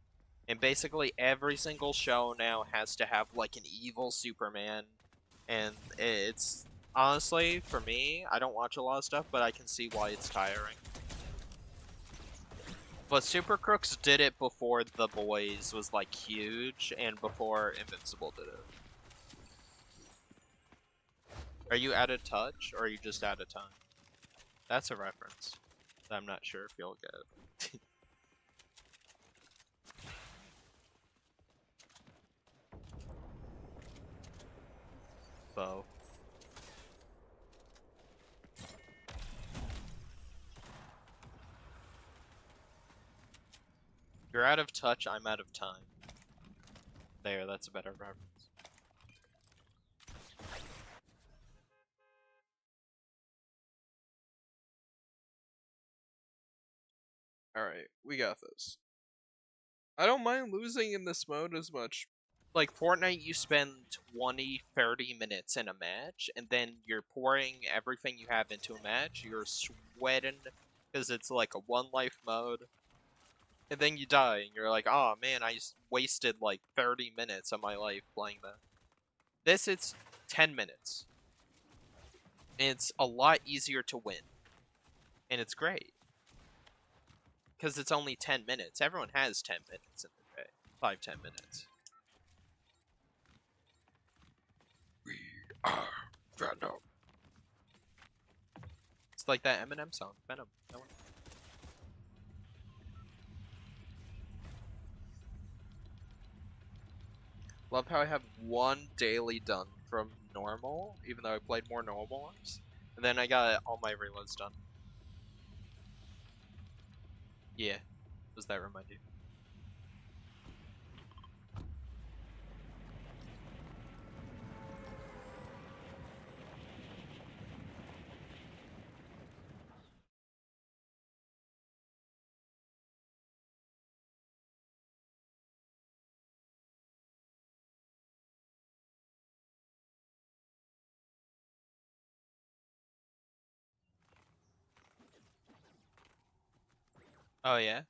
And basically every single show now has to have like an evil Superman. And it's honestly, for me, I don't watch a lot of stuff, but I can see why it's tiring. But Super Crooks did it before The Boys was like huge, and before Invincible did it. Are you out of touch, or are you just out of time? That's a reference that I'm not sure if you'll get. So. You're out of touch, I'm out of time. There, that's a better reference. Alright, we got this. I don't mind losing in this mode as much. Like, Fortnite, you spend 20, 30 minutes in a match, and then you're pouring everything you have into a match, you're sweating, because it's like a one-life mode. And then you die, and you're like, oh man, I just wasted like 30 minutes of my life playing that. This, it's 10 minutes. And it's a lot easier to win. And it's great. Because it's only 10 minutes. Everyone has 10 minutes in the day. 5-10 minutes. We are Venom. It's like that Eminem song, Venom. No one... Love how I have one daily done from normal, even though I played more normal ones. And then I got all my reloads done. Yeah. Does that remind you? Oh yeah?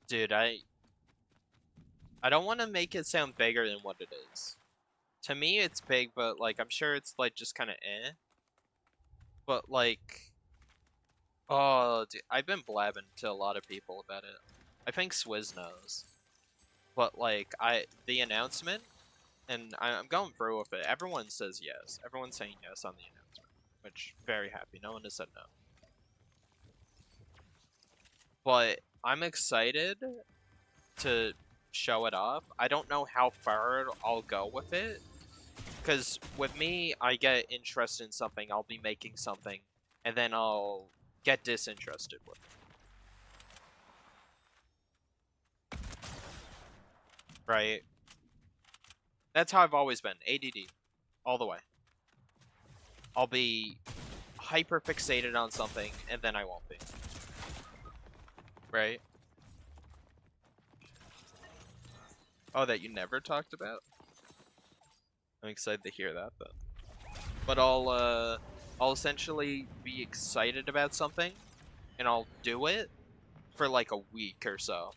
Dude, I don't want to make it sound bigger than what it is. To me, it's big, but like I'm sure it's like just kind of eh. But like, oh, dude, I've been blabbing to a lot of people about it. I think Swizz knows, but like the announcement, and I'm going through with it. Everyone says yes. Everyone's saying yes on the announcement, which very happy. No one has said no. But I'm excited to show it off. I don't know how far I'll go with it. Because with me, I get interested in something, I'll be making something, and then I'll get disinterested with it. Right? That's how I've always been. ADD. All the way. I'll be hyper fixated on something, and then I won't be. Right? Oh, that you never talked about? I'm excited to hear that, then. But I'll essentially be excited about something, and I'll do it for like a week or so.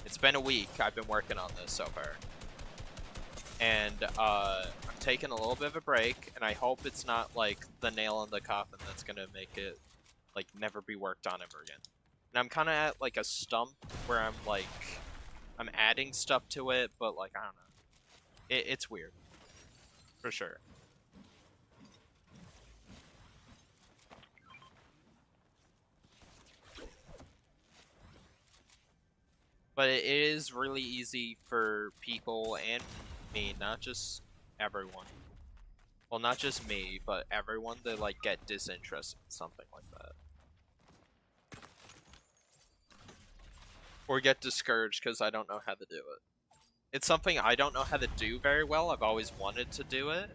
It's been a week I've been working on this so far. And I'm taking a little bit of a break, and I hope it's not like the nail in the coffin that's gonna make it like never be worked on ever again. And I'm kind of at like a stump where I'm like, I'm adding stuff to it, but like, I don't know. It's weird. For sure. But it is really easy for people and me, not just everyone. Well, not just me, but everyone to like get disinterested in something like that. Or get discouraged because I don't know how to do it. It's something I don't know how to do very well. I've always wanted to do it.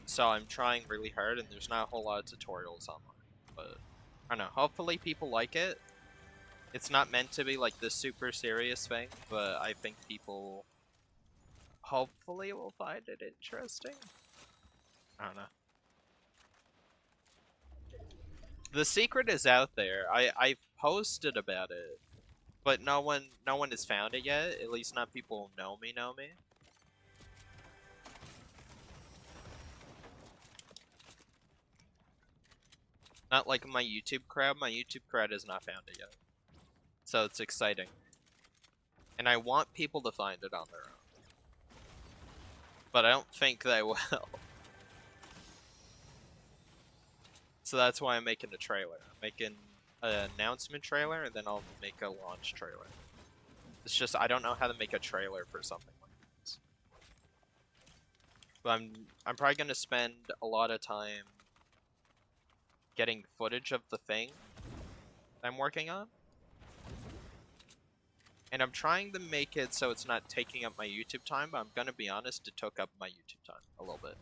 So I'm trying really hard, and there's not a whole lot of tutorials online. But I don't know. Hopefully people like it. It's not meant to be like this super serious thing, but I think people hopefully will find it interesting. I don't know. The secret is out there. I've posted about it, but no one has found it yet. At least not people who know me. Not like my YouTube crowd. My YouTube crowd has not found it yet. So it's exciting. And I want people to find it on their own. But I don't think they will. So that's why I'm making a trailer. I'm making an announcement trailer, and then I'll make a launch trailer. It's just, I don't know how to make a trailer for something like this. But I'm probably going to spend a lot of time getting footage of the thing I'm working on. And I'm trying to make it so it's not taking up my YouTube time, but I'm gonna be honest, it took up my YouTube time a little bit.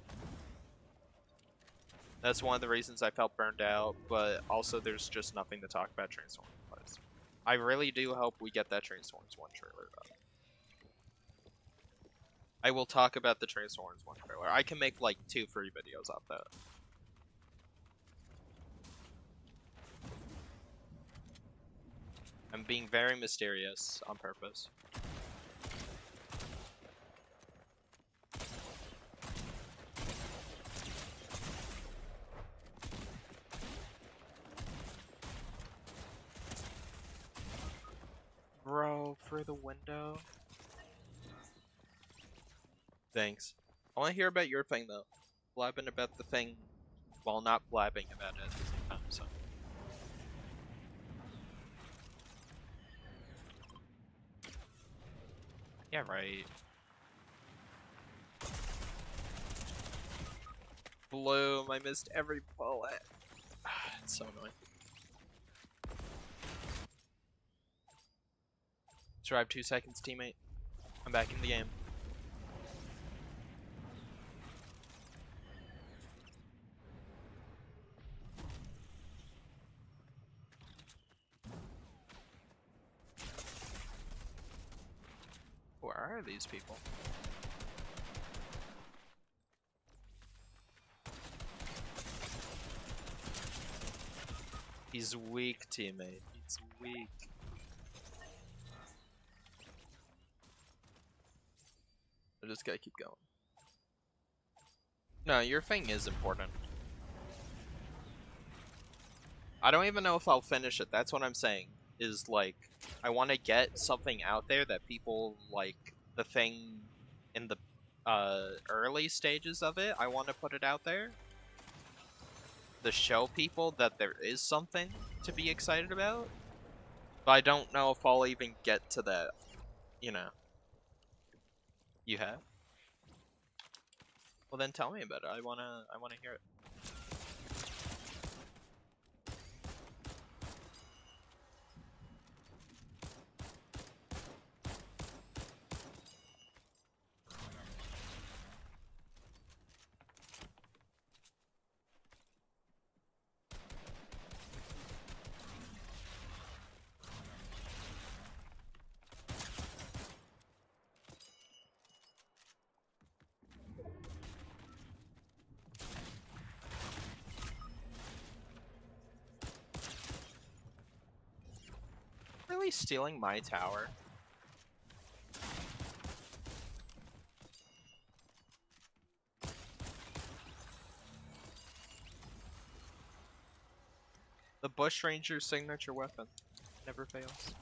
That's one of the reasons I felt burned out, but also there's just nothing to talk about Transformers. I really do hope we get that Transformers 1 trailer, though. I will talk about the Transformers 1 trailer. I can make like 2 free videos off that. I'm being very mysterious on purpose. Bro, through the window. Thanks. I want to hear about your thing, though. Blabbing about the thing while not blabbing about it at the same time, so. Yeah, right. Bloom, I missed every bullet. It's so annoying. Survive 2 seconds, teammate. I'm back in the game. Where are these people? He's weak, teammate. He's weak. I just gotta keep going. No, your thing is important. I don't even know if I'll finish it. That's what I'm saying. Is like, I want to get something out there that people like the thing in the early stages of it. I want to put it out there to show people that there is something to be excited about. But I don't know if I'll even get to that. You know. You have? Well, then tell me about it. I wanna hear it. Really stealing my tower? The Bush Ranger's signature weapon never fails.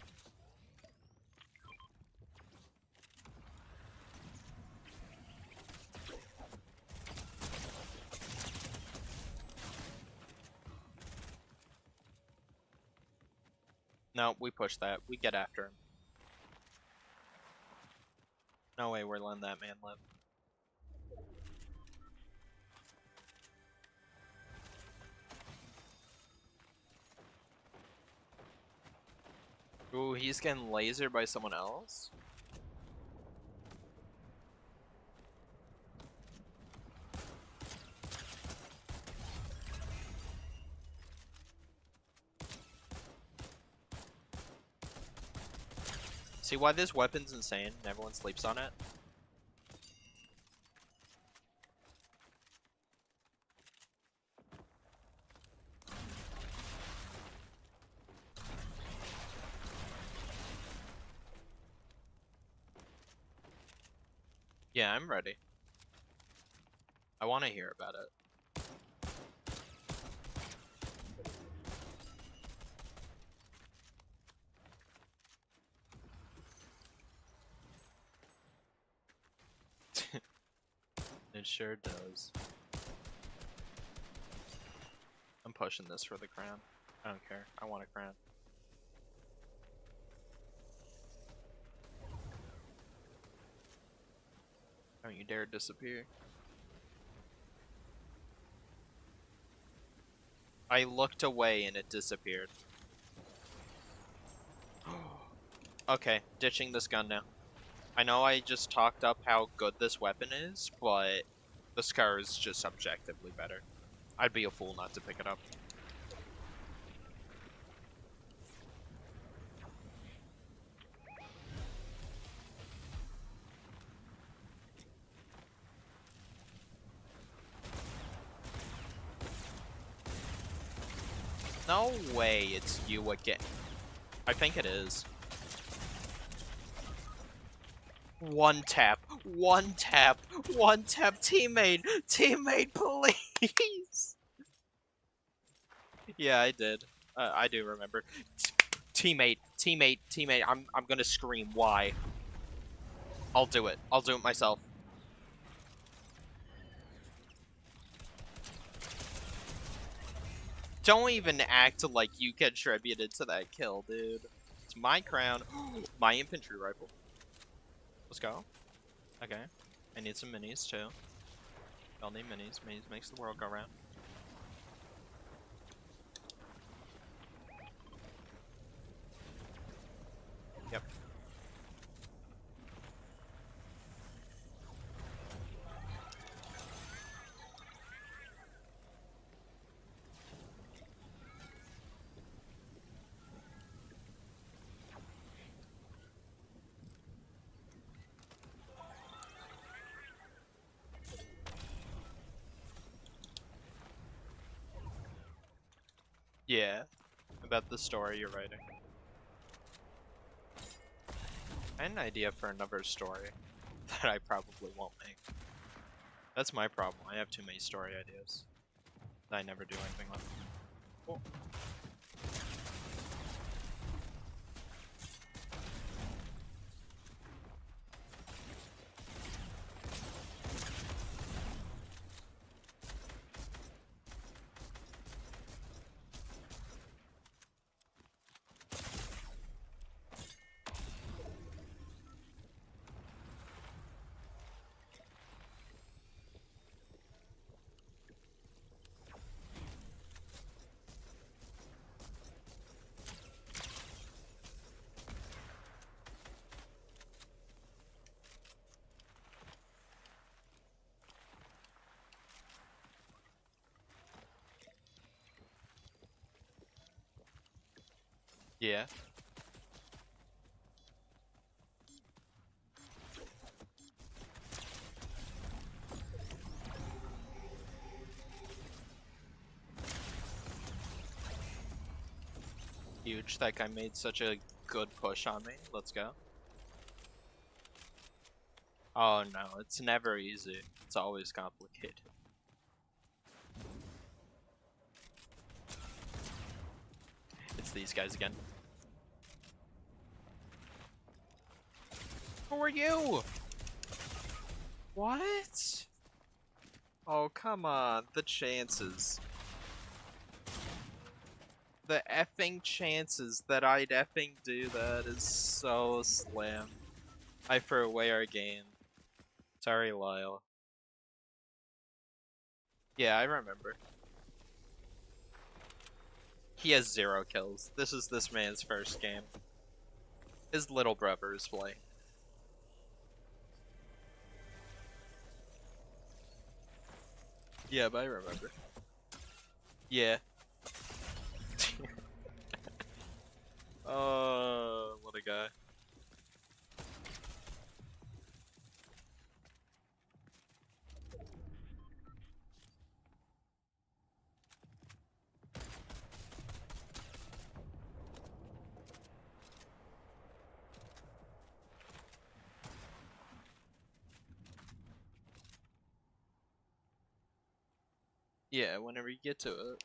No, we push that. We get after him. No way we're letting that man live. Ooh, he's getting lasered by someone else? See why this weapon's insane and everyone sleeps on it? Yeah, I'm ready. I want to hear about it. It sure does. I'm pushing this for the crown. I don't care. I want a crown. Don't you dare disappear. I looked away and it disappeared. Okay, ditching this gun now. I know I just talked up how good this weapon is, but the Scar is just objectively better. I'd be a fool not to pick it up. No way it's you again. I think it is. One tap, one tap, one tap, teammate, teammate, please. Yeah, I did. I do remember. Teammate, teammate, teammate. I'm gonna scream. Why? I'll do it. I'll do it myself. Don't even act like you contributed to that kill, dude. It's my crown. My infantry rifle. Let's go. Okay. I need some minis, too. Y'all need minis. Minis makes the world go round. Yep. Yeah. About the story you're writing. I had an idea for another story that I probably won't make. That's my problem. I have too many story ideas that I never do anything with. Cool. Yeah. Huge. That guy made such a good push on me. Let's go. Oh no, it's never easy. It's always complicated. It's these guys again. Who are you? What? Oh, come on. The chances. The effing chances that I'd effing do that is so slim. I threw away our game. Sorry, Lyle. Yeah, I remember. He has 0 kills. This is this man's first game. His little brother is playing. Yeah, but I remember. Yeah. Oh, what a guy. Yeah, whenever you get to it.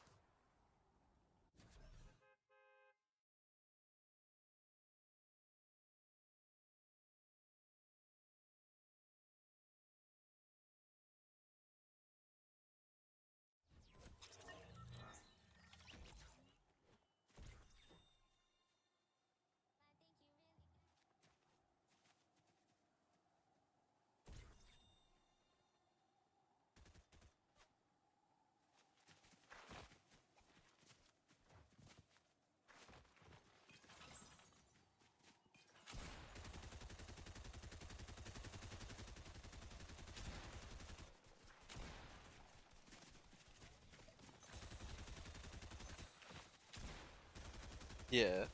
Yeah.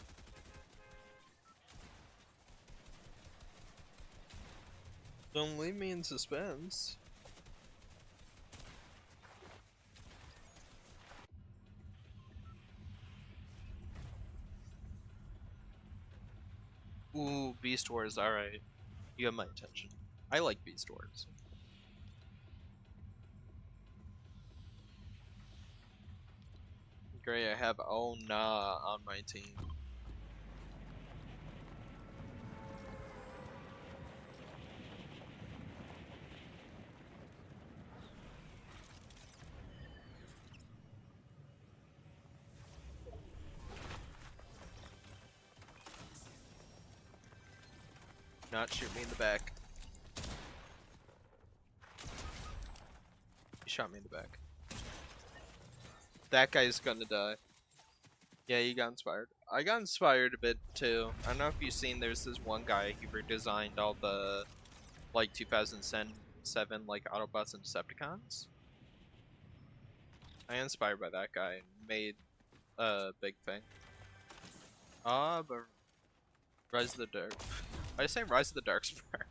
Don't leave me in suspense. Ooh, Beast Wars, alright. You got my attention. I like Beast Wars. Great, I have Oh Nah on my team. Not shoot me in the back. He shot me in the back. That guy's gonna die. Yeah, you got inspired. I got inspired a bit too. I don't know if you've seen, there's this one guy, he redesigned all the, like, 2007, like, Autobots and Decepticons. I got inspired by that guy and made a big thing. But Rise of the Dark. I say Rise of the Darkspark.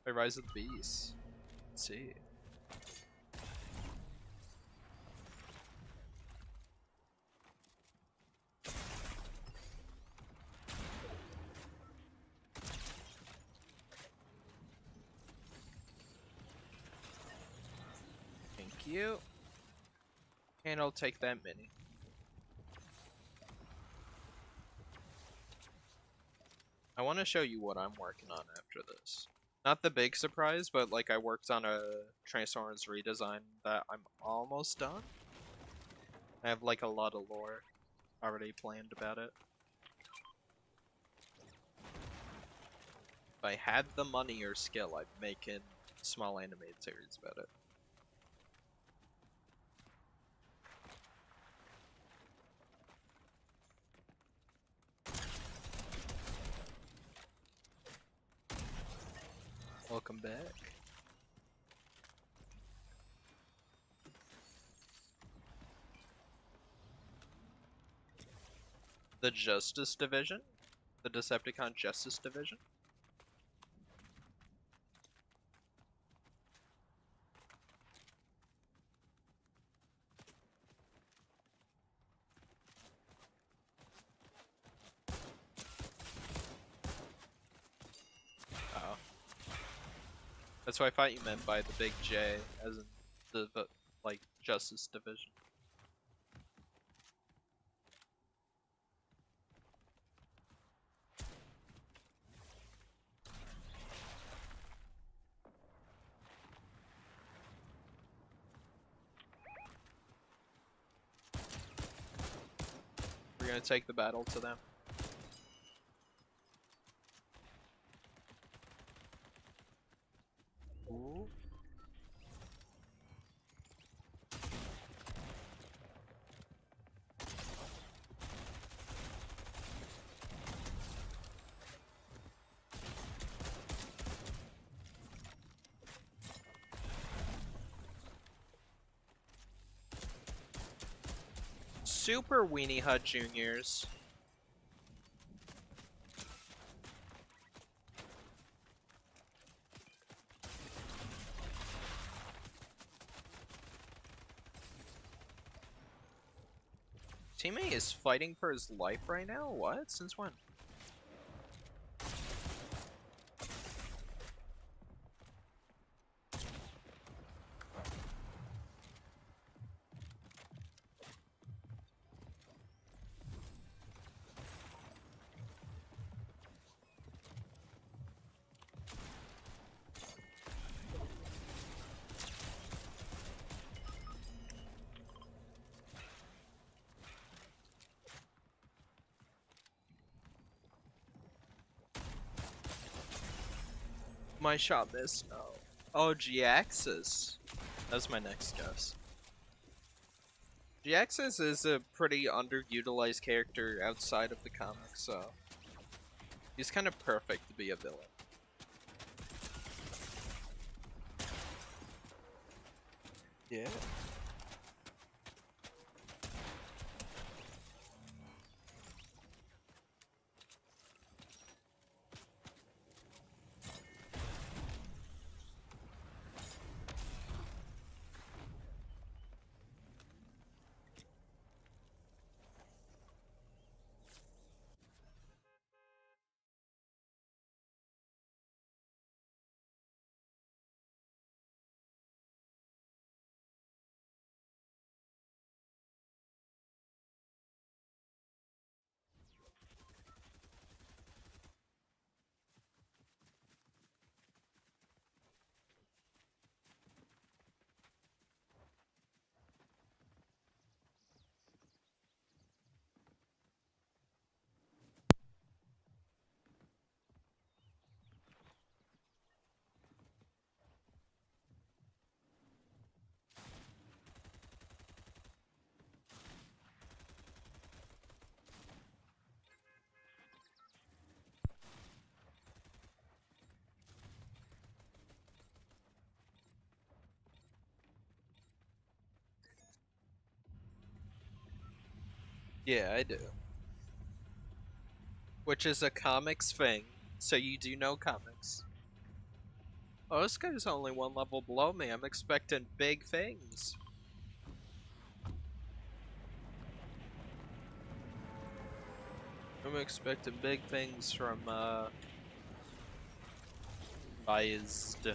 Wait, Rise of the Beast. Let's see. Thank you. And I'll take that mini. I want to show you what I'm working on after this. Not the big surprise, but like I worked on a Transformers redesign that I'm almost done. I have like a lot of lore already planned about it. If I had the money or skill, I'd make a small animated series about it. Welcome back. The Justice Division? The Decepticon Justice Division? Oh. That's what I thought you meant by the big J, as in the like, Justice Division. We're gonna take the battle to them. Ooh. Super Weenie Hut Juniors. Teammate is fighting for his life right now? What? Since when? My shot missed. No. Oh, G-Axis. That's my next guess. G-Axis is a pretty underutilized character outside of the comics, so he's kind of perfect to be a villain. Yeah. Yeah, I do. Which is a comics thing, so you do know comics. Oh, this guy's only one level below me. I'm expecting big things. I'm expecting big things from, Biased.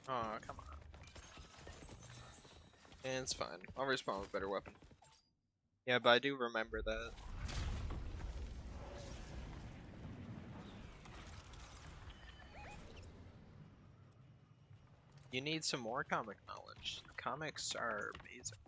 Oh, come on. And it's fine. I'll respawn with a better weapon. Yeah, but I do remember that. You need some more comic knowledge. The comics are amazing.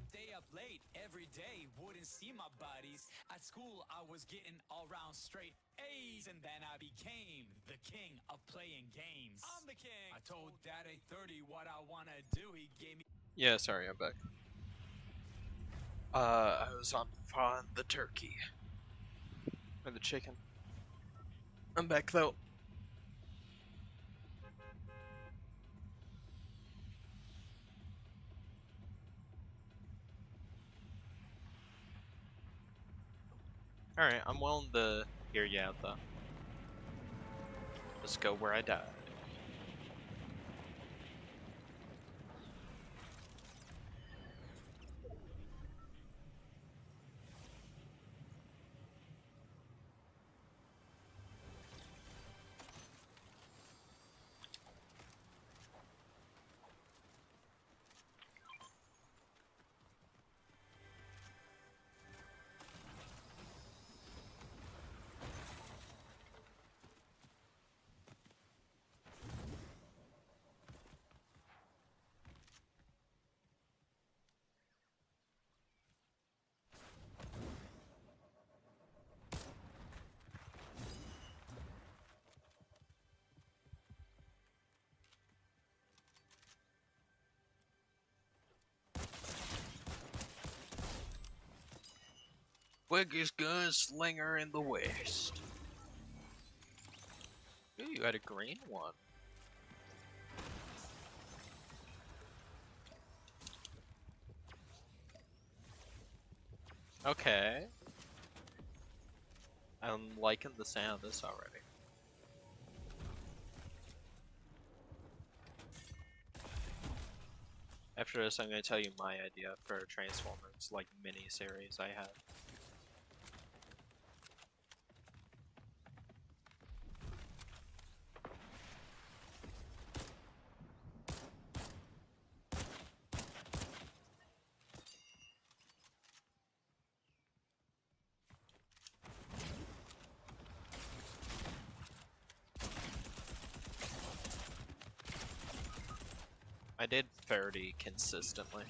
Stay up late every day, wouldn't see my buddies. At school, I was getting all round straight A's, and then I became the king of playing games. I'm the king. I told Dad at 30 what I wanna do. He gave me. Yeah, sorry, I'm back. I was on the turkey. Or the chicken. I'm back though. Alright, I'm willing to hear you out though. Just go where I died. Quickest gunslinger in the West. Ooh, you had a green one. Okay. I'm liking the sound of this already. After this, I'm going to tell you my idea for a Transformers, like, mini-series I have. I did 30 consistently.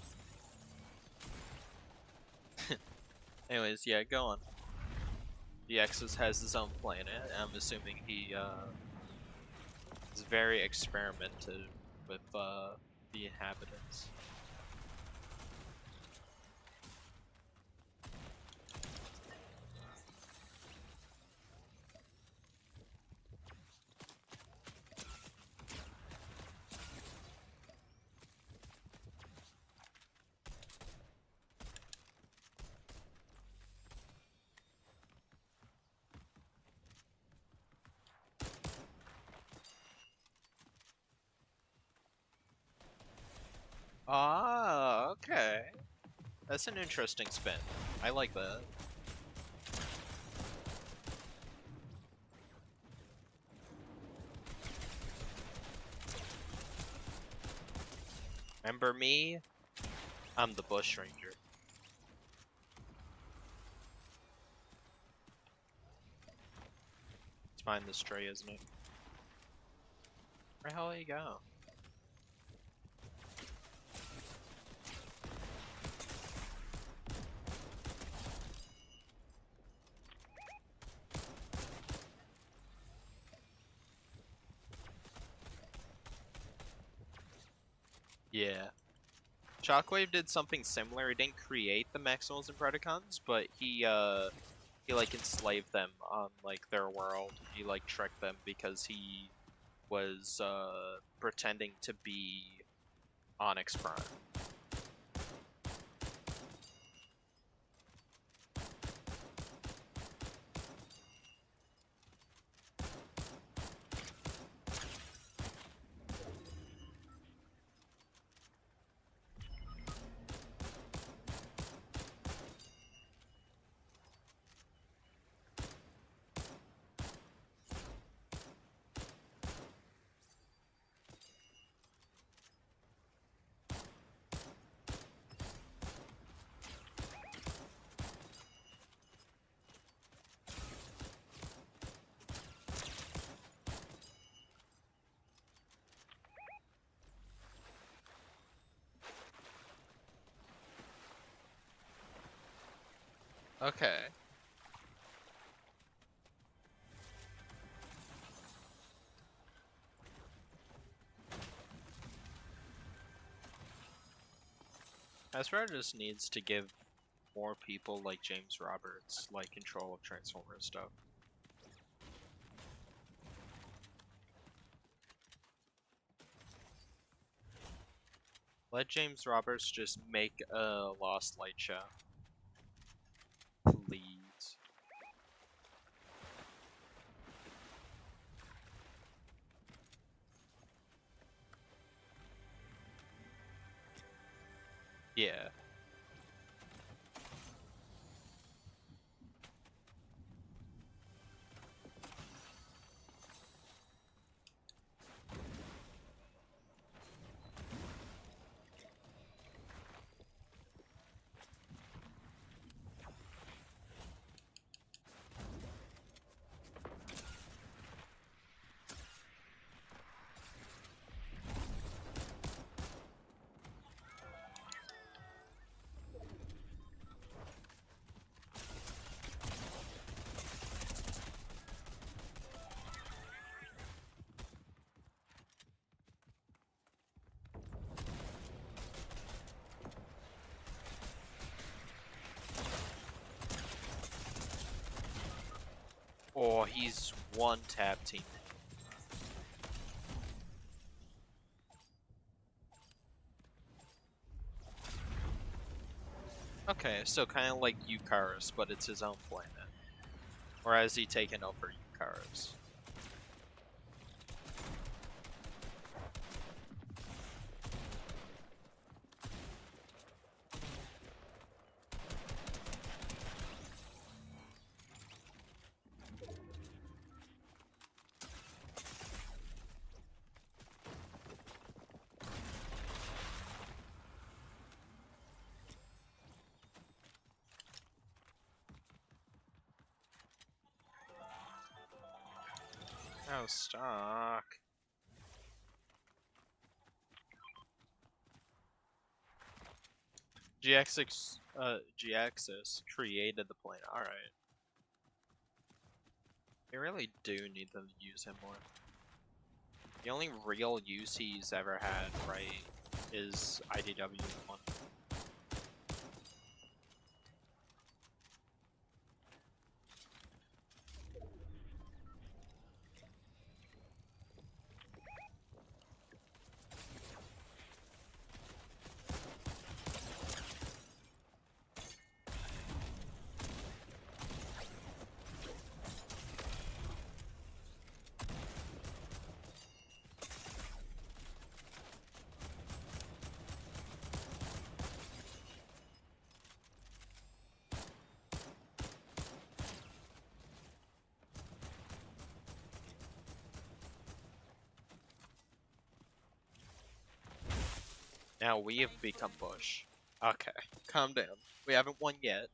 Anyways, yeah, go on. The Exus has his own planet. I'm assuming he is very experimental with the inhabitants. Ah, okay. That's an interesting spin. I like that. Remember me? I'm the Bush Ranger. It's mine this tray, isn't it? Where the hell did he go? Yeah. Shockwave did something similar. He didn't create the Maximals and Predacons, but he like enslaved them on like their world. He like tricked them because he was pretending to be Onyx Prime. Okay. Hasbro just needs to give more people like James Roberts like control of Transformers stuff. Let James Roberts just make a Lost Light show. Please. Yeah. Oh, he's one tap team. Okay, so kind of like Eucharis, but it's his own planet. Or has he taken over Eucharis? Oh, stock. GXis created the planet. Alright. We really do need to use him more. The only real use he's ever had, right, is IDW1. Now we have become Bush. Okay, calm down. We haven't won yet.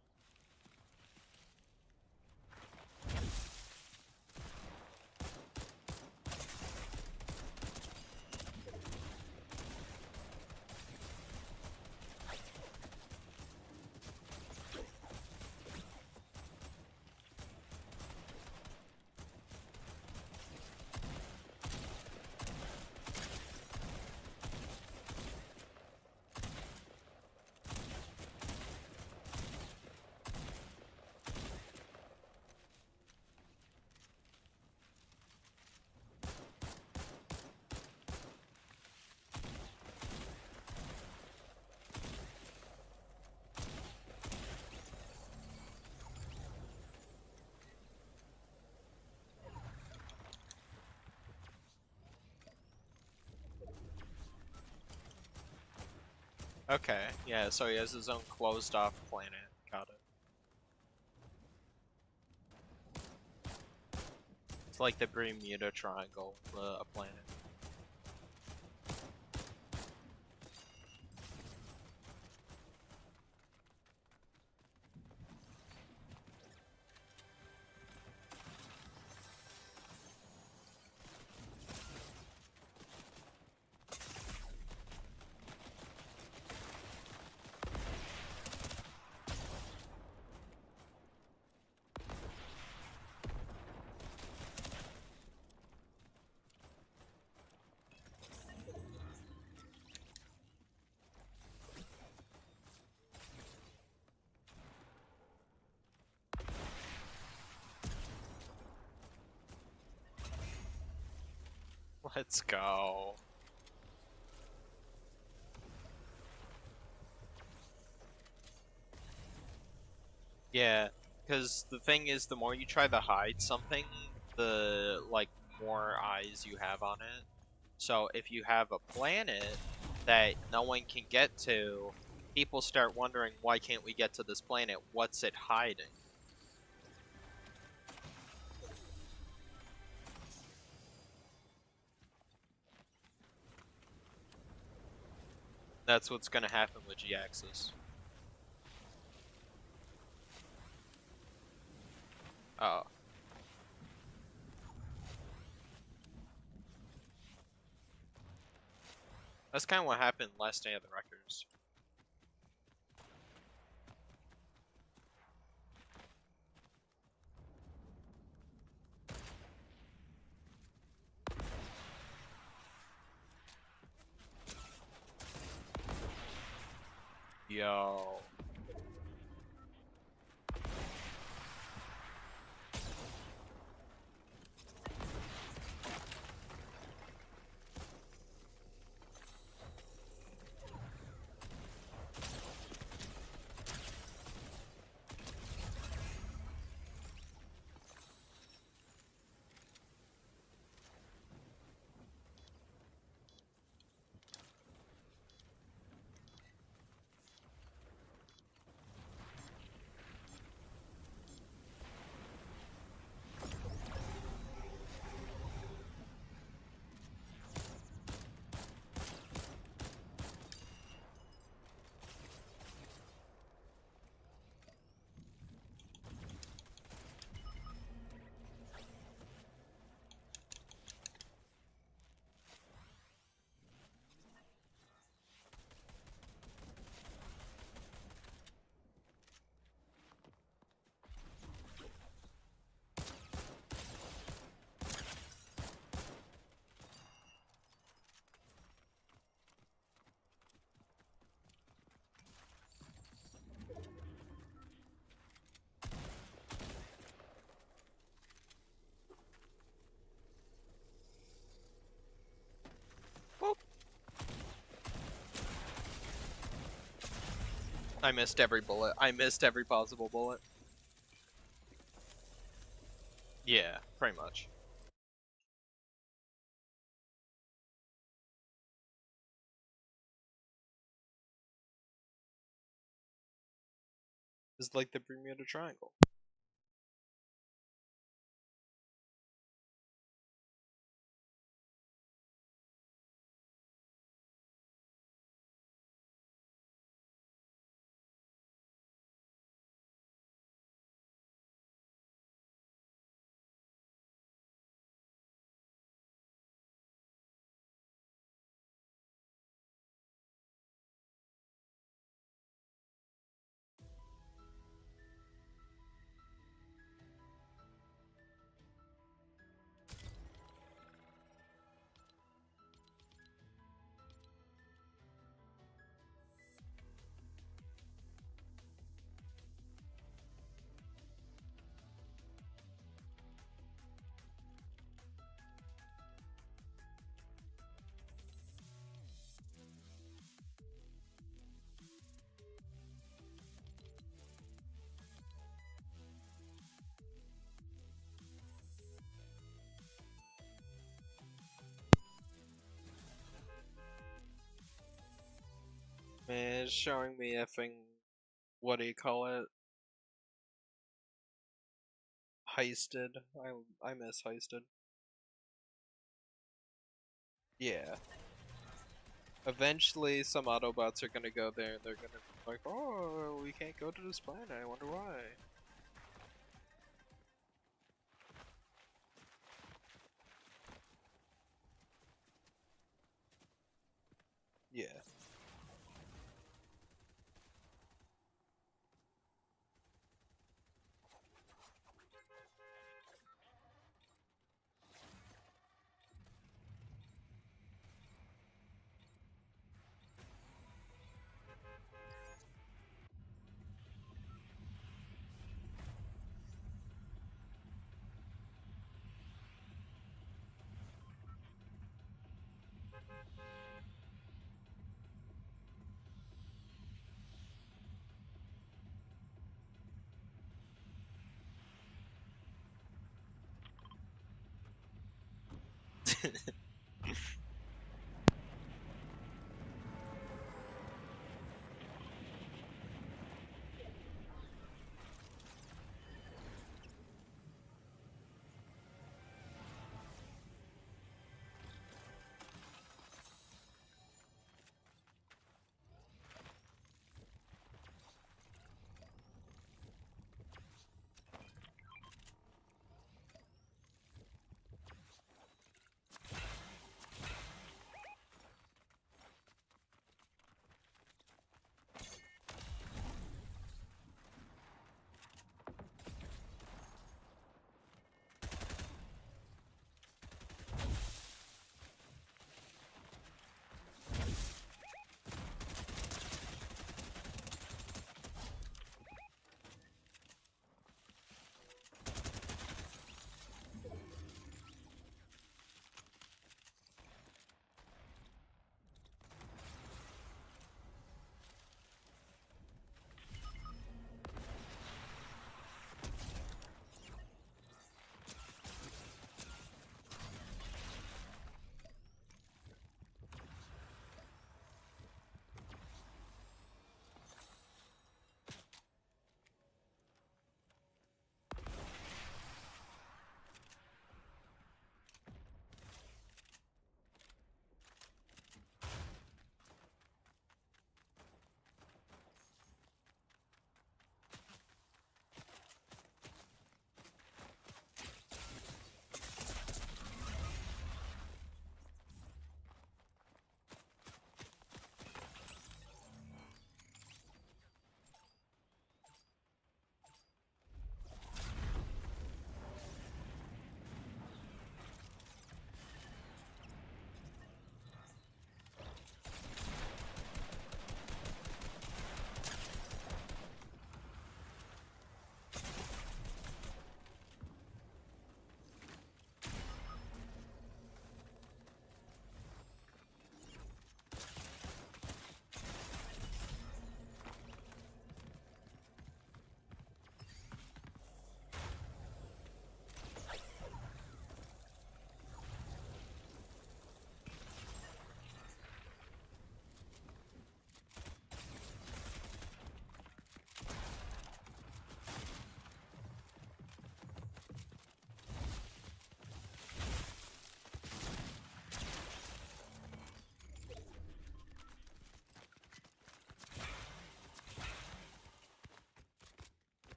Okay, yeah, so he has his own closed off planet. Got it. It's like the Bermuda Triangle, a planet. Let's go. Yeah, because the thing is, the more you try to hide something, the, like, more eyes you have on it. So if you have a planet that no one can get to, people start wondering, why can't we get to this planet? What's it hiding? That's what's gonna happen with G-Axis. Oh. That's kind of what happened last day of the records. Yo. I missed every bullet. I missed every possible bullet. Yeah, pretty much. It's like the Bermuda Triangle. Man, it's showing me effing, what do you call it? Heisted. I miss Heisted. Yeah. Eventually, some Autobots are gonna go there and they're gonna be like, oh, we can't go to this planet, I wonder why. Yeah.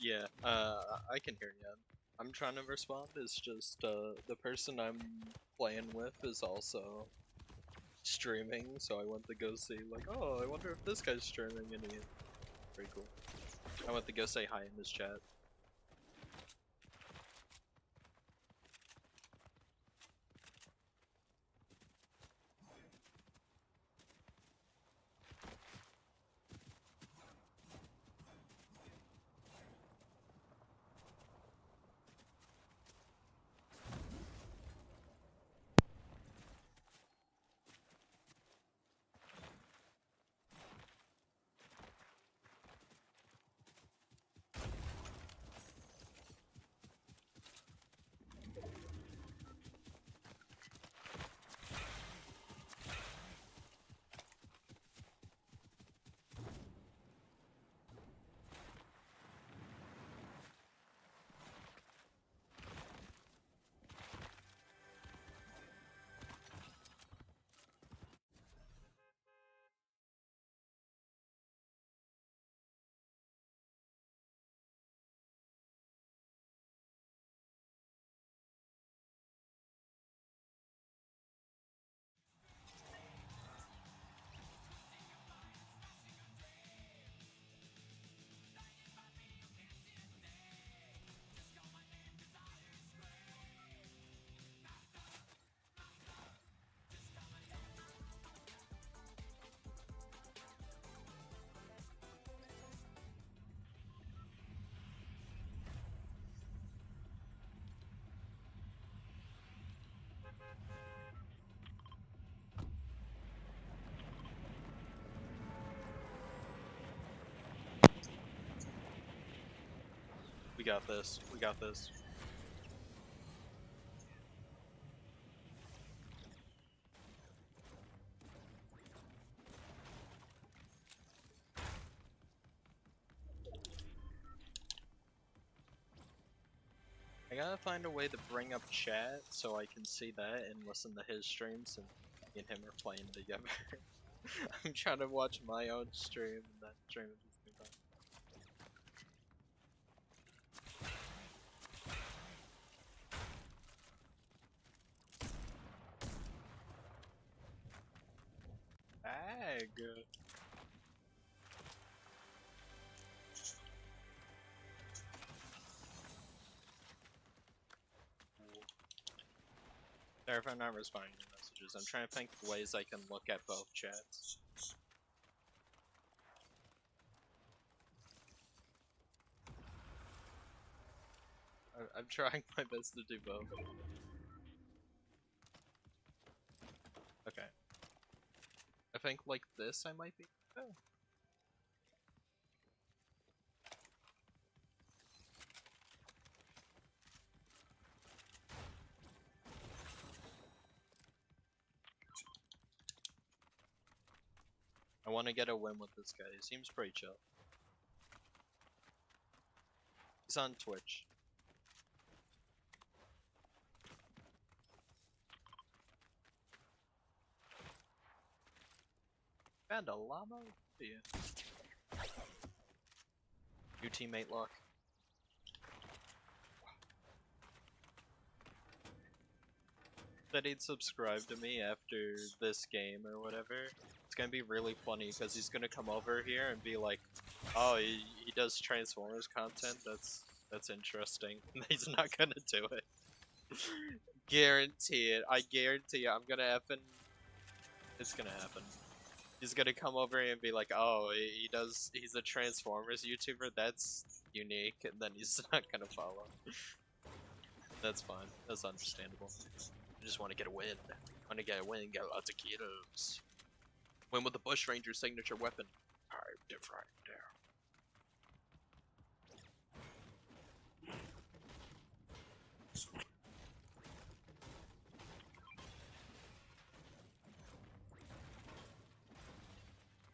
Yeah, I can hear you. I'm trying to respond. It's just the person I'm playing with is also streaming, so I went to go see like, oh, I wonder if this guy's streaming, and he's pretty cool. I went to go say hi in his chat. We got this. We got this. I gotta find a way to bring up chat so I can see that and listen to his streams, and me and him are playing together. I'm trying to watch my own stream and that stream at the same time. Ag. Sorry if I'm not responding to messages. I'm trying to think of ways I can look at both chats. I'm trying my best to do both. Okay. I think like this I might be. Oh. I want to get a win with this guy. He seems pretty chill. He's on Twitch. Found a llama? Yeah. New teammate lock. Said he'd subscribe to me after this game or whatever. It's gonna be really funny because he's gonna come over here and be like, "Oh, he does Transformers content. That's interesting." He's not gonna do it. Guarantee it. I guarantee you. I'm gonna effing. It's gonna happen. He's gonna come over and be like, "Oh, he does. He's a Transformers YouTuber. That's unique," and then he's not gonna follow. That's fine. That's understandable. I just want to get a win. Want to get a win, get lots of kills. Win with the Bush Ranger's signature weapon. Alright, different there.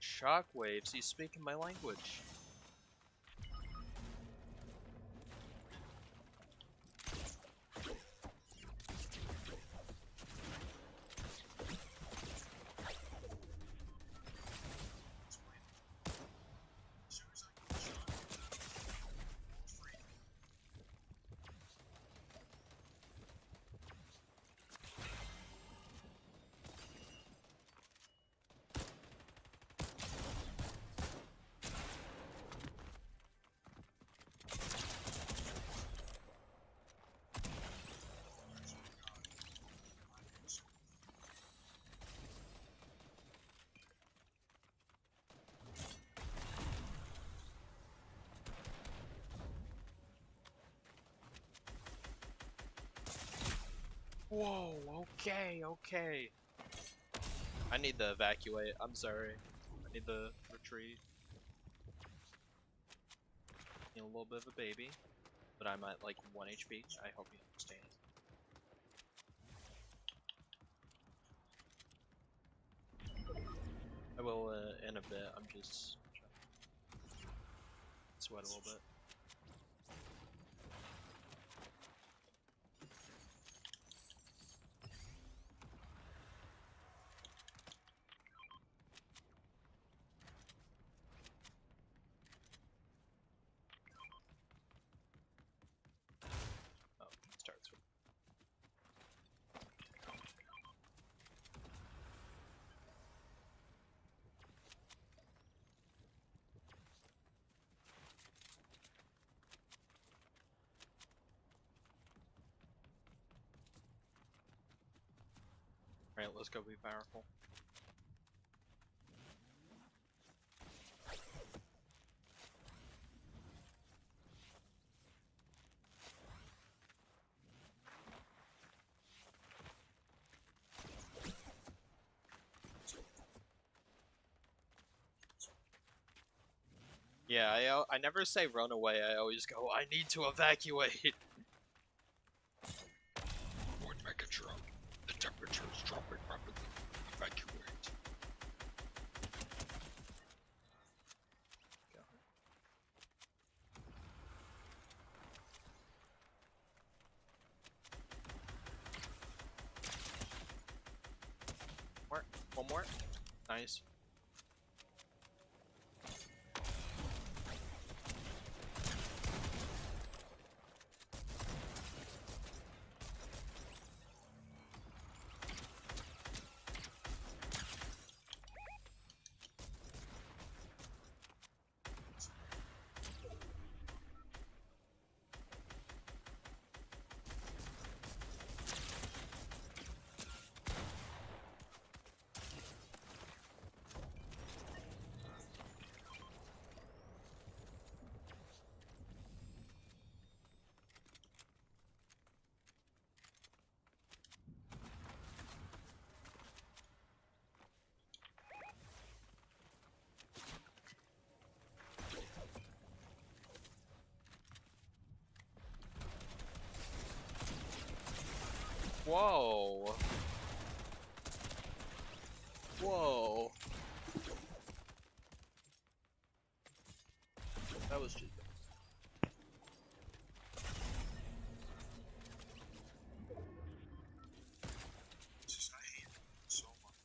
Shockwaves, he's speaking my language. Whoa, okay, okay. I need to evacuate. I'm sorry. I need to retreat. Need a little bit of a baby, but I'm at like 1 HP. I hope you understand. I will in a bit. I'm just trying to sweat a little bit. Oh, it starts with. Alright, let's go be powerful. Yeah, I never say run away. I always go, I need to evacuate. Board make a drop. The temperature is dropping rapidly. Evacuate. More. One more. Nice. Whoa. Whoa. That was just. I hate it so much.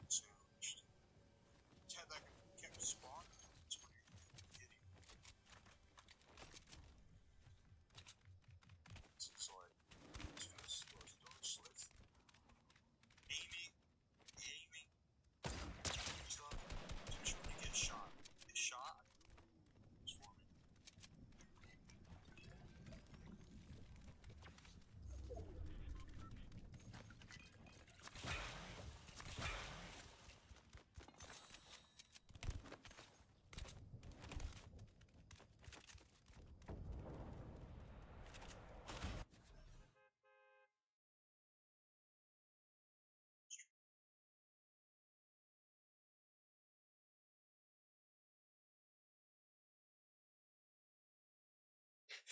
So, yeah, that kept spawning. That's when you're hitting. It's like, it's just those slits. Amy, Amy. Stop. Just when you get shot. Get shot. It's for me.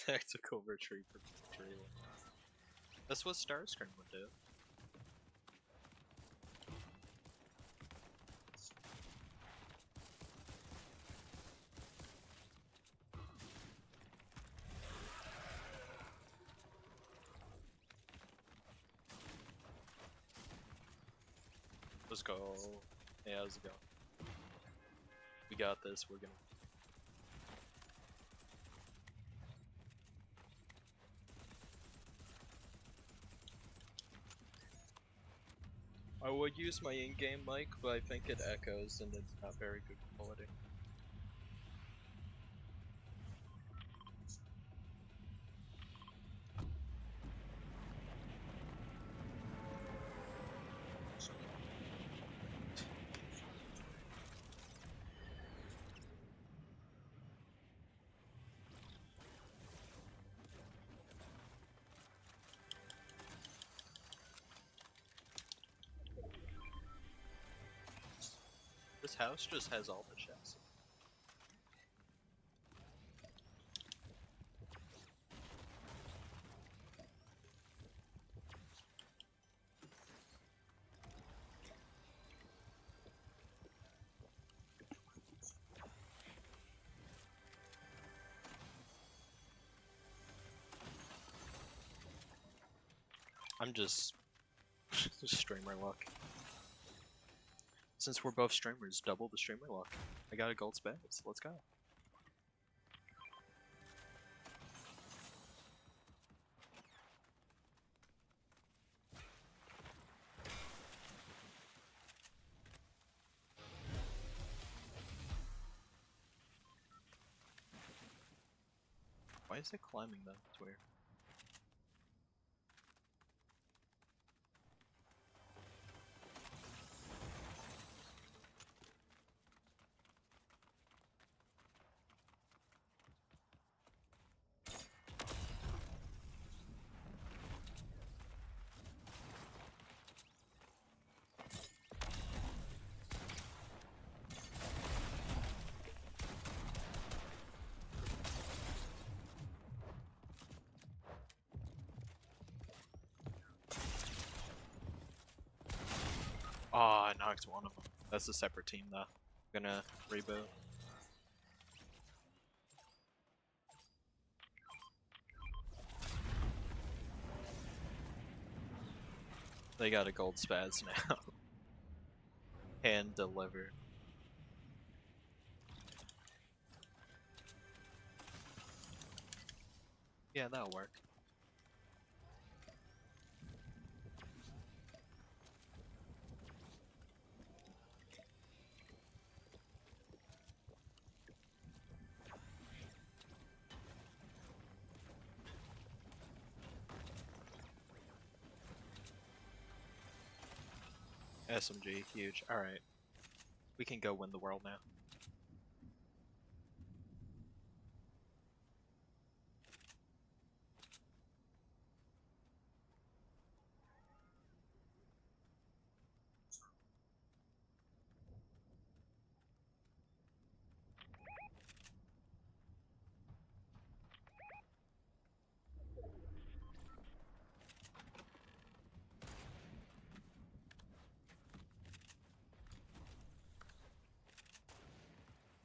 Tactical retreat for retrieval. That's what Starscream would do. Let's go. Yeah, let's go. We got this. We're gonna. I would use my in-game mic, but I think it echoes and it's not very good quality. This house just has all the chests. I'm just streamer luck. Since we're both streamers, double the streamer luck. I got a gold spaz. Let's go. Why is it climbing though? It's weird. Oh, I knocked one of them. That's a separate team though. I'm gonna reboot. They got a gold spaz now. Hand delivered. Yeah, that'll work. SMG, huge. Alright. We can go win the world now.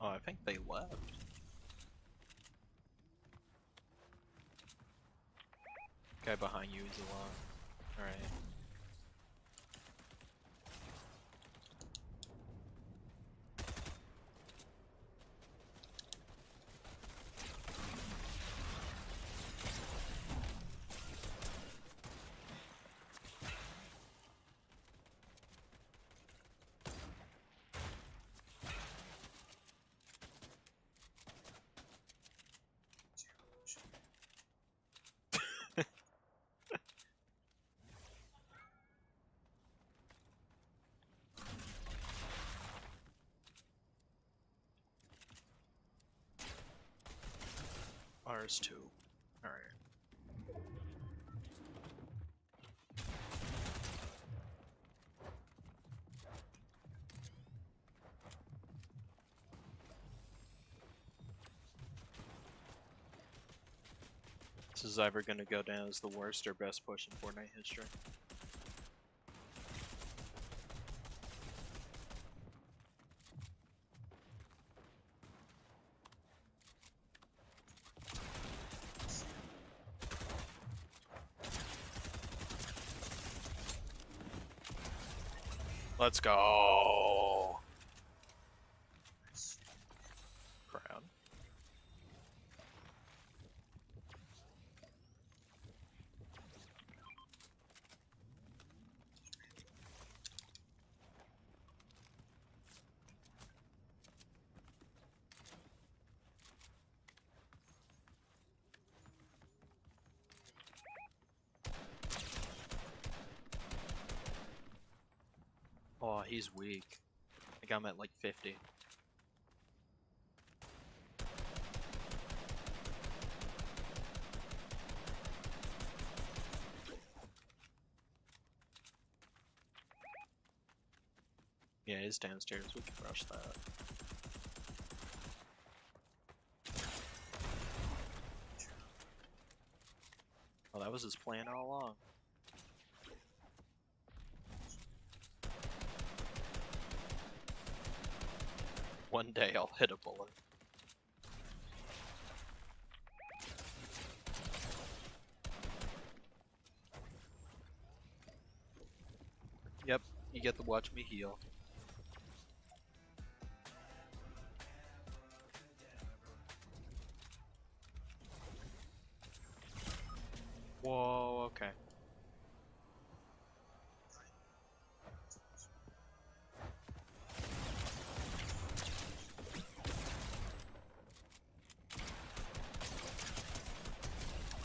Oh, I think they left. Guy behind you is a lot. Alright. Ours too. Alright. This is either gonna go down as the worst or best push in Fortnite history. Let's go. Crown. Oh, he's weak. I think I'm at like 50. Yeah, he's downstairs. We can rush that. Oh, that was his plan all along. One day I'll hit a bullet. Yep, you get to watch me heal. Whoa, okay.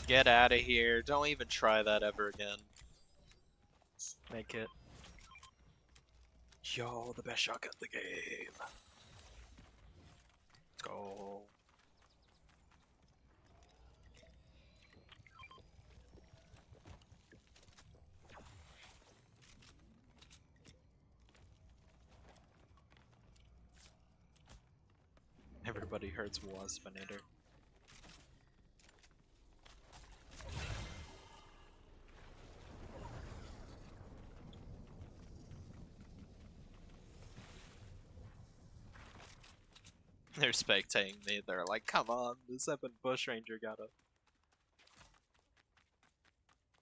Get out of here. Don't even try that ever again. Make it. Yo, the best shotgun in the game. Let's go. Everybody hurts Waspinator. They're spectating me. They're like, come on, the 7 Bushranger got a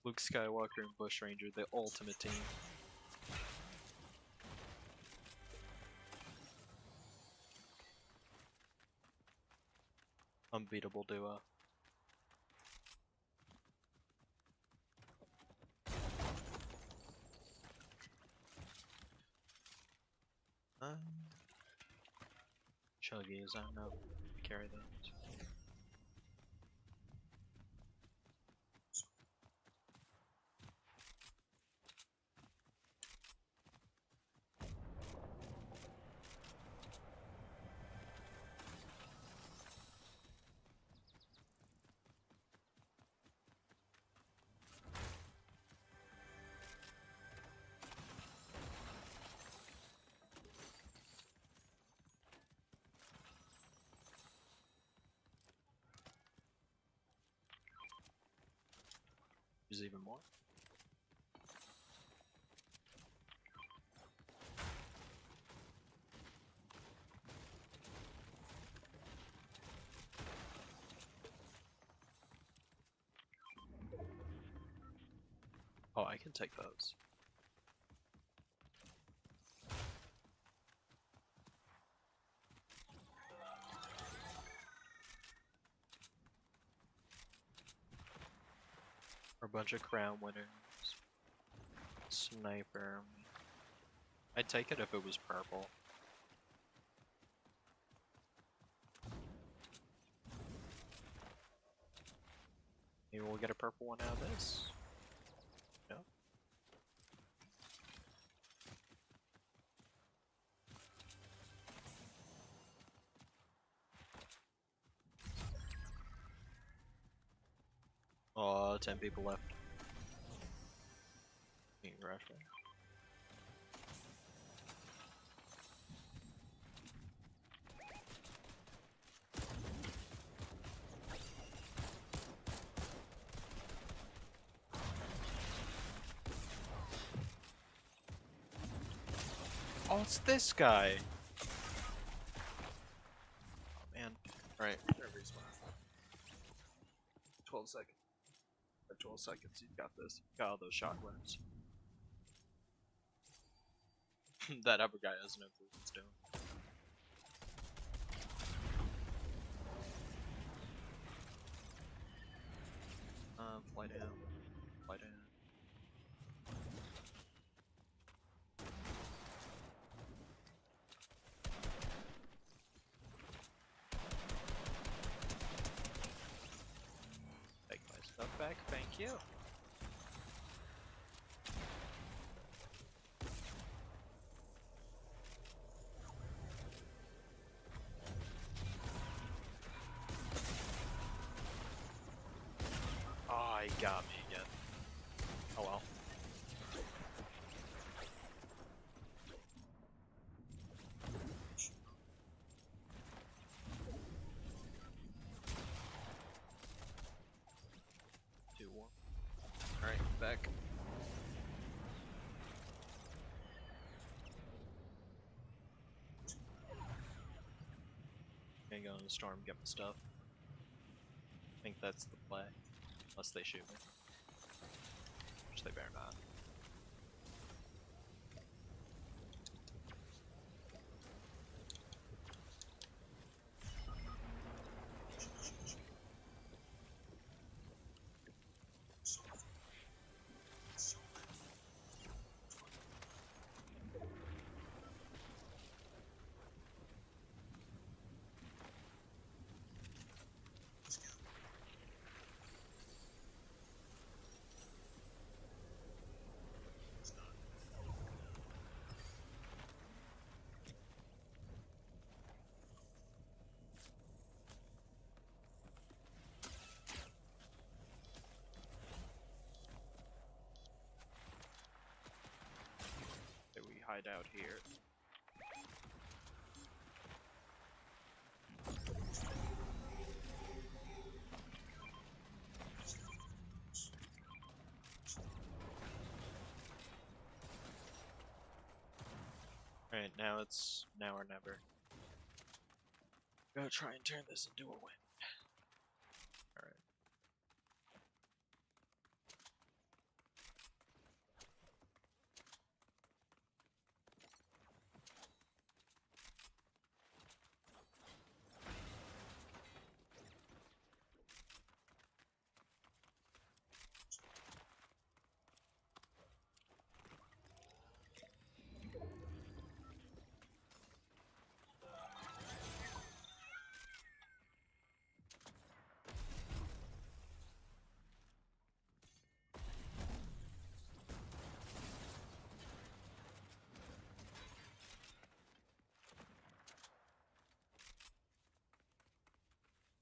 Luke Skywalker and Bushranger, the ultimate team. Unbeatable duo. Chuggy is out now. Carry that. There's even more. Oh, I can take those. We're a bunch of crown winners. Sniper. I'd take it if it was purple. Maybe we'll get a purple one out of this. No. Oh, 10 people left. You can rush it. Oh, it's this guy. Oh man. Alright. 12 seconds. 12 seconds, you got this. Got all those shotguns. That other guy has no clue what he's doing. Fly down. Fly down. Take my stuff back, thank you. Oh, he got me again. Oh well. Gonna go in the storm, get my stuff. I think that's the play. Unless they shoot me. Which they better not. We hide out here. Alright, now it's now or never. Gotta try and turn this into a win. Alright.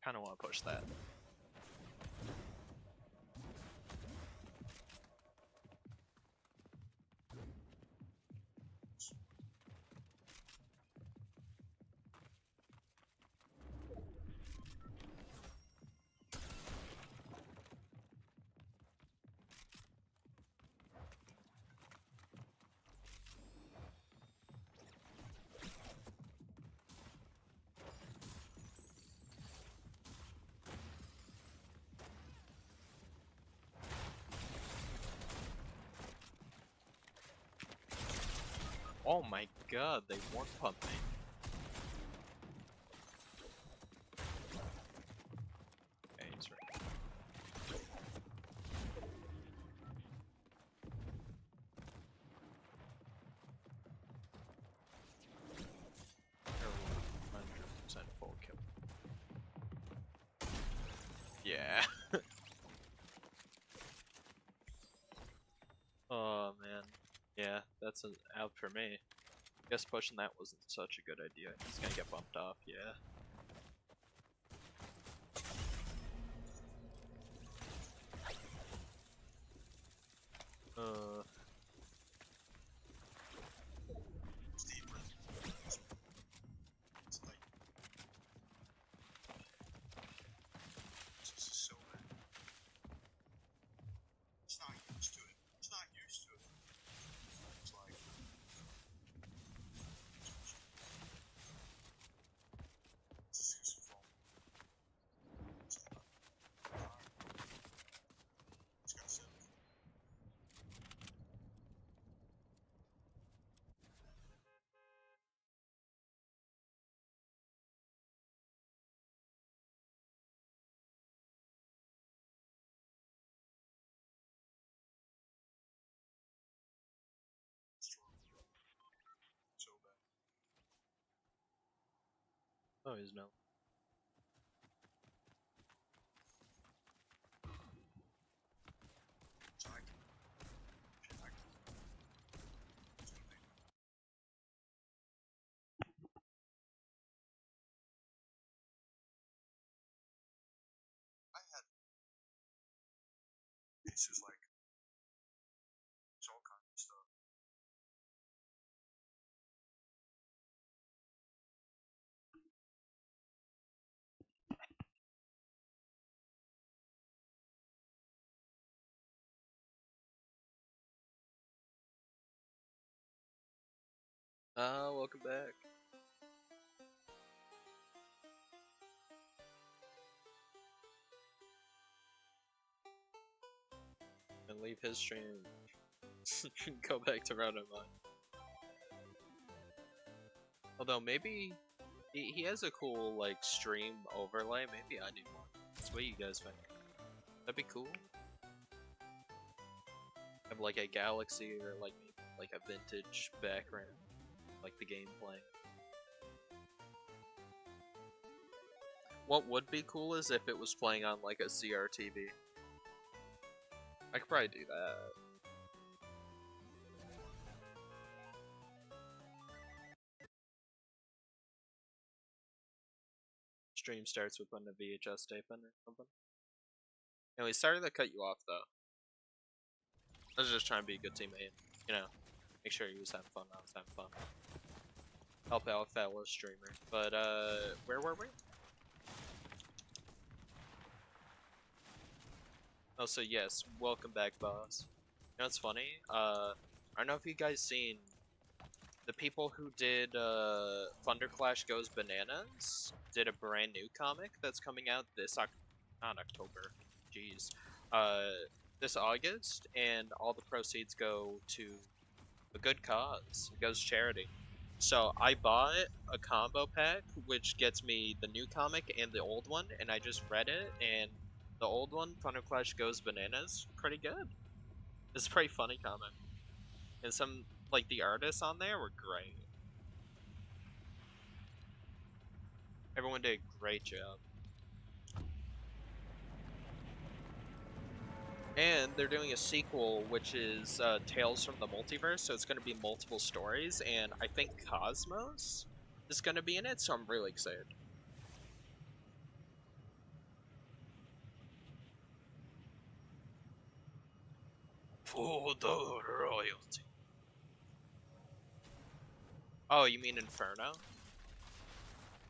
Kinda wanna push that. Oh my god, they one pumped me. Okay, he's right. They're 100% full kill. Yeah. Oh man. Yeah, that's out for me. Guess pushing that wasn't such a good idea. He's gonna get bumped off, yeah. Oh, he's no. It's just like it's all kinds of stuff. Welcome back. Leave his stream. Go back to Round of Mine. Although maybe he has a cool like stream overlay. Maybe I need one. That's what you guys think. That'd be cool. Have like a galaxy or like maybe like a vintage background, like the game playing. What would be cool is if it was playing on like a CRTV. I could probably do that. Stream starts with when the VHS tape in or something. Anyway, sorry to cut you off though. I was just trying to be a good teammate. You know, make sure he was having fun, I was having fun. Help out a fellow streamer. But where were we? Oh, so yes, welcome back, boss. You know what's funny? I don't know if you guys seen the people who did Thunderclash Goes Bananas did a brand new comic that's coming out this not October, jeez, this August, and all the proceeds go to a good cause. It goes charity. So I bought a combo pack, which gets me the new comic and the old one, and I just read it, and the old one, Thunderclash Goes Bananas, pretty good. It's a pretty funny comic. And some, like, the artists on there were great. Everyone did a great job. And they're doing a sequel, which is Tales from the Multiverse, so it's going to be multiple stories, and I think Cosmos is going to be in it, so I'm really excited. For the royalty. Oh, you mean Inferno?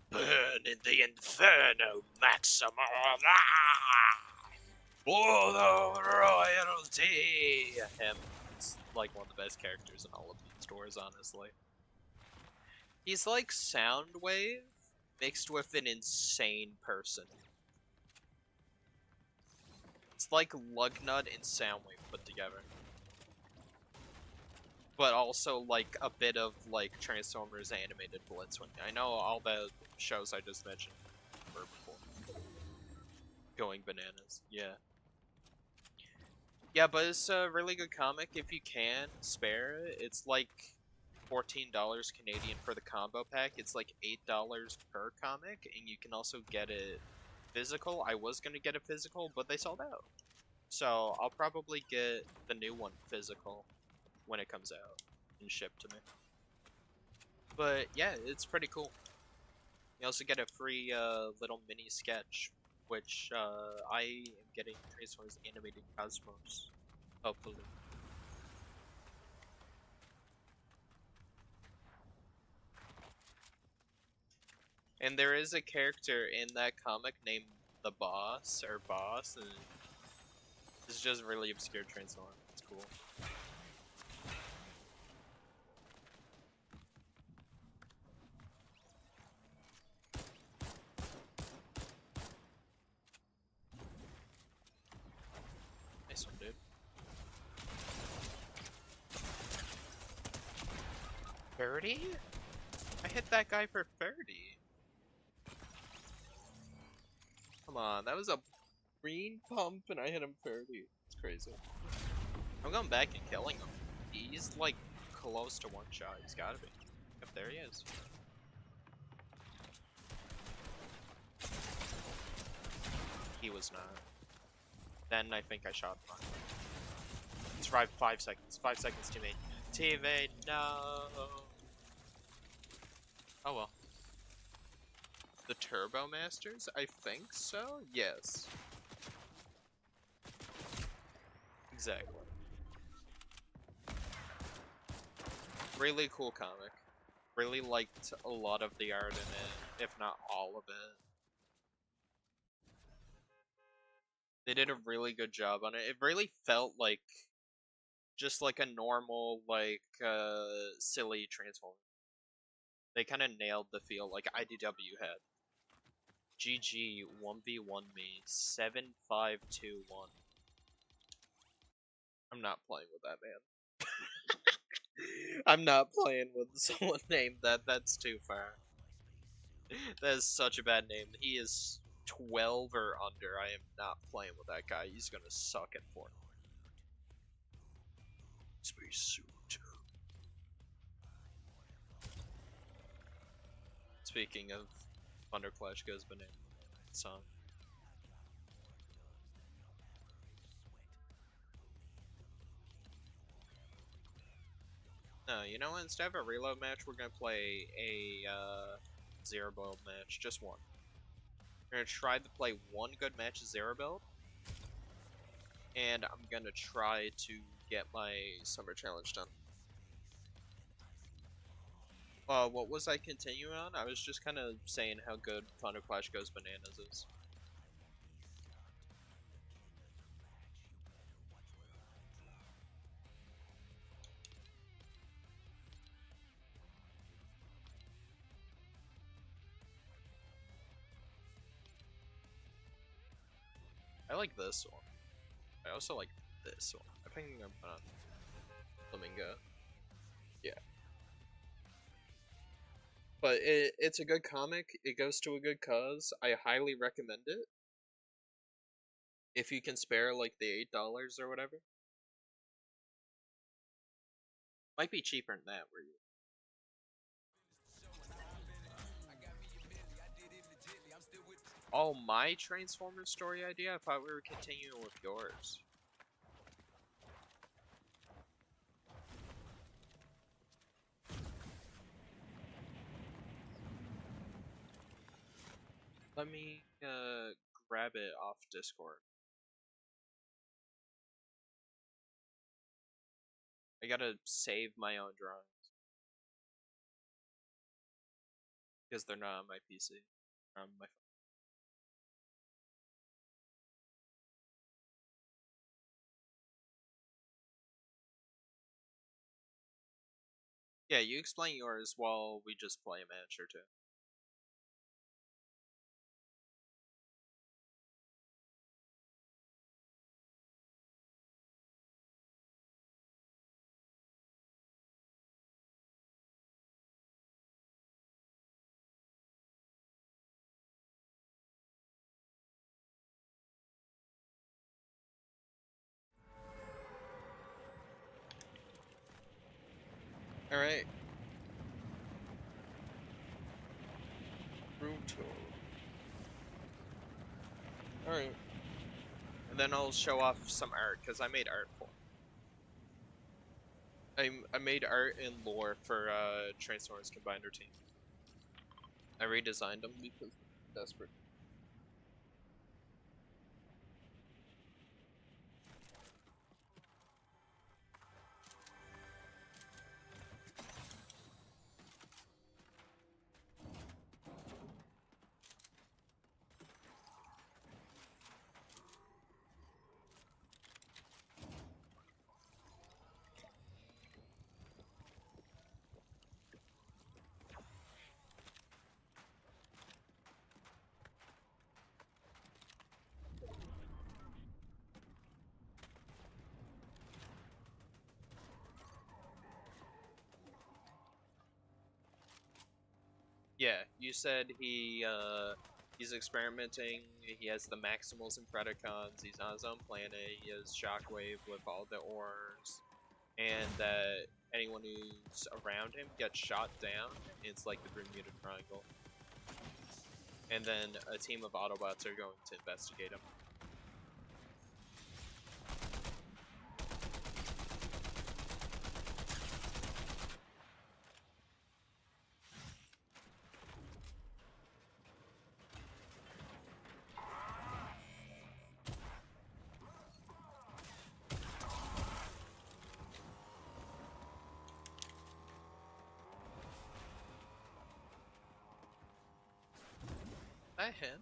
Burn in the Inferno, Maximum! For the royalty! Him is like one of the best characters in all of these stores, honestly. He's like Soundwave mixed with an insane person. It's like Lugnut and Soundwave put together. But also like a bit of like Transformers animated Blitzwing. I know all the shows I just mentioned were before. Going bananas, yeah. Yeah, but it's a really good comic if you can spare it. It's like $14 Canadian for the combo pack. It's like $8 per comic, and you can also get it physical. I was gonna get it physical, but they sold out. So I'll probably get the new one physical when it comes out and shipped to me. But yeah, it's pretty cool. You also get a free little mini sketch, which I am getting Transformers Animated Cosmos, hopefully. And there is a character in that comic named the Boss, or Boss, and it's just really obscure Transformer. It's cool. Nice one, dude. 30? I hit that guy for 30. Come on, that was a green pump and I hit him 30. It's crazy. I'm going back and killing him. He's like close to one shot. He's gotta be. Yep, there he is. He was not. Then I think I shot him. Survived 5 seconds. 5 seconds, teammate. Teammate, no. Oh well. The Turbo Masters? I think so? Yes. Exactly. Really cool comic. Really liked a lot of the art in it, if not all of it. They did a really good job on it. It really felt like just like a normal, like, silly Transformer. They kind of nailed the feel like IDW had. GG 1v1 me 7521. I'm not playing with that man. I'm not playing with someone named that. That's too far. That is such a bad name. He is 12 or under. I am not playing with that guy. He's gonna suck at Fortnite. Spacesuit. Speaking of Thunderclash Goes Banana song. No, you know what? Instead of a reload match, we're gonna play a zero build match. Just one. We're gonna try to play one good match of zero build, and I'm gonna try to get my summer challenge done. What was I continuing on? I was just kind of saying how good Thunderclash Goes Bananas is. I like this one. I also like this one. I think I'm gonna Flamingo. Yeah. But it's a good comic. It goes to a good cause. I highly recommend it. If you can spare like the $8 or whatever. Might be cheaper than that where you. Oh, my Transformers story idea? I thought we were continuing with yours. Let me grab it off Discord. I gotta save my own drawings. Because they're not on my PC. On my phone. Yeah, you explain yours while we just play a match or two. Alright. Room tour. Alright. And then I'll show off some art, because I made art for it. I made art and lore for Transformers Combiner Team. I redesigned them because I'm desperate. Yeah, you said he's experimenting. He has the Maximals and Predacons. He's on his own planet. He has Shockwave with all the ores, and that anyone who's around him gets shot down. It's like the Bermuda Triangle. And then a team of Autobots are going to investigate him. That him?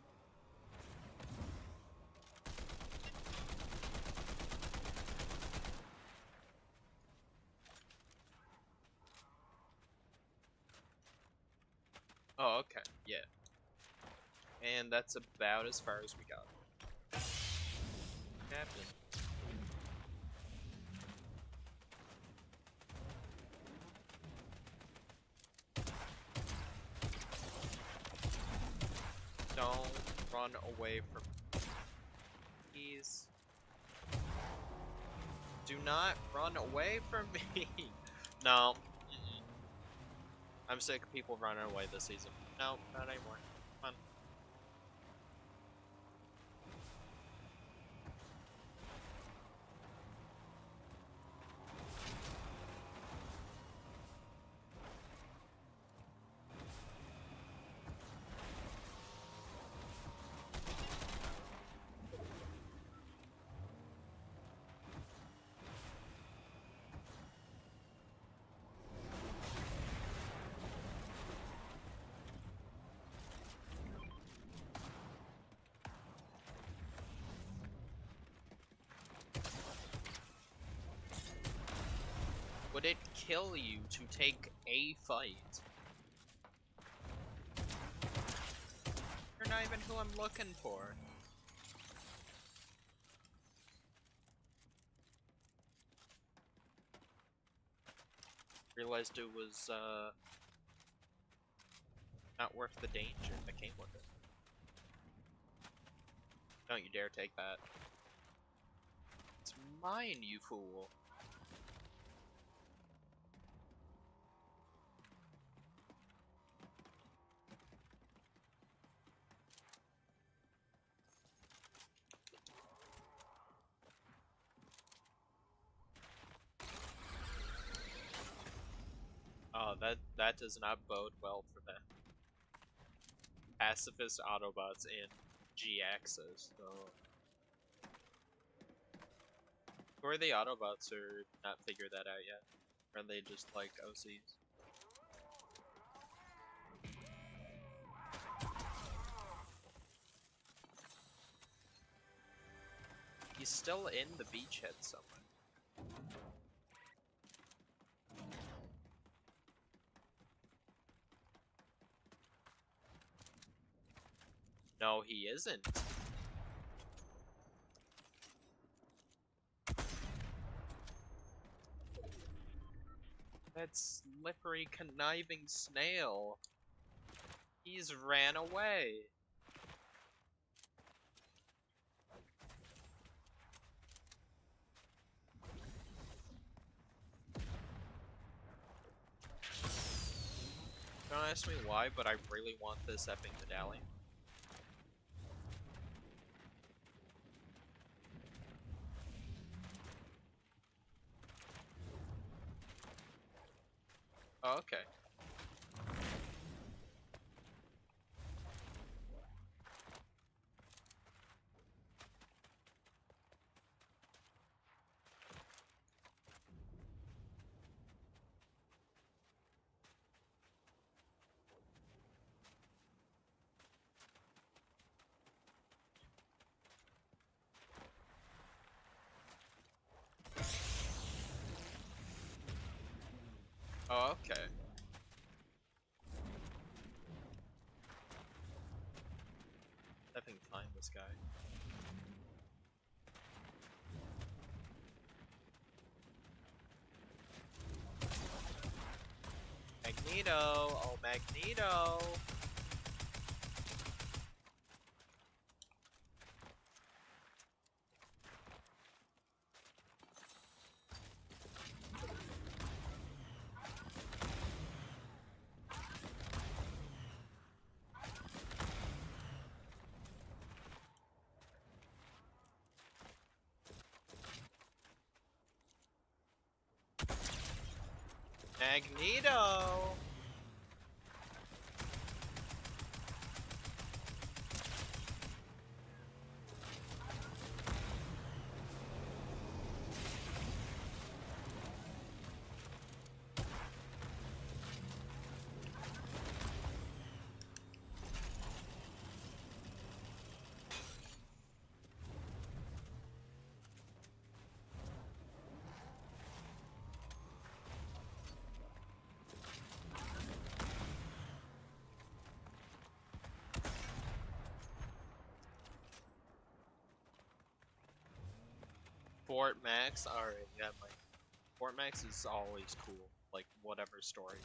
Oh, okay, yeah. And that's about as far as we got. Captain. Don't run away from me. Please. Do not run away from me. No. Mm-mm. I'm sick of people running away this season. No, not anymore. Come on. Would it kill you to take a fight? You're not even who I'm looking for. Realized it was, not worth the danger that came with it. Don't you dare take that. It's mine, you fool. Oh, that does not bode well for them. Pacifist Autobots in G-Axis, so... Who are the Autobots or not figured that out yet? Or are they just like OCs? He's still in the beachhead somewhere. No, he isn't. That slippery, conniving snail. He's ran away. Don't ask me why, but I really want this epic medallion. Oh, okay. Oh, okay. I think find this guy. Magneto! Oh, Magneto! Magneto! Fort Max? Alright, yeah, like, Fort Max is always cool, like, whatever story.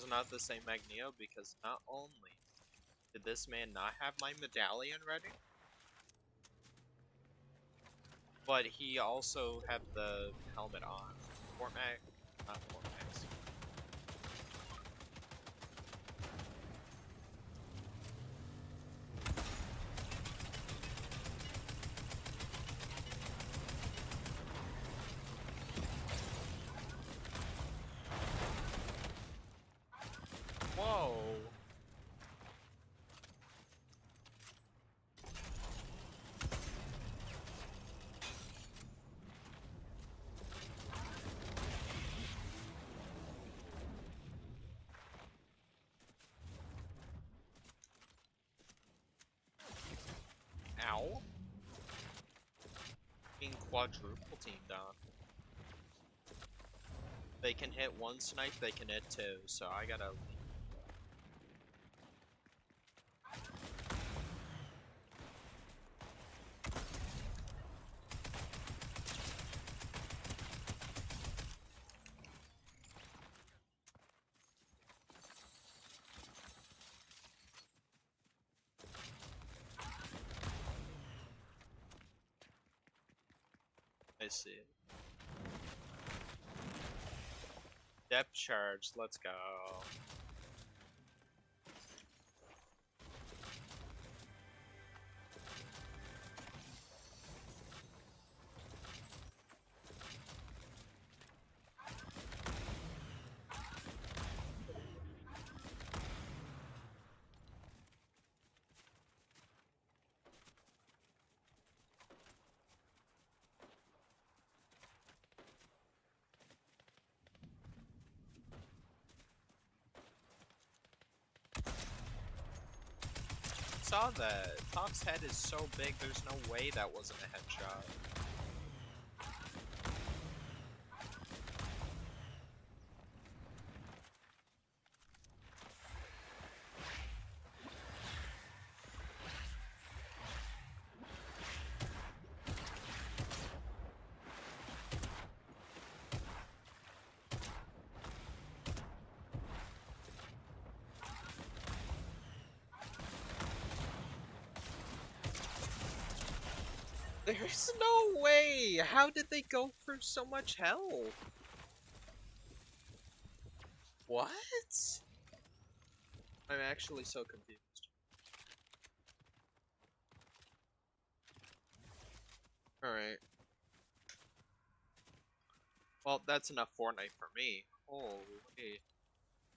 was not the same Magneto because not only did this man not have my medallion ready, but he also had the helmet on. Fortnite, not Fortnite. Whoa. Ow. Being quadruple teamed on. They can hit one snipe, they can hit two, so I gotta leave. I see. Depth charge, let's go. Saw that. Tom's head is so big, there's no way that wasn't a headshot. There's no way! How did they go for so much health? What? I'm actually so confused. Alright. Well, that's enough Fortnite for me. Holy.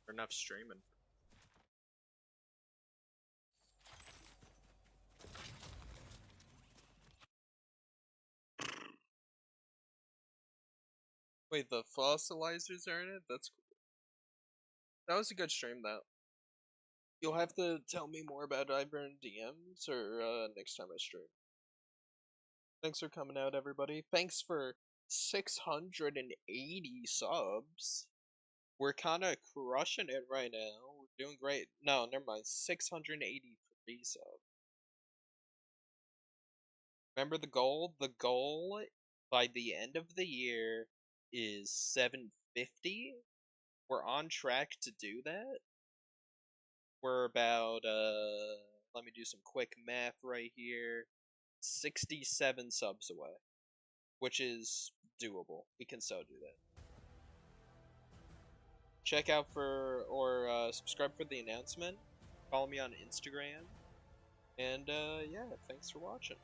Enough streaming. Wait, the fossilizers are in it? That's cool. That was a good stream, though. You'll have to tell me more about it either in DMs or next time I stream. Thanks for coming out, everybody. Thanks for 680 subs. We're kind of crushing it right now. We're doing great. No, never mind. 683 subs. Remember the goal? The goal by the end of the year is 750. We're on track to do that. We're about, let me do some quick math right here. 67 subs away, which is doable. We can so do that. Check out for, or subscribe for the announcement. Follow me on Instagram. And, yeah, thanks for watching.